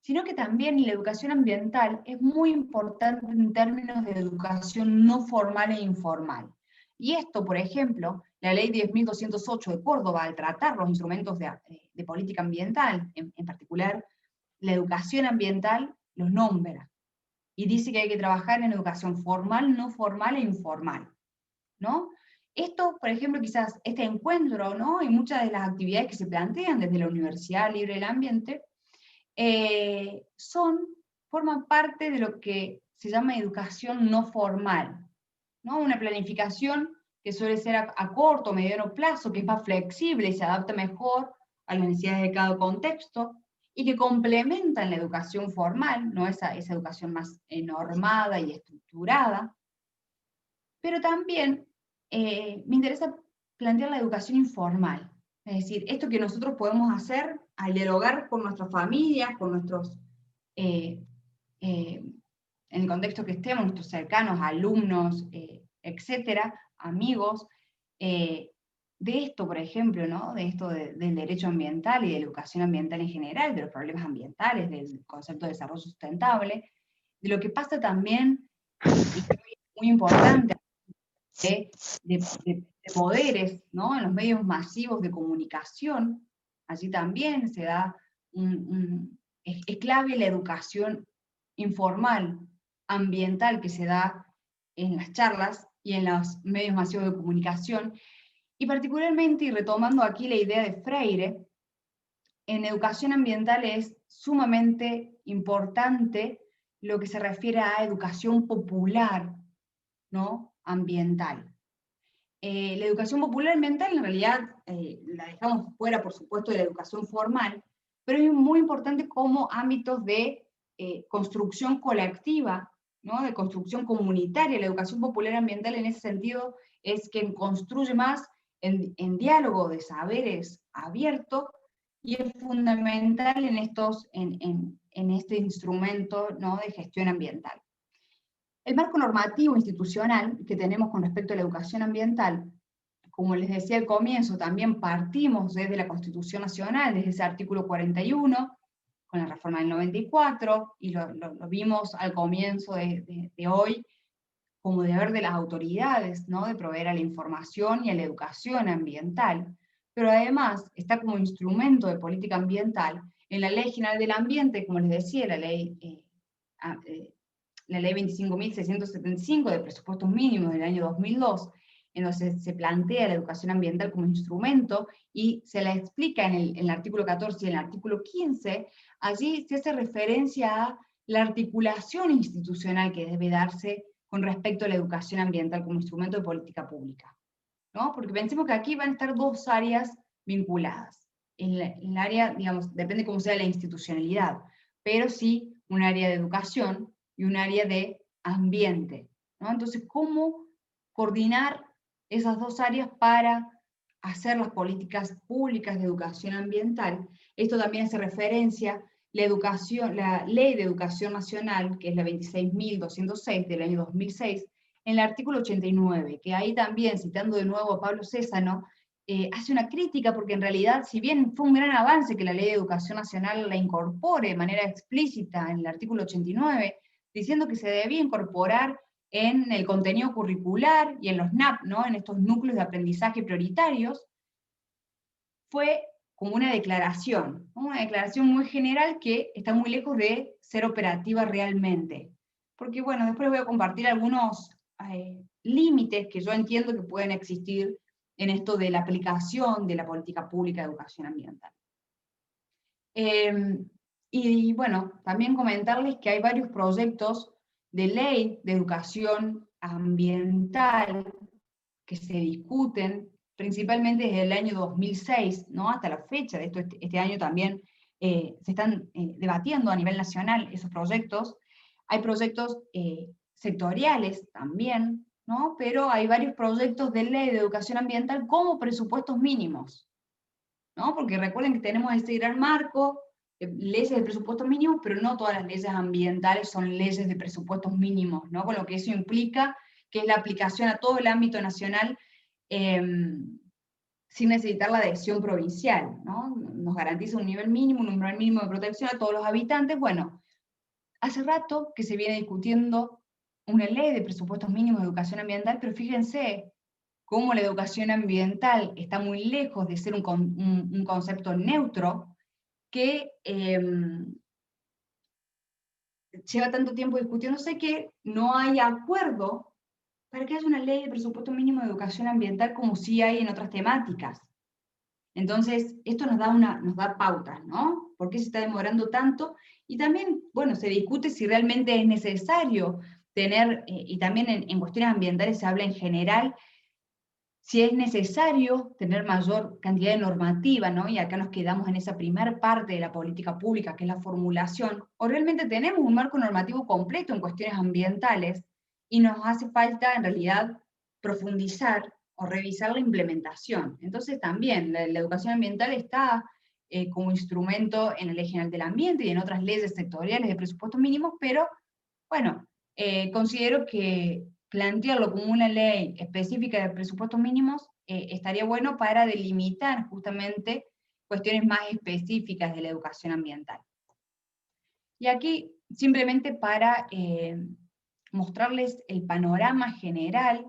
sino que también la educación ambiental es muy importante en términos de educación no formal e informal. Y esto, por ejemplo, la ley 10.208 de Córdoba, al tratar los instrumentos de política ambiental, en particular la educación ambiental, los nombra. Y dice que hay que trabajar en educación formal, no formal e informal, ¿no? Esto, por ejemplo, quizás este encuentro, ¿no?, y muchas de las actividades que se plantean desde la Universidad Libre del Ambiente, forman parte de lo que se llama educación no formal, ¿no? Una planificación que suele ser a corto o mediano plazo, que es más flexible y se adapta mejor a las necesidades de cada contexto, y que complementan la educación formal, ¿no?, esa educación más normada y estructurada. Pero también me interesa plantear la educación informal, es decir, esto que nosotros podemos hacer al dialogar con nuestras familias, con nuestros en el contexto que estemos, nuestros cercanos, alumnos, etcétera, amigos, de esto, por ejemplo, ¿no? De esto del derecho ambiental y de la educación ambiental en general, de los problemas ambientales, del concepto de desarrollo sustentable, de lo que pasa también, y creo que es muy importante, de poderes, ¿no? En los medios masivos de comunicación, allí también se da es clave la educación informal, ambiental, que se da en las charlas y en los medios masivos de comunicación, y particularmente, y retomando aquí la idea de Freire, en educación ambiental es sumamente importante lo que se refiere a educación popular, ¿no? Ambiental. La educación popular ambiental en realidad la dejamos fuera, por supuesto, de la educación formal, pero es muy importante como ámbitos de construcción colectiva, ¿no? De construcción comunitaria. La educación popular ambiental en ese sentido es quien construye más en diálogo de saberes abierto, y es fundamental en este instrumento, ¿no? De gestión ambiental. El marco normativo institucional que tenemos con respecto a la educación ambiental, como les decía al comienzo, también partimos desde la Constitución Nacional, desde ese artículo 41, con la reforma del 94, y lo vimos al comienzo de hoy, como deber de las autoridades, ¿no? De proveer a la información y a la educación ambiental, pero además está como instrumento de política ambiental en la Ley General del Ambiente, como les decía, la ley 25.675 de presupuestos mínimos del año 2002, en donde se plantea la educación ambiental como instrumento y se la explica en el artículo 14 y en el artículo 15, allí se hace referencia a la articulación institucional que debe darse con respecto a la educación ambiental como instrumento de política pública, ¿no? Porque pensemos que aquí van a estar dos áreas vinculadas. En el área, digamos, depende cómo sea la institucionalidad, pero sí un área de educación y un área de ambiente, ¿no? Entonces, ¿cómo coordinar esas dos áreas para hacer las políticas públicas de educación ambiental? Esto también hace referencia la Ley de Educación Nacional, que es la 26.206 del año 2006, en el artículo 89, que ahí también, citando de nuevo a Pablo Césano, hace una crítica porque en realidad, si bien fue un gran avance que la Ley de Educación Nacional la incorpore de manera explícita en el artículo 89, diciendo que se debía incorporar en el contenido curricular y en los NAP, ¿no? En estos núcleos de aprendizaje prioritarios, fue como una declaración, ¿no? Una declaración muy general que está muy lejos de ser operativa realmente. Porque bueno, después voy a compartir algunos límites que yo entiendo que pueden existir en esto de la aplicación de la política pública de educación ambiental. Y bueno, también comentarles que hay varios proyectos de ley de educación ambiental que se discuten, principalmente desde el año 2006, ¿no? Hasta la fecha. De esto, este año también se están debatiendo a nivel nacional esos proyectos. Hay proyectos sectoriales también, ¿no? Pero hay varios proyectos de ley de educación ambiental como presupuestos mínimos, ¿no? Porque recuerden que tenemos este gran marco, leyes de presupuestos mínimos, pero no todas las leyes ambientales son leyes de presupuestos mínimos, ¿no? Con lo que eso implica, que es la aplicación a todo el ámbito nacional sin necesitar la adhesión provincial, ¿no? Nos garantiza un nivel mínimo, un umbral mínimo de protección a todos los habitantes. Bueno, hace rato que se viene discutiendo una ley de presupuestos mínimos de educación ambiental, pero fíjense cómo la educación ambiental está muy lejos de ser un concepto neutro, que lleva tanto tiempo discutiéndose que no hay acuerdo para que haya una ley de presupuesto mínimo de educación ambiental como sí hay en otras temáticas. Entonces, esto nos da pautas, ¿no? ¿Por qué se está demorando tanto? Y también, bueno, se discute si realmente es necesario tener, y también en cuestiones ambientales se habla en general, si es necesario tener mayor cantidad de normativa, ¿no? Y acá nos quedamos en esa primera parte de la política pública, que es la formulación, o realmente tenemos un marco normativo completo en cuestiones ambientales, y nos hace falta, en realidad, profundizar o revisar la implementación. Entonces también la educación ambiental está como instrumento en la Ley General del Ambiente y en otras leyes sectoriales de presupuestos mínimos, pero bueno, considero que plantearlo como una ley específica de presupuestos mínimos estaría bueno para delimitar justamente cuestiones más específicas de la educación ambiental. Y aquí, simplemente para mostrarles el panorama general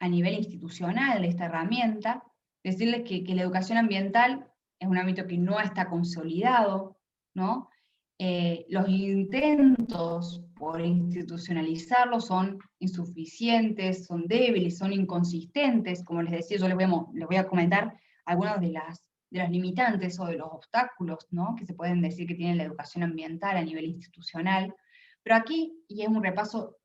a nivel institucional de esta herramienta, decirles que la educación ambiental es un ámbito que no está consolidado, ¿no? Los intentos por institucionalizarlo son insuficientes, son débiles, son inconsistentes. Como les decía, yo les voy a comentar algunas de las limitantes o de los obstáculos, ¿no?, que se pueden decir que tiene la educación ambiental a nivel institucional. Pero aquí, y es un repaso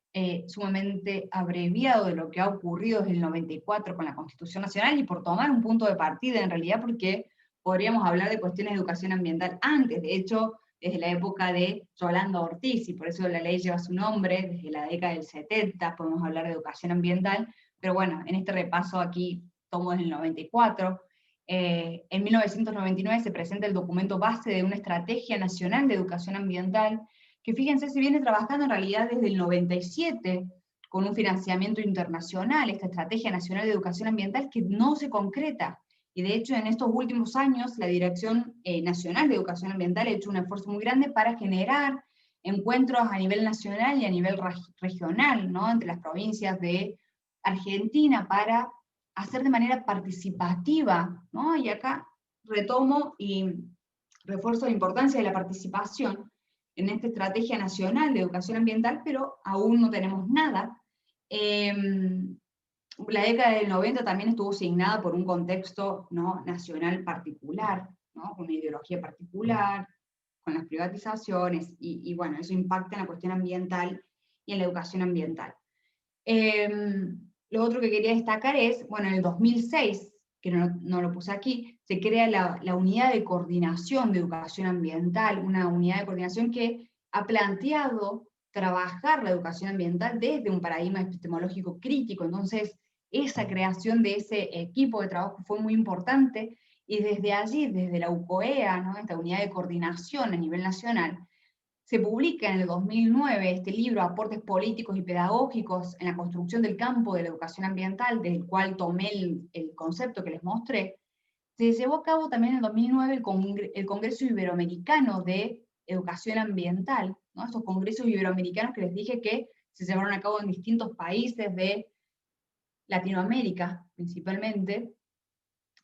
sumamente abreviado de lo que ha ocurrido desde el 94 con la Constitución Nacional, y por tomar un punto de partida en realidad, porque podríamos hablar de cuestiones de educación ambiental antes, de hecho, desde la época de Yolanda Ortiz, y por eso la ley lleva su nombre, desde la década del 70 podemos hablar de educación ambiental, pero bueno, en este repaso aquí tomo desde el 94. En 1999 se presenta el documento base de una estrategia nacional de educación ambiental, que fíjense, se viene trabajando en realidad desde el 97, con un financiamiento internacional, esta Estrategia Nacional de Educación Ambiental, que no se concreta. Y de hecho, en estos últimos años, la Dirección Nacional de Educación Ambiental ha hecho un esfuerzo muy grande para generar encuentros a nivel nacional y a nivel regional, ¿no?, entre las provincias de Argentina, para hacer de manera participativa, ¿no? Y acá retomo y refuerzo la importancia de la participación en esta Estrategia Nacional de Educación Ambiental, pero aún no tenemos nada. La década del 90 también estuvo signada por un contexto, ¿no?, nacional particular, ¿no?, con una ideología particular, con las privatizaciones, y bueno, eso impacta en la cuestión ambiental y en la educación ambiental. Lo otro que quería destacar es, bueno, en el 2006, que no lo puse aquí, se crea la Unidad de Coordinación de Educación Ambiental, una unidad de coordinación que ha planteado trabajar la educación ambiental desde un paradigma epistemológico crítico. Entonces, esa creación de ese equipo de trabajo fue muy importante, y desde allí, desde la UCOEA, ¿no?, esta unidad de coordinación a nivel nacional, se publica en el 2009 este libro, Aportes Políticos y Pedagógicos en la Construcción del Campo de la Educación Ambiental, del cual tomé el concepto que les mostré. Se llevó a cabo también en el 2009 el Congreso Iberoamericano de Educación Ambiental, ¿no?, estos congresos iberoamericanos que les dije que se llevaron a cabo en distintos países de Latinoamérica, principalmente.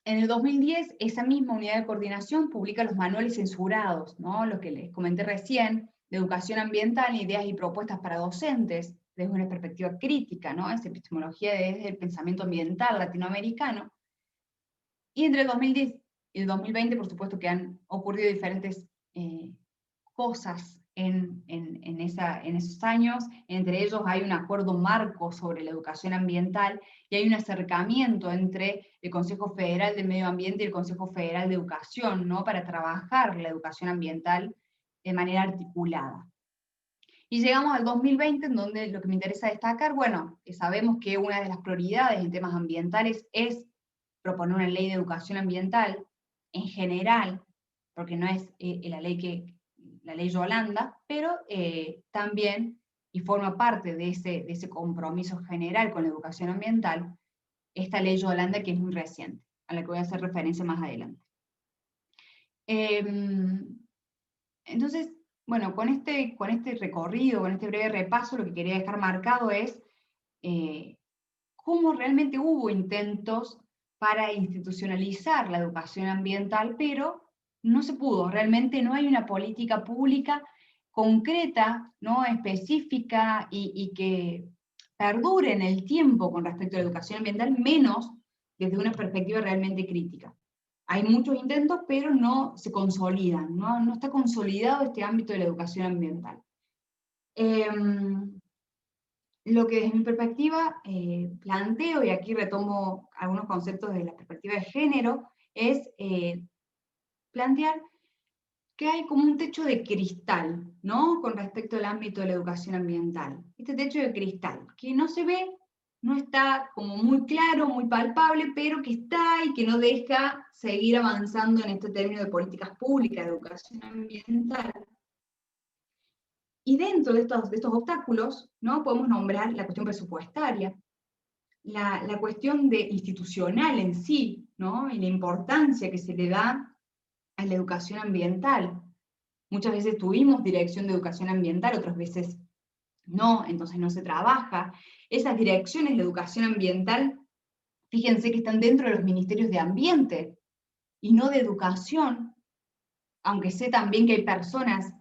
En el 2010, esa misma unidad de coordinación publica los manuales censurados, ¿no?, lo que les comenté recién, de educación ambiental, ideas y propuestas para docentes, desde una perspectiva crítica, ¿no?, esa epistemología desde el pensamiento ambiental latinoamericano. Y entre el 2010 y el 2020, por supuesto que han ocurrido diferentes cosas en esos años. Entre ellos hay un acuerdo marco sobre la educación ambiental, y hay un acercamiento entre el Consejo Federal de Medio Ambiente y el Consejo Federal de Educación, ¿no?, para trabajar la educación ambiental de manera articulada. Y llegamos al 2020, en donde lo que me interesa destacar, bueno, sabemos que una de las prioridades en temas ambientales es proponer una ley de educación ambiental en general, porque no es la ley Yolanda, pero también, y forma parte de ese compromiso general con la educación ambiental, esta ley Yolanda, que es muy reciente, a la que voy a hacer referencia más adelante. Entonces, bueno, con este recorrido, con este breve repaso, lo que quería dejar marcado es cómo realmente hubo intentos para institucionalizar la educación ambiental, pero no se pudo. Realmente no hay una política pública concreta, ¿no?, específica, y que perdure en el tiempo con respecto a la educación ambiental, menos desde una perspectiva realmente crítica. Hay muchos intentos, pero no se consolidan, no está consolidado este ámbito de la educación ambiental. Lo que desde mi perspectiva planteo, y aquí retomo algunos conceptos de la perspectiva de género, es plantear que hay como un techo de cristal, ¿no?, con respecto al ámbito de la educación ambiental. Este techo de cristal, que no se ve, no está como muy claro, muy palpable, pero que está y que no deja seguir avanzando en este término de políticas públicas de educación ambiental. Y dentro de estos obstáculos, ¿no? Podemos nombrar la cuestión presupuestaria, la cuestión institucional en sí, ¿no? Y la importancia que se le da a la educación ambiental. Muchas veces tuvimos dirección de educación ambiental, otras veces no, entonces no se trabaja. Esas direcciones de educación ambiental, fíjense que están dentro de los ministerios de ambiente y no de educación, aunque sé también que hay personas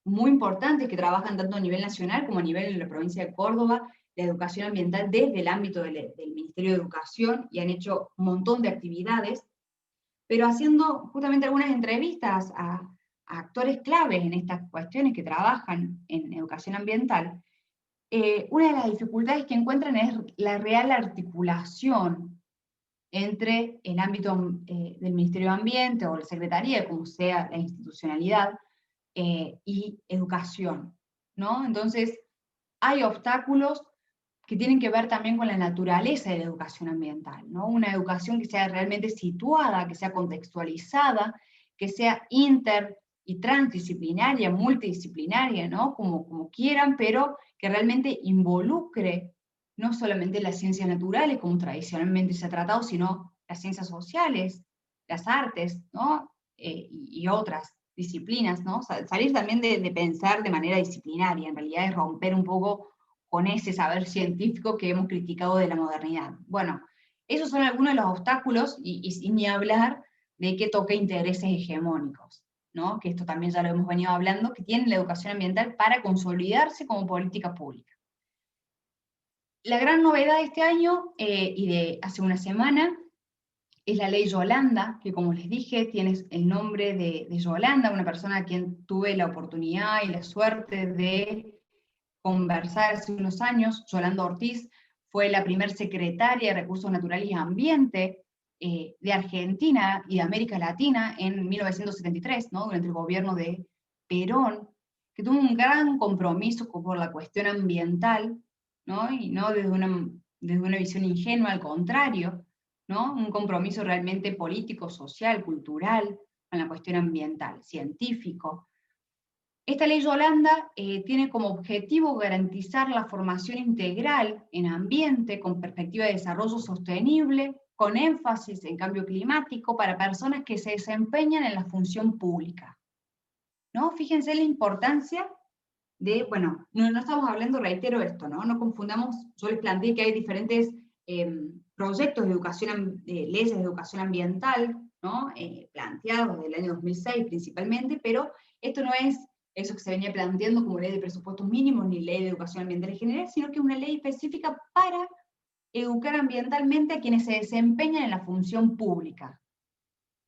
muy importantes que trabajan tanto a nivel nacional como a nivel de la provincia de Córdoba, la educación ambiental desde el ámbito del Ministerio de Educación, y han hecho un montón de actividades, pero haciendo justamente algunas entrevistas a actores claves en estas cuestiones que trabajan en educación ambiental, una de las dificultades que encuentran es la real articulación entre el ámbito del Ministerio de Ambiente o la Secretaría, como sea la institucionalidad, y educación, ¿no? Entonces, hay obstáculos que tienen que ver también con la naturaleza de la educación ambiental, ¿no? Una educación que sea realmente situada, que sea contextualizada, que sea inter y transdisciplinaria, multidisciplinaria, ¿no? Como quieran, pero que realmente involucre no solamente las ciencias naturales, como tradicionalmente se ha tratado, sino las ciencias sociales, las artes, ¿no? Y otras disciplinas, ¿no? Salir también de pensar de manera disciplinaria, en realidad es romper un poco con ese saber científico que hemos criticado de la modernidad. Bueno, esos son algunos de los obstáculos, y sin ni hablar de que toque intereses hegemónicos, ¿no? Que esto también ya lo hemos venido hablando, que tiene la educación ambiental para consolidarse como política pública. La gran novedad de este año, y de hace una semana, es la ley Yolanda, que como les dije, tiene el nombre de Yolanda, una persona a quien tuve la oportunidad y la suerte de conversar hace unos años. Yolanda Ortiz fue la primer secretaria de Recursos Naturales y Ambiente de Argentina y de América Latina en 1973, ¿no? Durante el gobierno de Perón, que tuvo un gran compromiso por la cuestión ambiental, ¿no? Y no desde una visión ingenua, al contrario, ¿no? Un compromiso realmente político, social, cultural, con la cuestión ambiental, científico. Esta ley Yolanda tiene como objetivo garantizar la formación integral en ambiente con perspectiva de desarrollo sostenible, con énfasis en cambio climático para personas que se desempeñan en la función pública, ¿no? Fíjense la importancia de, bueno, no estamos hablando, reitero esto, ¿no? No confundamos, yo les planteé que hay diferentes proyectos de educación, leyes de educación ambiental, ¿no? Planteados desde el año 2006 principalmente, pero esto no es eso que se venía planteando como ley de presupuestos mínimos ni ley de educación ambiental en general, sino que es una ley específica para educar ambientalmente a quienes se desempeñan en la función pública,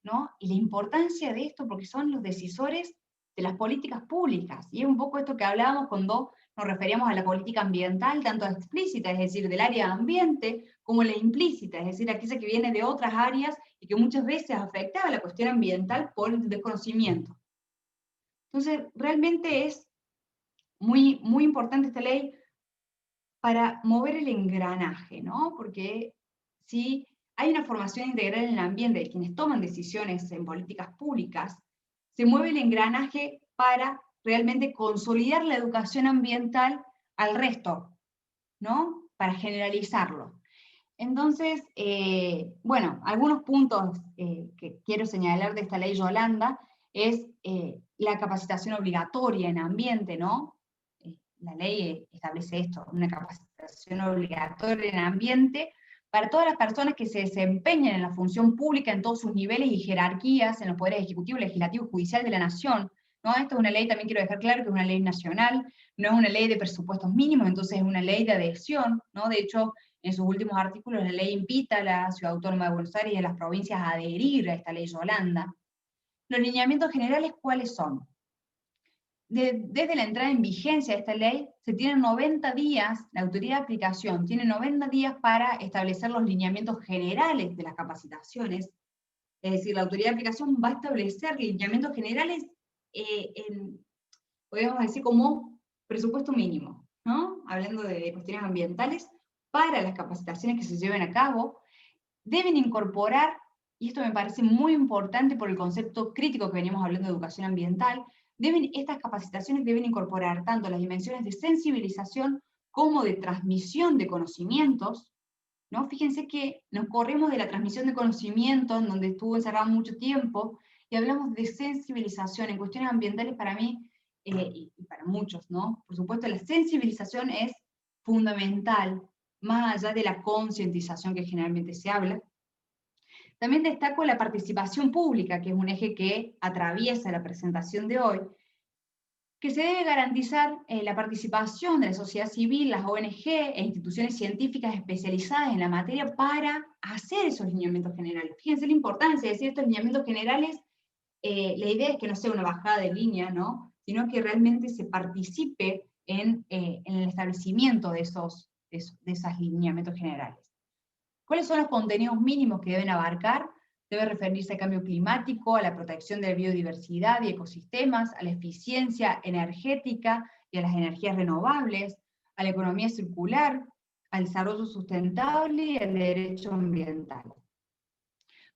¿no? Y la importancia de esto porque son los decisores de las políticas públicas, y es un poco esto que hablábamos cuando nos referíamos a la política ambiental, tanto explícita, es decir, del área de ambiente, como la implícita, es decir, aquella que viene de otras áreas y que muchas veces afecta a la cuestión ambiental por el desconocimiento. Entonces, realmente es muy, muy importante esta ley para mover el engranaje, ¿no? Porque si hay una formación integral en el ambiente de quienes toman decisiones en políticas públicas, se mueve el engranaje para realmente consolidar la educación ambiental al resto, ¿no? Para generalizarlo. Entonces, bueno, algunos puntos que quiero señalar de esta ley Yolanda es la capacitación obligatoria en ambiente, ¿no? La ley establece esto, una capacitación obligatoria en ambiente para todas las personas que se desempeñan en la función pública en todos sus niveles y jerarquías, en los poderes ejecutivo, legislativo y judicial de la nación, ¿no? Esto es una ley, también quiero dejar claro que es una ley nacional, no es una ley de presupuestos mínimos, entonces es una ley de adhesión, ¿no? De hecho, en sus últimos artículos la ley invita a la Ciudad Autónoma de Buenos Aires y a las provincias a adherir a esta ley Yolanda. Los lineamientos generales, ¿cuáles son? Desde la entrada en vigencia de esta ley, se tienen 90 días, la autoridad de aplicación tiene 90 días para establecer los lineamientos generales de las capacitaciones. Es decir, la autoridad de aplicación va a establecer lineamientos generales, podríamos decir, como presupuesto mínimo, ¿no? Hablando de cuestiones ambientales, para las capacitaciones que se lleven a cabo, deben incorporar, y esto me parece muy importante por el concepto crítico que venimos hablando de educación ambiental, estas capacitaciones deben incorporar tanto las dimensiones de sensibilización como de transmisión de conocimientos, ¿no? Fíjense que nos corremos de la transmisión de conocimiento, en donde estuvo encerrado mucho tiempo, y hablamos de sensibilización en cuestiones ambientales. Para mí, y para muchos, ¿no? Por supuesto, la sensibilización es fundamental, más allá de la concientización que generalmente se habla. También destaco la participación pública, que es un eje que atraviesa la presentación de hoy, que se debe garantizar la participación de la sociedad civil, las ONG e instituciones científicas especializadas en la materia para hacer esos lineamientos generales. Fíjense la importancia de decir estos lineamientos generales. La idea es que no sea una bajada de línea, ¿no? Sino que realmente se participe en el establecimiento de esos lineamientos generales. ¿Cuáles son los contenidos mínimos que deben abarcar? Debe referirse al cambio climático, a la protección de la biodiversidad y ecosistemas, a la eficiencia energética y a las energías renovables, a la economía circular, al desarrollo sustentable y al derecho ambiental.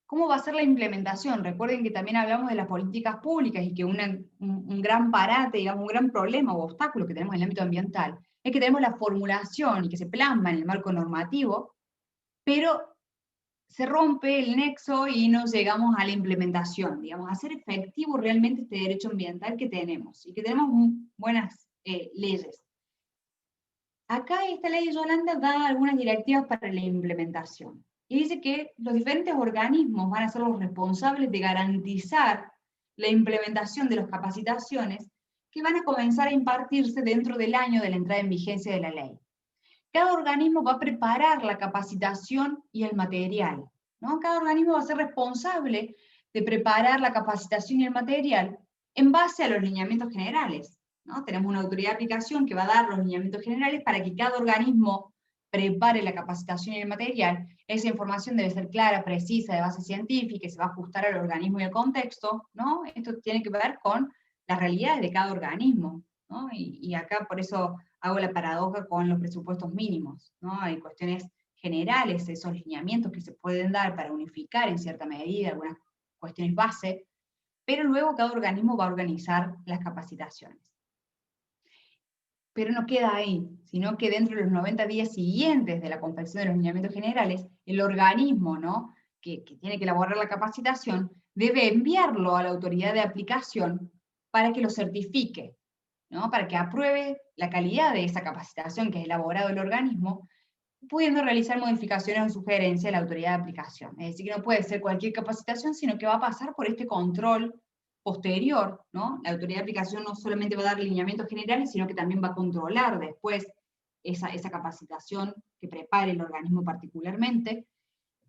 ¿Cómo va a ser la implementación? Recuerden que también hablamos de las políticas públicas y que un gran parate, digamos, un gran problema o obstáculo que tenemos en el ámbito ambiental es que tenemos la formulación y que se plasma en el marco normativo, pero se rompe el nexo y no llegamos a la implementación, digamos, a hacer efectivo realmente este derecho ambiental que tenemos, y que tenemos buenas leyes. Acá esta ley de Yolanda da algunas directivas para la implementación, y dice que los diferentes organismos van a ser los responsables de garantizar la implementación de las capacitaciones que van a comenzar a impartirse dentro del año de la entrada en vigencia de la ley. Cada organismo va a preparar la capacitación y el material, ¿no? Cada organismo va a ser responsable de preparar la capacitación y el material en base a los lineamientos generales, ¿no? Tenemos una autoridad de aplicación que va a dar los lineamientos generales para que cada organismo prepare la capacitación y el material. Esa información debe ser clara, precisa, de base científica, y se va a ajustar al organismo y al contexto, ¿no? Esto tiene que ver con las realidades de cada organismo, ¿no? Y acá por eso hago la paradoja con los presupuestos mínimos, ¿no? Hay cuestiones generales, esos lineamientos que se pueden dar para unificar en cierta medida algunas cuestiones base, pero luego cada organismo va a organizar las capacitaciones. Pero no queda ahí, sino que dentro de los 90 días siguientes de la confección de los lineamientos generales, el organismo, ¿no?, que tiene que elaborar la capacitación debe enviarlo a la autoridad de aplicación para que lo certifique, ¿no?, para que apruebe la calidad de esa capacitación que es elaborado el organismo, pudiendo realizar modificaciones o sugerencias a la autoridad de aplicación. Es decir, que no puede ser cualquier capacitación, sino que va a pasar por este control posterior, ¿no? La autoridad de aplicación no solamente va a dar lineamientos generales, sino que también va a controlar después esa capacitación que prepare el organismo particularmente.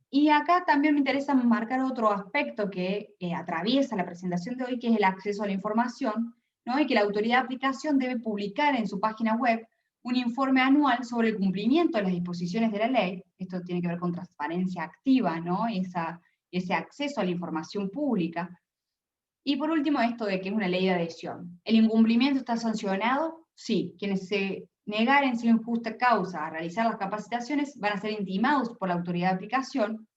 Y acá también me interesa marcar otro aspecto que atraviesa la presentación de hoy, que es el acceso a la información, ¿no? Y que la autoridad de aplicación debe publicar en su página web un informe anual sobre el cumplimiento de las disposiciones de la ley. Esto tiene que ver con transparencia activa, ¿no? Ese acceso a la información pública. Y por último, esto de que es una ley de adhesión. ¿El incumplimiento está sancionado? Sí. Quienes se negaren sin justa causa a realizar las capacitaciones van a ser intimados por la autoridad de aplicación.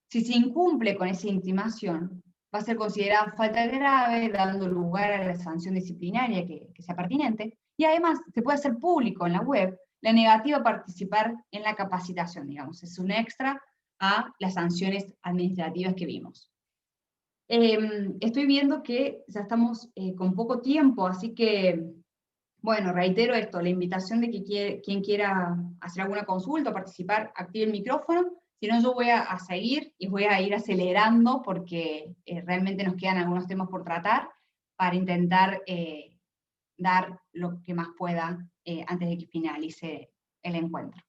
Si se incumple con esa intimación, va a ser considerada falta grave, dando lugar a la sanción disciplinaria que sea pertinente, y además se puede hacer público en la web la negativa a participar en la capacitación, digamos, es un extra a las sanciones administrativas que vimos. Estoy viendo que ya estamos con poco tiempo, así que, bueno, reitero esto, la invitación de que quien quiera hacer alguna consulta o participar, active el micrófono. Si no, yo voy a seguir y voy a ir acelerando porque realmente nos quedan algunos temas por tratar para intentar dar lo que más pueda antes de que finalice el encuentro.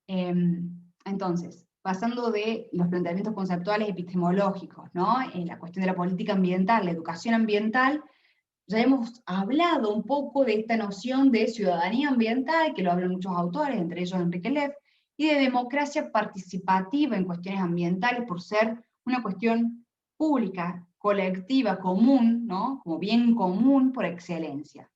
Entonces, pasando de los planteamientos conceptuales epistemológicos, ¿no? En la cuestión de la política ambiental, la educación ambiental, ya hemos hablado un poco de esta noción de ciudadanía ambiental, que lo hablan muchos autores, entre ellos Enrique Leff, y de democracia participativa en cuestiones ambientales por ser una cuestión pública, colectiva, común, ¿no? Como bien común por excelencia.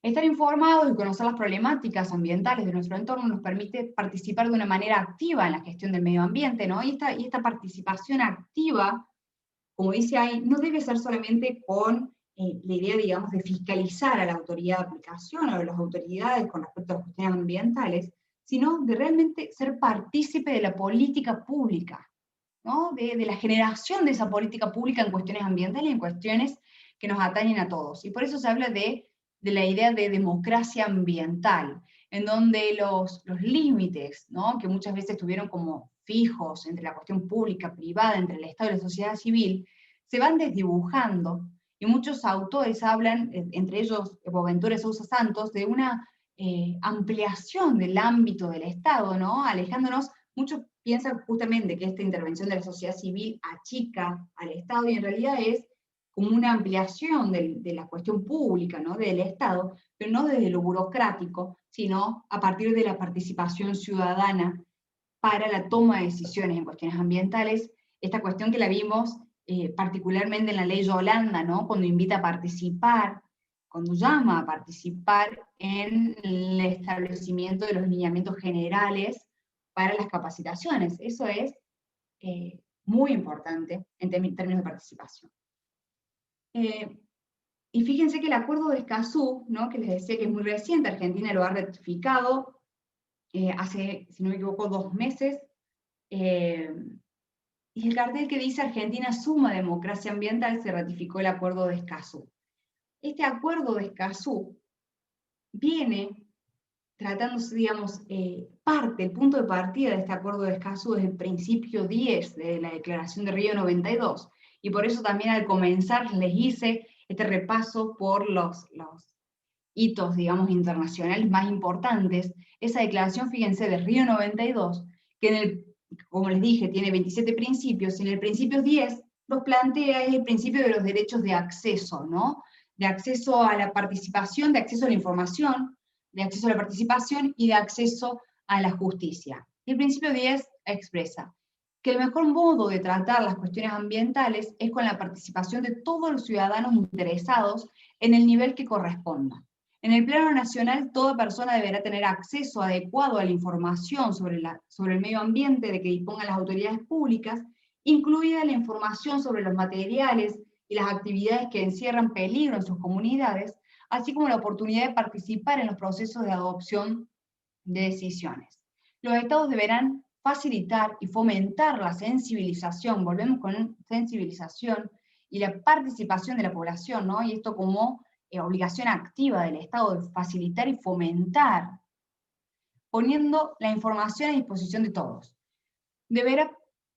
Estar informados y conocer las problemáticas ambientales de nuestro entorno nos permite participar de una manera activa en la gestión del medio ambiente, ¿no? Y esta participación activa, como dice ahí, no debe ser solamente con la idea, digamos, de fiscalizar a la autoridad de aplicación o a las autoridades con respecto a las cuestiones ambientales, sino de realmente ser partícipe de la política pública, ¿no? De la generación de esa política pública en cuestiones ambientales y en cuestiones que nos atañen a todos. Y por eso se habla de la idea de democracia ambiental, en donde los límites, ¿no? Que muchas veces estuvieron como fijos entre la cuestión pública, privada, entre el Estado y la sociedad civil, se van desdibujando, y muchos autores hablan, entre ellos Boaventura Sousa Santos, de una ampliación del ámbito del Estado, ¿no? Alejándonos. Muchos piensan justamente que esta intervención de la sociedad civil achica al Estado, y en realidad es como una ampliación de la cuestión pública, ¿no? Del Estado, pero no desde lo burocrático, sino a partir de la participación ciudadana para la toma de decisiones en cuestiones ambientales. Esta cuestión que la vimos particularmente en la ley Yolanda, ¿no? Cuando invita a participar, cuando llama a participar en el establecimiento de los lineamientos generales para las capacitaciones. Eso es muy importante en términos de participación. Y fíjense que el acuerdo de Escazú, ¿no? Que les decía que es muy reciente, Argentina lo ha ratificado hace, si no me equivoco, 2 meses, y el cartel que dice Argentina suma democracia ambiental, se ratificó el acuerdo de Escazú. Este acuerdo de Escazú viene tratándose, digamos, el punto de partida de este acuerdo de Escazú es el principio 10 de la Declaración de Río 92, y por eso también al comenzar les hice este repaso por los hitos, digamos, internacionales más importantes. Esa declaración, fíjense, de Río 92, que como les dije, tiene 27 principios, y en el principio 10 los plantea es el principio de los derechos de acceso, ¿no? De acceso a la participación, de acceso a la información, de acceso a la participación y de acceso a la justicia. Y el principio 10 expresa que el mejor modo de tratar las cuestiones ambientales es con la participación de todos los ciudadanos interesados en el nivel que corresponda. En el plano nacional, toda persona deberá tener acceso adecuado a la información sobre el medio ambiente de que dispongan las autoridades públicas, incluida la información sobre los materiales y las actividades que encierran peligro en sus comunidades, así como la oportunidad de participar en los procesos de adopción de decisiones. Los estados deberán facilitar y fomentar la sensibilización, volvemos con sensibilización, y la participación de la población, ¿no? Y esto como obligación activa del Estado de facilitar y fomentar, poniendo la información a disposición de todos. Deberá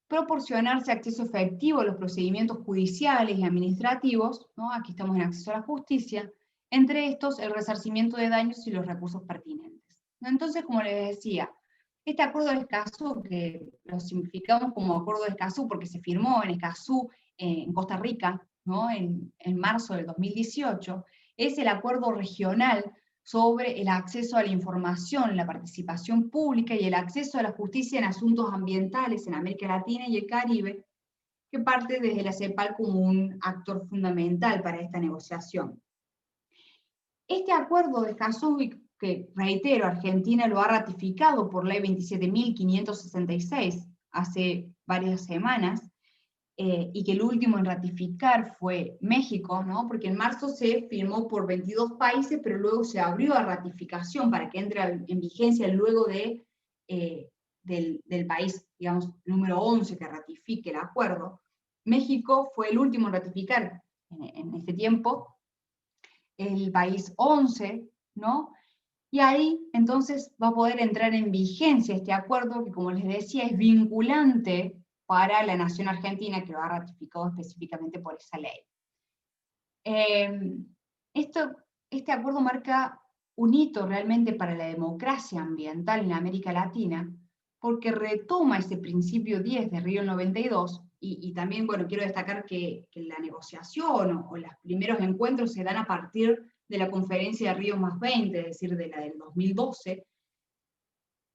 proporcionarse acceso efectivo a los procedimientos judiciales y administrativos, ¿no? Aquí estamos en acceso a la justicia, entre estos el resarcimiento de daños y los recursos pertinentes. Entonces, como les decía, este acuerdo de Escazú, que lo significamos como acuerdo de Escazú porque se firmó en Escazú, en Costa Rica, ¿no? en marzo del 2018, es el acuerdo regional sobre el acceso a la información, la participación pública y el acceso a la justicia en asuntos ambientales en América Latina y el Caribe, que parte desde la CEPAL como un actor fundamental para esta negociación. Este acuerdo de Escazú, que reitero, Argentina lo ha ratificado por ley 27.566 hace varias semanas, y que el último en ratificar fue México, ¿no? Porque en marzo se firmó por 22 países, pero luego se abrió a ratificación para que entre en vigencia luego del país, digamos, número 11 que ratifique el acuerdo. México fue el último en ratificar en este tiempo, el país 11, ¿no? Y ahí entonces va a poder entrar en vigencia este acuerdo que, como les decía, es vinculante para la nación argentina, que lo ha ratificado específicamente por esa ley. Este acuerdo marca un hito realmente para la democracia ambiental en América Latina, porque retoma ese principio 10 de Río 92, y también, bueno, quiero destacar que la negociación o los primeros encuentros se dan a partir de la conferencia de Río +20, es decir, de la del 2012,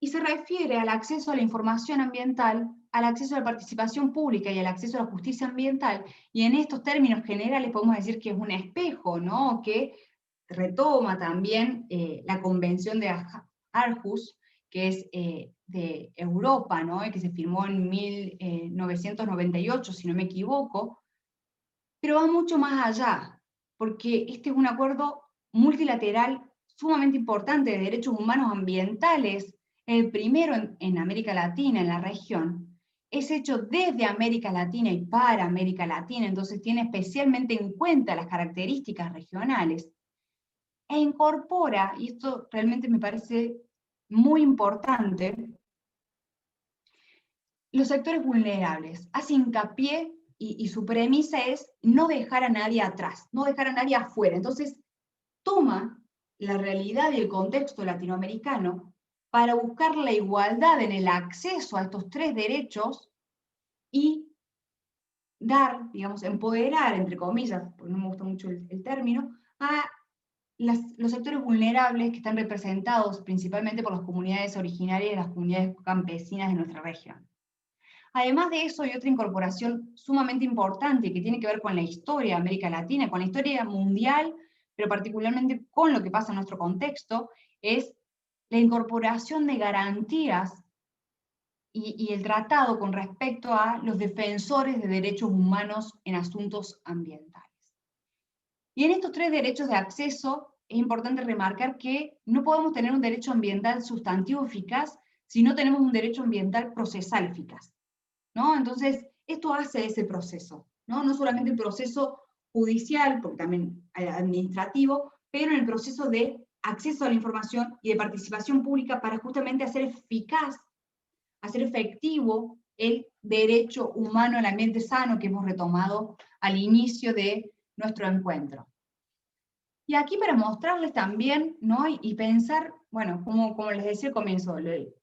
y se refiere al acceso a la información ambiental, al acceso a la participación pública y al acceso a la justicia ambiental, y en estos términos generales podemos decir que es un espejo, ¿no? Que retoma también la Convención de Aarhus, que es de Europa, ¿no? Y que se firmó en 1998, si no me equivoco, pero va mucho más allá, porque este es un acuerdo multilateral sumamente importante de derechos humanos ambientales, el primero en América Latina, en la región. Es hecho desde América Latina y para América Latina, entonces tiene especialmente en cuenta las características regionales, e incorpora, y esto realmente me parece muy importante, los sectores vulnerables. Hace hincapié y su premisa es no dejar a nadie atrás, no dejar a nadie afuera. Entonces, toma la realidad y el contexto latinoamericano para buscar la igualdad en el acceso a estos tres derechos y dar, digamos, empoderar, entre comillas, porque no me gusta mucho el término, a los sectores vulnerables que están representados principalmente por las comunidades originarias y las comunidades campesinas de nuestra región. Además de eso, hay otra incorporación sumamente importante que tiene que ver con la historia de América Latina, con la historia mundial, pero particularmente con lo que pasa en nuestro contexto, es la incorporación de garantías y el tratado con respecto a los defensores de derechos humanos en asuntos ambientales. Y en estos tres derechos de acceso es importante remarcar que no podemos tener un derecho ambiental sustantivo eficaz si no tenemos un derecho ambiental procesal eficaz, ¿no? Entonces, esto hace ese proceso, ¿no? No solamente el proceso judicial, porque también hay administrativo, pero en el proceso de acceso a la información y de participación pública para justamente hacer eficaz, hacer efectivo el derecho humano al ambiente sano que hemos retomado al inicio de nuestro encuentro. Y aquí para mostrarles también, ¿no? Y pensar, bueno, como les decía al comienzo,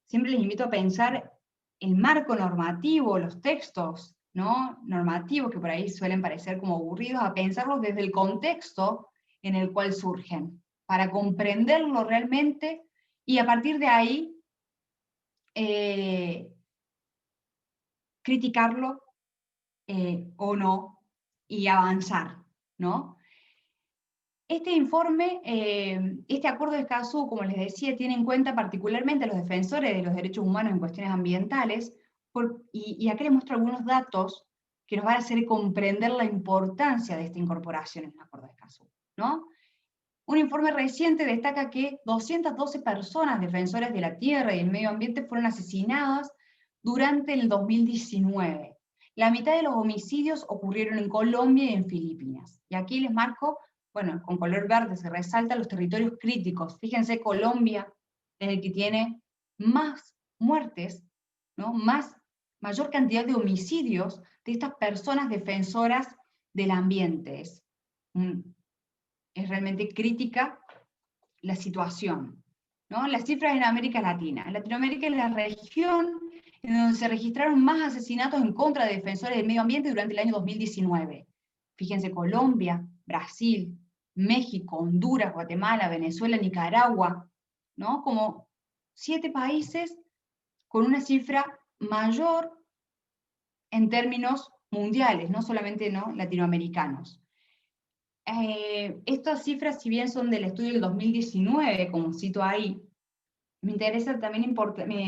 siempre les invito a pensar el marco normativo, los textos, ¿no? Normativos que por ahí suelen parecer como aburridos, a pensarlos desde el contexto en el cual surgen, para comprenderlo realmente y a partir de ahí criticarlo o no y avanzar, ¿no? Este informe, este acuerdo de Escazú, como les decía, tiene en cuenta particularmente a los defensores de los derechos humanos en cuestiones ambientales, y acá les muestro algunos datos que nos van a hacer comprender la importancia de esta incorporación en el acuerdo de Escazú, ¿no? Un informe reciente destaca que 212 personas defensoras de la tierra y el medio ambiente fueron asesinadas durante el 2019. La mitad de los homicidios ocurrieron en Colombia y en Filipinas. Y aquí les marco, bueno, con color verde se resaltan los territorios críticos. Fíjense, Colombia es el que tiene más muertes, ¿no? Mayor cantidad de homicidios de estas personas defensoras del ambiente. Es realmente crítica la situación, ¿no? Las cifras en América Latina. En Latinoamérica es la región en donde se registraron más asesinatos en contra de defensores del medio ambiente durante el año 2019. Fíjense, Colombia, Brasil, México, Honduras, Guatemala, Venezuela, Nicaragua, ¿no? Como 7 países con una cifra mayor en términos mundiales, no solamente, ¿no?, latinoamericanos. Estas cifras, si bien son del estudio del 2019, como cito ahí, me interesa también,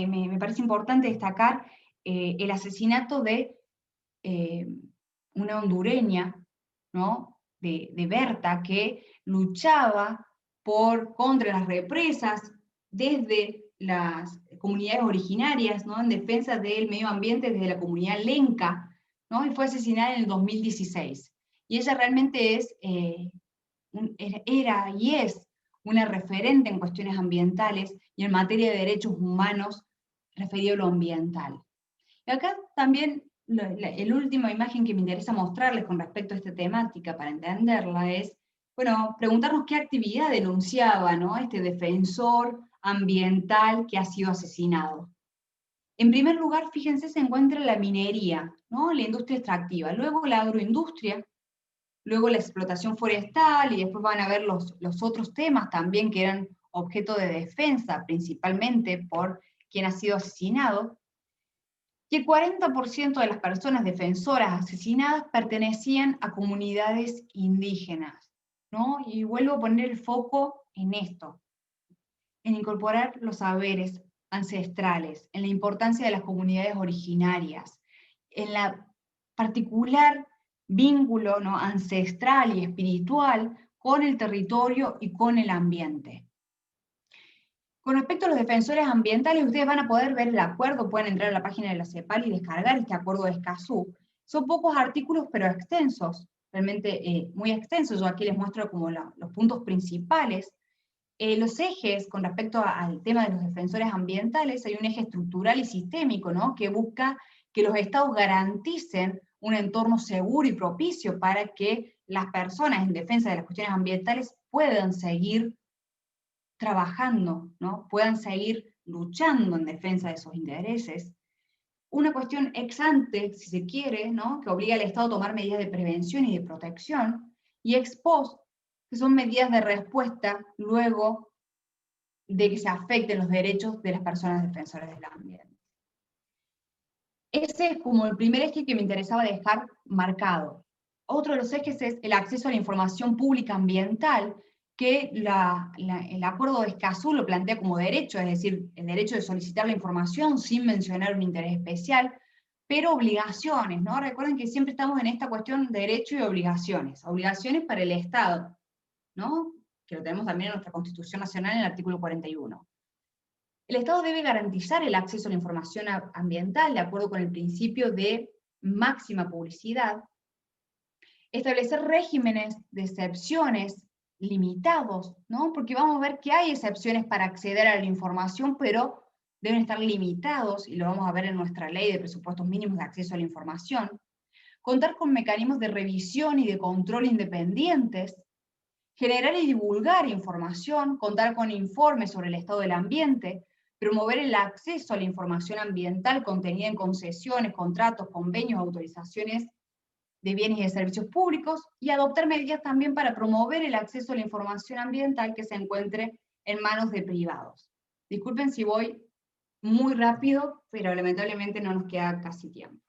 me parece importante destacar el asesinato de una hondureña, ¿no?, de Berta, que luchaba contra las represas desde las comunidades originarias, ¿no?, en defensa del medio ambiente desde la comunidad lenca, ¿no?, y fue asesinada en el 2016. Y ella realmente era y es una referente en cuestiones ambientales y en materia de derechos humanos referido a lo ambiental. Y acá también la última imagen que me interesa mostrarles con respecto a esta temática para entenderla es, bueno, preguntarnos qué actividad denunciaba, ¿no?, este defensor ambiental que ha sido asesinado. En primer lugar, fíjense, se encuentra la minería, ¿no?, la industria extractiva, luego la agroindustria, luego la explotación forestal, y después van a ver los otros temas también que eran objeto de defensa, principalmente por quien ha sido asesinado. Y el 40% de las personas defensoras asesinadas pertenecían a comunidades indígenas, ¿no? Y vuelvo a poner el foco en esto, en incorporar los saberes ancestrales, en la importancia de las comunidades originarias, en la particular vínculo, ¿no?, ancestral y espiritual con el territorio y con el ambiente. Con respecto a los defensores ambientales, ustedes van a poder ver el acuerdo, pueden entrar a la página de la CEPAL y descargar este acuerdo de Escazú. Son pocos artículos, pero extensos, realmente muy extensos. Yo aquí les muestro como los puntos principales. Los ejes con respecto al tema de los defensores ambientales, hay un eje estructural y sistémico, ¿no?, que busca que los estados garanticen un entorno seguro y propicio para que las personas en defensa de las cuestiones ambientales puedan seguir trabajando, ¿no?, puedan seguir luchando en defensa de sus intereses. Una cuestión ex ante, si se quiere, ¿no?, que obliga al Estado a tomar medidas de prevención y de protección, y ex post, que son medidas de respuesta luego de que se afecten los derechos de las personas defensoras del ambiente. Ese es como el primer eje que me interesaba dejar marcado. Otro de los ejes es el acceso a la información pública ambiental, que el acuerdo de Escazú lo plantea como derecho, es decir, el derecho de solicitar la información sin mencionar un interés especial, pero obligaciones, ¿no? Recuerden que siempre estamos en esta cuestión de derecho y obligaciones. Obligaciones para el Estado, ¿no?, que lo tenemos también en nuestra Constitución Nacional en el artículo 41. El Estado debe garantizar el acceso a la información ambiental de acuerdo con el principio de máxima publicidad, establecer regímenes de excepciones limitados, ¿no?, porque vamos a ver que hay excepciones para acceder a la información, pero deben estar limitados, y lo vamos a ver en nuestra ley de presupuestos mínimos de acceso a la información, contar con mecanismos de revisión y de control independientes, generar y divulgar información, contar con informes sobre el estado del ambiente, promover el acceso a la información ambiental contenida en concesiones, contratos, convenios, autorizaciones de bienes y de servicios públicos, y adoptar medidas también para promover el acceso a la información ambiental que se encuentre en manos de privados. Disculpen si voy muy rápido, pero lamentablemente no nos queda casi tiempo.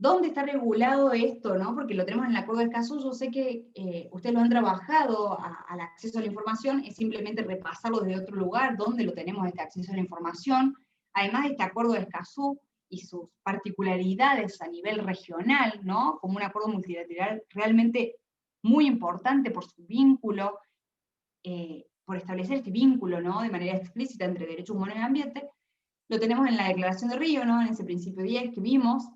¿Dónde está regulado esto, no? Porque lo tenemos en el acuerdo de Escazú. Yo sé que ustedes lo han trabajado al acceso a la información, es simplemente repasarlo desde otro lugar, dónde lo tenemos este acceso a la información. Además de este acuerdo de Escazú y sus particularidades a nivel regional, ¿no?, como un acuerdo multilateral realmente muy importante por su vínculo, por establecer este vínculo, ¿no?, de manera explícita entre derechos humanos y ambiente, lo tenemos en la Declaración de Río, ¿no?, en ese principio 10 que vimos,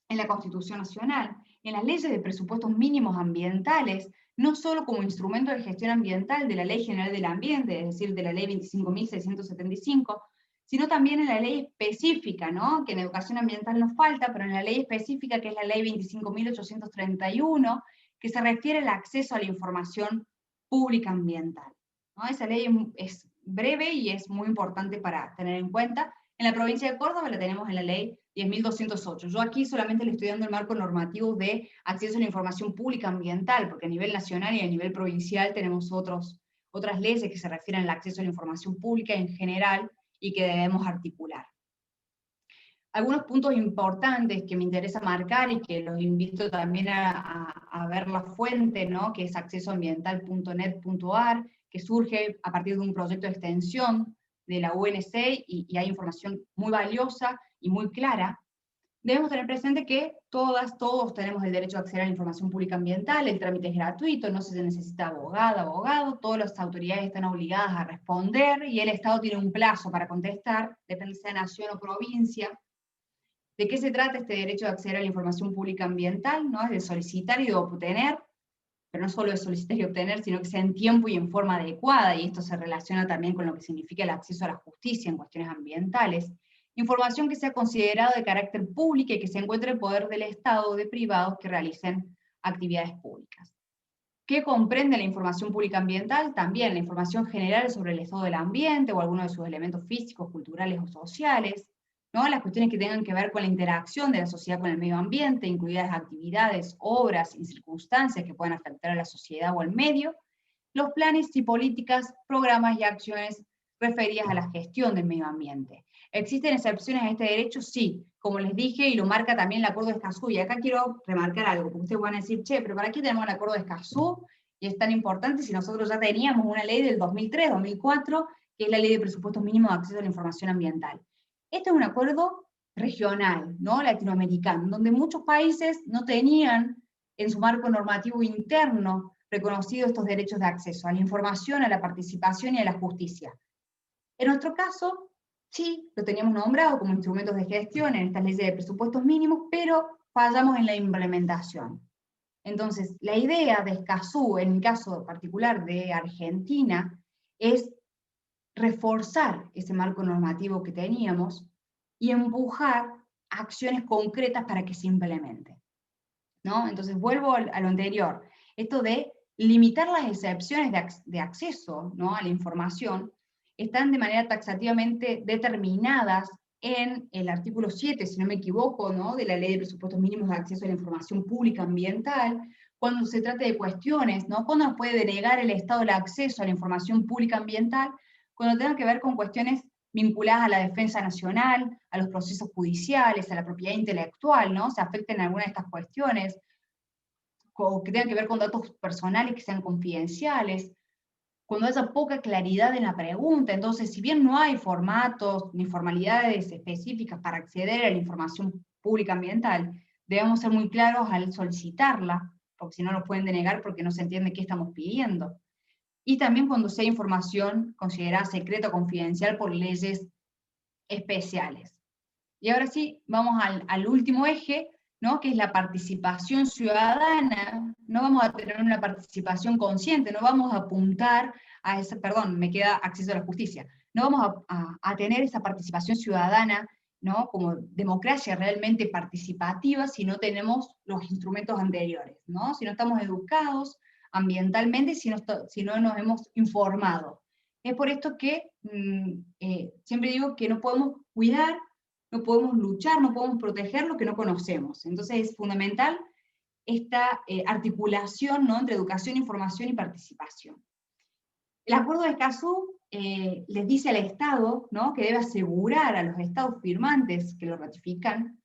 en la Constitución Nacional, en las leyes de presupuestos mínimos ambientales, no solo como instrumento de gestión ambiental de la Ley General del Ambiente, es decir, de la Ley 25.675, sino también en la ley específica, ¿no?, que en educación ambiental nos falta, pero en la ley específica, que es la Ley 25.831, que se refiere al acceso a la información pública ambiental, ¿no? Esa ley es breve y es muy importante para tener en cuenta. En la provincia de Córdoba la tenemos en la ley 10.208. Yo aquí solamente le estoy dando el marco normativo de acceso a la información pública ambiental, porque a nivel nacional y a nivel provincial tenemos otras leyes que se refieren al acceso a la información pública en general y que debemos articular. Algunos puntos importantes que me interesa marcar y que los invito también a ver la fuente, ¿no?, que es accesoambiental.net.ar, que surge a partir de un proyecto de extensión de la UNC y hay información muy valiosa y muy clara. Debemos tener presente que todos tenemos el derecho a acceder a la información pública ambiental, el trámite es gratuito, no se necesita abogado, todas las autoridades están obligadas a responder y el Estado tiene un plazo para contestar, depende si sea nación o provincia. ¿De qué se trata este derecho de acceder a la información pública ambiental? ¿No? Es de solicitar y de obtener, pero no solo de solicitar y obtener, sino que sea en tiempo y en forma adecuada, y esto se relaciona también con lo que significa el acceso a la justicia en cuestiones ambientales. Información que sea considerada de carácter público y que se encuentre en poder del Estado o de privados que realicen actividades públicas. ¿Qué comprende la información pública ambiental? También la información general sobre el estado del ambiente o algunos de sus elementos físicos, culturales o sociales, ¿no?, las cuestiones que tengan que ver con la interacción de la sociedad con el medio ambiente, incluidas actividades, obras y circunstancias que puedan afectar a la sociedad o al medio, los planes y políticas, programas y acciones referidas a la gestión del medio ambiente. ¿Existen excepciones a este derecho? Sí, como les dije, y lo marca también el Acuerdo de Escazú, y acá quiero remarcar algo, porque ustedes van a decir, che, pero ¿para qué tenemos el Acuerdo de Escazú? Y es tan importante si nosotros ya teníamos una ley del 2003, 2004, que es la Ley de Presupuestos Mínimos de Acceso a la Información Ambiental. Este es un acuerdo regional, ¿no?, latinoamericano, donde muchos países no tenían en su marco normativo interno reconocido estos derechos de acceso a la información, a la participación y a la justicia. En nuestro caso, sí, lo teníamos nombrado como instrumentos de gestión en estas leyes de presupuestos mínimos, pero fallamos en la implementación. Entonces, la idea de Escazú, en el caso particular de Argentina, es reforzar ese marco normativo que teníamos y empujar acciones concretas para que se implemente, ¿no? Entonces, vuelvo a lo anterior, esto de limitar las excepciones de acceso, ¿no?, a la información, están de manera taxativamente determinadas en el artículo 7, si no me equivoco, ¿no?, de la Ley de Presupuestos Mínimos de Acceso a la Información Pública Ambiental, cuando se trata de cuestiones, ¿no?, cuando nos puede denegar el Estado el acceso a la información pública ambiental, cuando tenga que ver con cuestiones vinculadas a la defensa nacional, a los procesos judiciales, a la propiedad intelectual, ¿no?, se afecten algunas de estas cuestiones, o que tengan que ver con datos personales que sean confidenciales, cuando haya poca claridad en la pregunta. Entonces, si bien no hay formatos ni formalidades específicas para acceder a la información pública ambiental, debemos ser muy claros al solicitarla, porque si no nos pueden denegar porque no se entiende qué estamos pidiendo. Y también cuando sea información considerada secreta o confidencial por leyes especiales. Y ahora sí, vamos al último eje, ¿no?, que es la participación ciudadana. No vamos a tener una participación consciente, no vamos a apuntar a ese, perdón, me queda acceso a la justicia, no vamos a tener esa participación ciudadana, ¿no?, como democracia realmente participativa si no tenemos los instrumentos anteriores, ¿no?, si no estamos educados ambientalmente, si no nos hemos informado. Es por esto que siempre digo que no podemos cuidar, no podemos luchar, no podemos proteger lo que no conocemos. Entonces es fundamental esta articulación, ¿no?, entre educación, información y participación. El Acuerdo de Escazú les dice al Estado, ¿no?, que debe asegurar a los Estados firmantes que lo ratifican,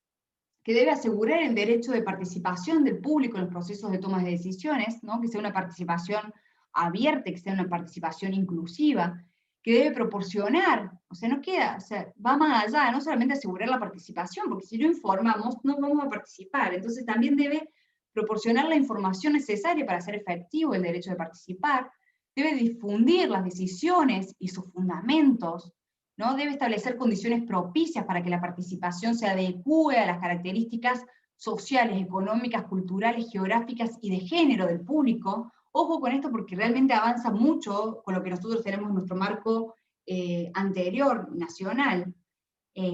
que debe asegurar el derecho de participación del público en los procesos de toma de decisiones, ¿no?, que sea una participación abierta, que sea una participación inclusiva, que debe proporcionar, o sea, no queda, o sea, va más allá, no solamente asegurar la participación, porque si no informamos, no vamos a participar. Entonces también debe proporcionar la información necesaria para hacer efectivo el derecho de participar, debe difundir las decisiones y sus fundamentos, ¿no?, debe establecer condiciones propicias para que la participación se adecúe a las características sociales, económicas, culturales, geográficas y de género del público. Ojo con esto porque realmente avanza mucho con lo que nosotros tenemos en nuestro marco anterior, nacional.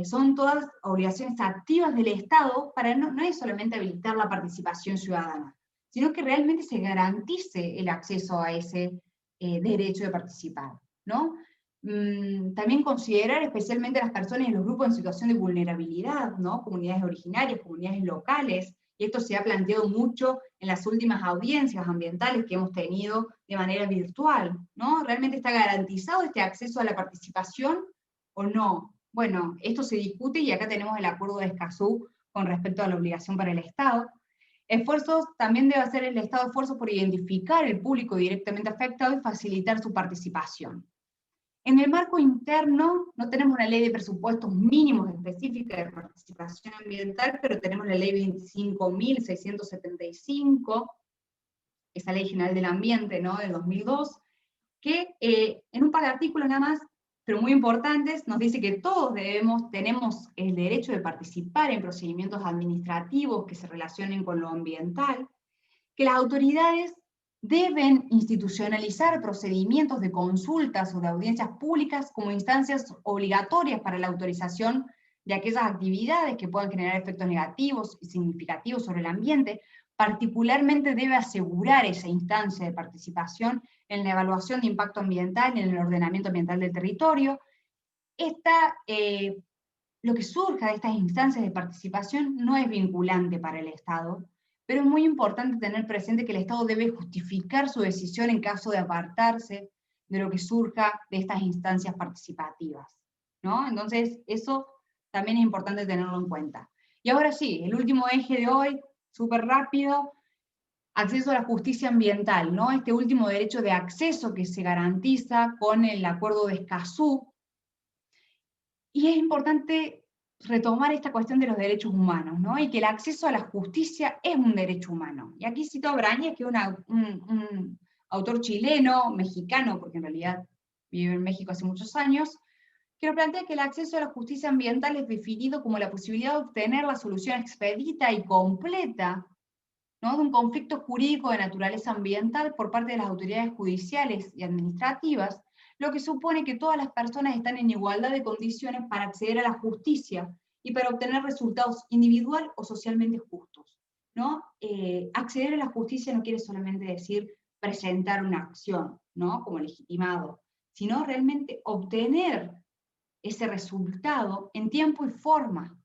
Son todas obligaciones activas del Estado para no es solamente habilitar la participación ciudadana, sino que realmente se garantice el acceso a ese derecho de participar, ¿no? También considerar especialmente a las personas y los grupos en situación de vulnerabilidad, ¿no?, comunidades originarias, comunidades locales, y esto se ha planteado mucho en las últimas audiencias ambientales que hemos tenido de manera virtual, ¿no? ¿Realmente está garantizado este acceso a la participación o no? Bueno, esto se discute y acá tenemos el Acuerdo de Escazú con respecto a la obligación para el Estado. Esfuerzos, también debe hacer el Estado esfuerzos por identificar el público directamente afectado y facilitar su participación. En el marco interno no tenemos una ley de presupuestos mínimos específica de participación ambiental, pero tenemos la ley 25.675, esa ley general del ambiente, ¿no?, del 2002, que en un par de artículos nada más, pero muy importantes, nos dice que todos tenemos el derecho de participar en procedimientos administrativos que se relacionen con lo ambiental, que las autoridades deben institucionalizar procedimientos de consultas o de audiencias públicas como instancias obligatorias para la autorización de aquellas actividades que puedan generar efectos negativos y significativos sobre el ambiente. Particularmente debe asegurar esa instancia de participación en la evaluación de impacto ambiental y en el ordenamiento ambiental del territorio. Lo que surja de estas instancias de participación no es vinculante para el Estado, pero es muy importante tener presente que el Estado debe justificar su decisión en caso de apartarse de lo que surja de estas instancias participativas, ¿no? Entonces, eso también es importante tenerlo en cuenta. Y ahora sí, el último eje de hoy, súper rápido, acceso a la justicia ambiental, ¿no? Este último derecho de acceso que se garantiza con el Acuerdo de Escazú. Y es importante retomar esta cuestión de los derechos humanos, ¿no? Y que el acceso a la justicia es un derecho humano. Y aquí cito a Brañez, que es un autor chileno, mexicano, porque en realidad vive en México hace muchos años, que nos plantea que el acceso a la justicia ambiental es definido como la posibilidad de obtener la solución expedita y completa, ¿no?, de un conflicto jurídico de naturaleza ambiental por parte de las autoridades judiciales y administrativas, lo que supone que todas las personas están en igualdad de condiciones para acceder a la justicia y para obtener resultados individual o socialmente justos, ¿no? Acceder a la justicia no quiere solamente decir presentar una acción, ¿no?, como legitimado, sino realmente obtener ese resultado en tiempo y forma,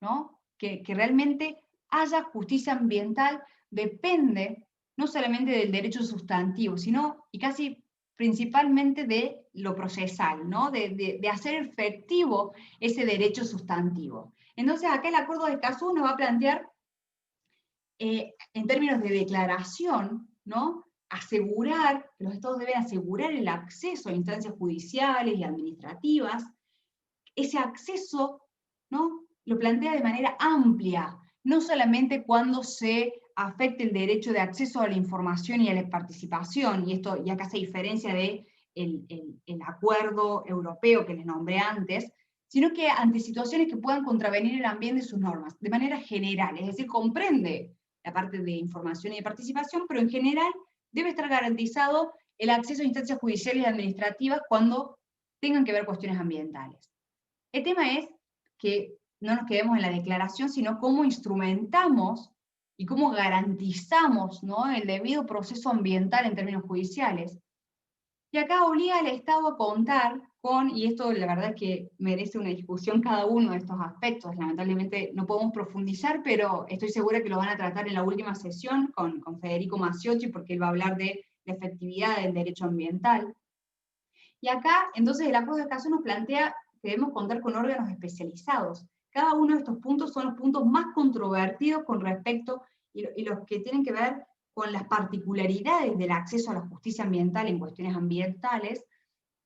¿no? Que realmente haya justicia ambiental depende no solamente del derecho sustantivo, sino, y casi principalmente, de lo procesal, ¿no? De hacer efectivo ese derecho sustantivo. Entonces, acá el Acuerdo de Escazú nos va a plantear, en términos de declaración, ¿no?, asegurar, que los estados deben asegurar el acceso a instancias judiciales y administrativas. Ese acceso, ¿no?, lo plantea de manera amplia, no solamente cuando se afecte el derecho de acceso a la información y a la participación, y esto y acá se diferencia de el acuerdo europeo que les nombré antes, sino que ante situaciones que puedan contravenir el ambiente y sus normas, de manera general, es decir, comprende la parte de información y de participación, pero en general debe estar garantizado el acceso a instancias judiciales y administrativas cuando tengan que ver cuestiones ambientales. El tema es que no nos quedemos en la declaración, sino cómo instrumentamos y cómo garantizamos, ¿no?, el debido proceso ambiental en términos judiciales. Y acá obliga al Estado a contar con, y esto la verdad es que merece una discusión cada uno de estos aspectos, lamentablemente no podemos profundizar, pero estoy segura que lo van a tratar en la última sesión con Federico Maciocchi, porque él va a hablar de la efectividad del derecho ambiental. Y acá, entonces, el Acuerdo de Escazú nos plantea que debemos contar con órganos especializados. Cada uno de estos puntos son los puntos más controvertidos con respecto, y los que tienen que ver con las particularidades del acceso a la justicia ambiental en cuestiones ambientales,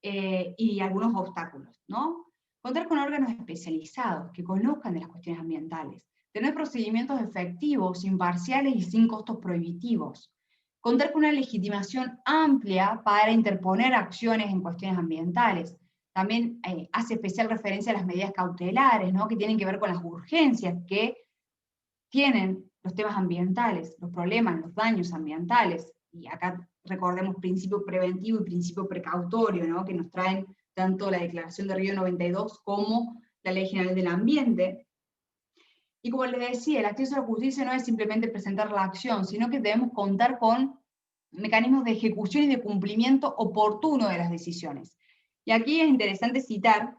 y algunos obstáculos, ¿no? Contar con órganos especializados que conozcan de las cuestiones ambientales, tener procedimientos efectivos, imparciales y sin costos prohibitivos, contar con una legitimación amplia para interponer acciones en cuestiones ambientales. También hace especial referencia a las medidas cautelares, ¿no?, que tienen que ver con las urgencias que tienen los temas ambientales, los problemas, los daños ambientales. Y acá recordemos principio preventivo y principio precautorio, ¿no?, que nos traen tanto la Declaración de Río 92 como la Ley General del Ambiente. Y como les decía, el acceso a la justicia no es simplemente presentar la acción, sino que debemos contar con mecanismos de ejecución y de cumplimiento oportuno de las decisiones. Y aquí es interesante citar,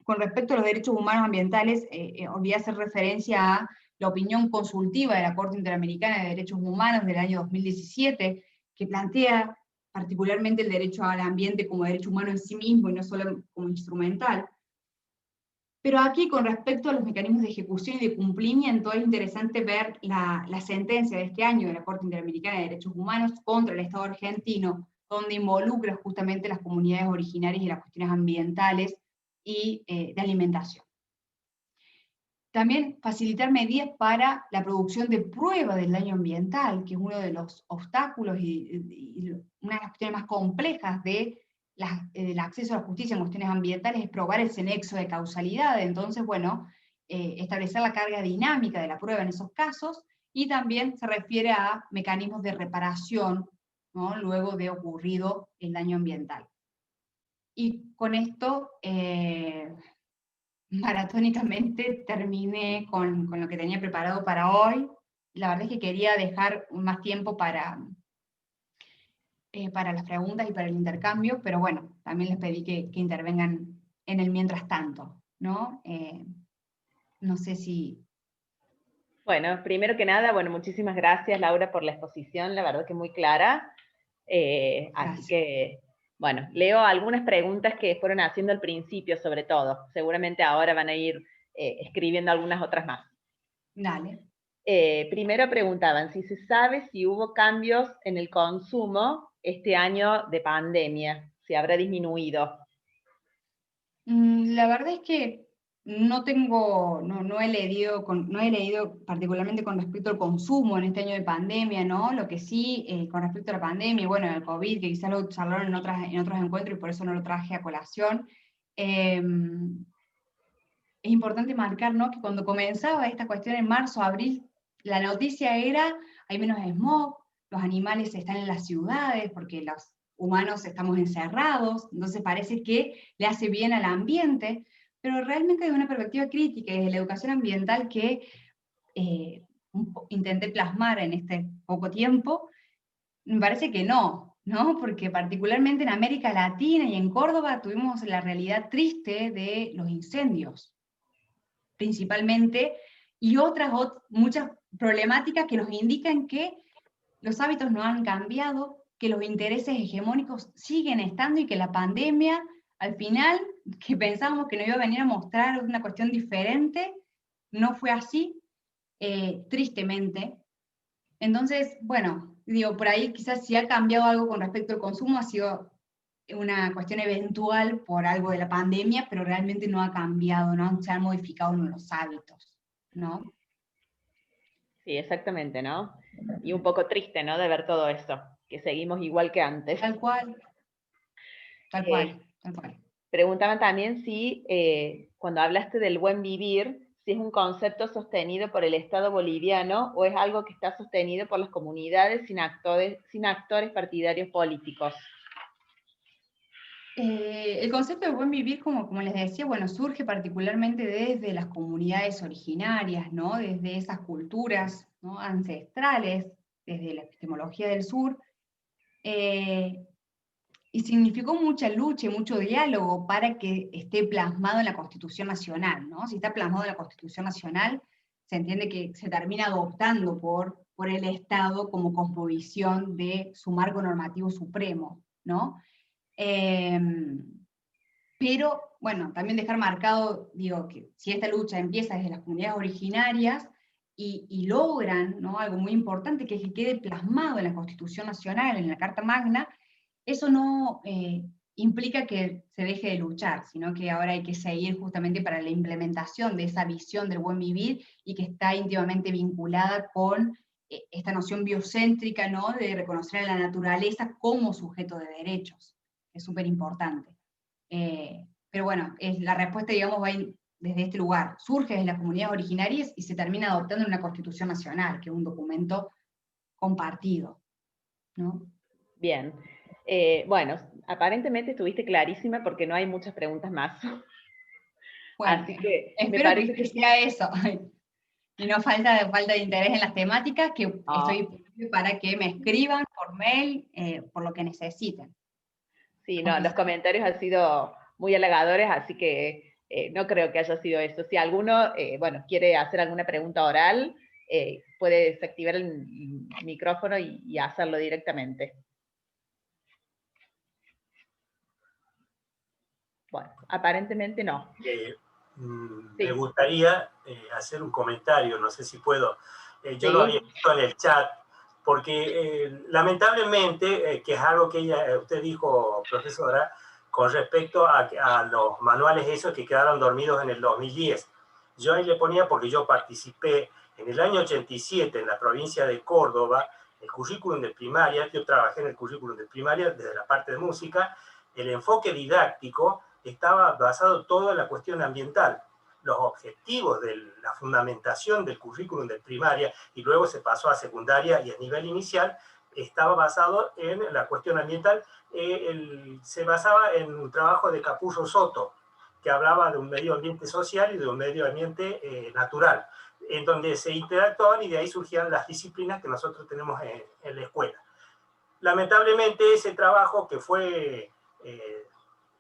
con respecto a los derechos humanos ambientales, olvidé hacer referencia a la opinión consultiva de la Corte Interamericana de Derechos Humanos del año 2017, que plantea particularmente el derecho al ambiente como derecho humano en sí mismo y no solo como instrumental. Pero aquí, con respecto a los mecanismos de ejecución y de cumplimiento, es interesante ver la sentencia de este año de la Corte Interamericana de Derechos Humanos contra el Estado argentino, donde involucra justamente las comunidades originarias y las cuestiones ambientales y de alimentación. También facilitar medidas para la producción de prueba del daño ambiental, que es uno de los obstáculos y una de las cuestiones más complejas del acceso a la justicia en cuestiones ambientales, es probar ese nexo de causalidad. Entonces, bueno, establecer la carga dinámica de la prueba en esos casos, y también se refiere a mecanismos de reparación, ¿no?, luego de ocurrido el daño ambiental. Y con esto, maratónicamente terminé con lo que tenía preparado para hoy. La verdad es que quería dejar más tiempo para las preguntas y para el intercambio, pero bueno, también les pedí que intervengan en el mientras tanto, ¿no? No sé si... Bueno, primero que nada, bueno, muchísimas gracias, Laura, por la exposición, la verdad que muy clara. Así que, bueno, leo algunas preguntas que fueron haciendo al principio, sobre todo. Seguramente ahora van a ir escribiendo algunas otras más. Dale. Primero preguntaban si se sabe si hubo cambios en el consumo este año de pandemia, si habrá disminuido. La verdad es que no he leído particularmente con respecto al consumo en este año de pandemia, ¿no? Lo que sí, con respecto a la pandemia, y bueno, el COVID, que quizás lo charlaron en otros encuentros y por eso no lo traje a colación, es importante marcar, ¿no? Que cuando comenzaba esta cuestión en marzo, abril, la noticia era, hay menos smog, los animales están en las ciudades porque los humanos estamos encerrados, entonces parece que le hace bien al ambiente, pero realmente desde una perspectiva crítica, desde la educación ambiental que intenté plasmar en este poco tiempo, me parece que ¿no? Porque particularmente en América Latina y en Córdoba tuvimos la realidad triste de los incendios, principalmente, y muchas problemáticas que nos indican que los hábitos no han cambiado, que los intereses hegemónicos siguen estando y que la pandemia, al final, que pensábamos que nos iba a venir a mostrar una cuestión diferente, no fue así, tristemente. Entonces, bueno, digo, por ahí quizás si ha cambiado algo con respecto al consumo, ha sido una cuestión eventual por algo de la pandemia, pero realmente no ha cambiado, no se han modificado los hábitos, ¿no? Sí, exactamente, ¿no? Y un poco triste, ¿no? De ver todo esto, que seguimos igual que antes. Tal cual, tal cual, tal cual. Preguntaban también si, cuando hablaste del buen vivir, si es un concepto sostenido por el Estado boliviano o es algo que está sostenido por las comunidades sin actores partidarios políticos. El concepto de buen vivir, como les decía, bueno, surge particularmente desde las comunidades originarias, ¿no? Desde esas culturas, ¿no? Ancestrales, desde la epistemología del sur, y significó mucha lucha y mucho diálogo para que esté plasmado en la Constitución Nacional, ¿no? Si está plasmado en la Constitución Nacional, se entiende que se termina adoptando por el Estado como cosmovisión de su marco normativo supremo, ¿no? Pero, bueno, también dejar marcado, digo, que si esta lucha empieza desde las comunidades originarias y logran, ¿no? Algo muy importante, que es que quede plasmado en la Constitución Nacional, en la Carta Magna, eso no implica que se deje de luchar, sino que ahora hay que seguir justamente para la implementación de esa visión del buen vivir y que está íntimamente vinculada con esta noción biocéntrica, ¿no? De reconocer a la naturaleza como sujeto de derechos, que es súper importante. Pero bueno, la respuesta, digamos, va desde este lugar. Surge desde las comunidades originarias y se termina adoptando en una Constitución Nacional, que es un documento compartido, ¿no? Bien. Bueno, aparentemente estuviste clarísima porque no hay muchas preguntas más. Bueno, así que me espero parece que sea eso. Y no falta de interés en las temáticas, que estoy disponible para que me escriban por mail, por lo que necesiten. Sí, no, los comentarios han sido muy halagadores, así que no creo que haya sido eso. Si alguno, bueno, quiere hacer alguna pregunta oral, puede desactivar el micrófono y hacerlo directamente. Bueno, aparentemente no. Sí. Me gustaría hacer un comentario, no sé si puedo. Yo lo había visto en el chat, porque lamentablemente, que es algo que usted dijo, profesora, con respecto a los manuales esos que quedaron dormidos en el 2010. Yo ahí le ponía, porque yo participé en el año 87 en la provincia de Córdoba, el currículum de primaria, yo trabajé en el currículum de primaria desde la parte de música, el enfoque didáctico estaba basado todo en la cuestión ambiental. Los objetivos de la fundamentación del currículum de primaria y luego se pasó a secundaria y a nivel inicial, estaba basado en la cuestión ambiental. Se basaba en un trabajo de Capurro Soto, que hablaba de un medio ambiente social y de un medio ambiente natural, en donde se interactuaban y de ahí surgían las disciplinas que nosotros tenemos en la escuela. Lamentablemente ese trabajo, que fue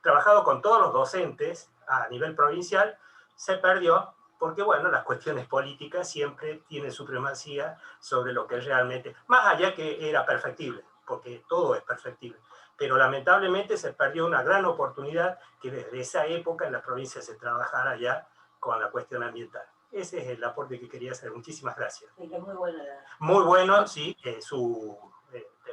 trabajado con todos los docentes a nivel provincial, se perdió porque, bueno, las cuestiones políticas siempre tienen supremacía sobre lo que realmente, más allá que era perfectible, porque todo es perfectible, pero lamentablemente se perdió una gran oportunidad que desde esa época en la provincia se trabajara ya con la cuestión ambiental. Ese es el aporte que quería hacer. Muchísimas gracias. Muy bueno. Muy bueno, sí, su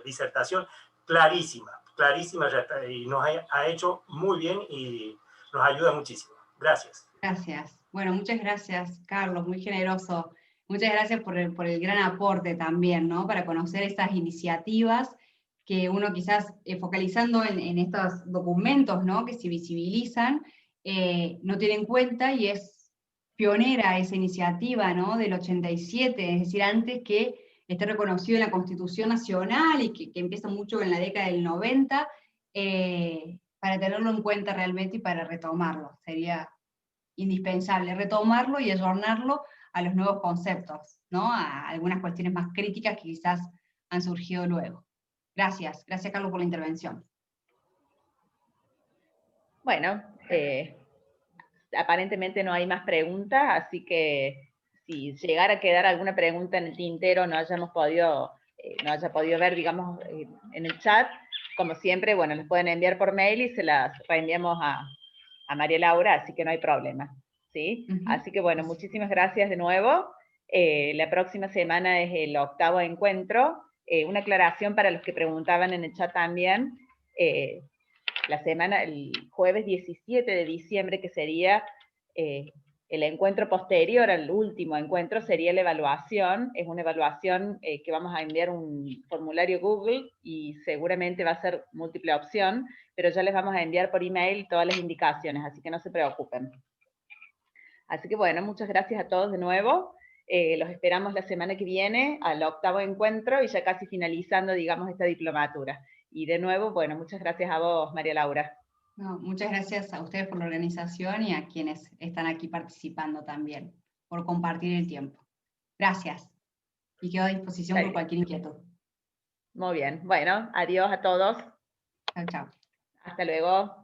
disertación clarísima, clarísima, y nos ha hecho muy bien y nos ayuda muchísimo. Gracias. Gracias. Bueno, muchas gracias, Carlos, muy generoso. Muchas gracias por el gran aporte también, ¿no? Para conocer estas iniciativas que uno quizás, focalizando en estos documentos, ¿no? Que se visibilizan, no tiene en cuenta, y es pionera esa iniciativa, ¿no? Del 87, es decir, antes que esté reconocido en la Constitución Nacional y que empieza mucho en la década del 90, para tenerlo en cuenta realmente y para retomarlo. Sería indispensable retomarlo y ayornarlo a los nuevos conceptos, ¿no? A algunas cuestiones más críticas que quizás han surgido luego. Gracias, gracias Carlos por la intervención. Bueno, aparentemente no hay más preguntas, así que si llegara a quedar alguna pregunta en el tintero no haya podido ver, digamos, en el chat, como siempre, bueno, les pueden enviar por mail y se las reenviamos a María Laura, así que no hay problema, ¿sí? Así que bueno, muchísimas gracias de nuevo. La próxima semana es el 8º encuentro. Una aclaración para los que preguntaban en el chat también. El jueves 17 de diciembre, que sería el encuentro posterior al último encuentro, sería la evaluación. Es una evaluación que vamos a enviar un formulario Google y seguramente va a ser múltiple opción, pero ya les vamos a enviar por email todas las indicaciones, así que no se preocupen. Así que bueno, muchas gracias a todos de nuevo. Los esperamos la semana que viene al 8º encuentro y ya casi finalizando, digamos, esta diplomatura. Y de nuevo, bueno, muchas gracias a vos, María Laura. No, muchas gracias a ustedes por la organización y a quienes están aquí participando también, por compartir el tiempo. Gracias. Y quedo a disposición por cualquier inquietud. Muy bien. Bueno, adiós a todos. Chao, chao. Hasta luego.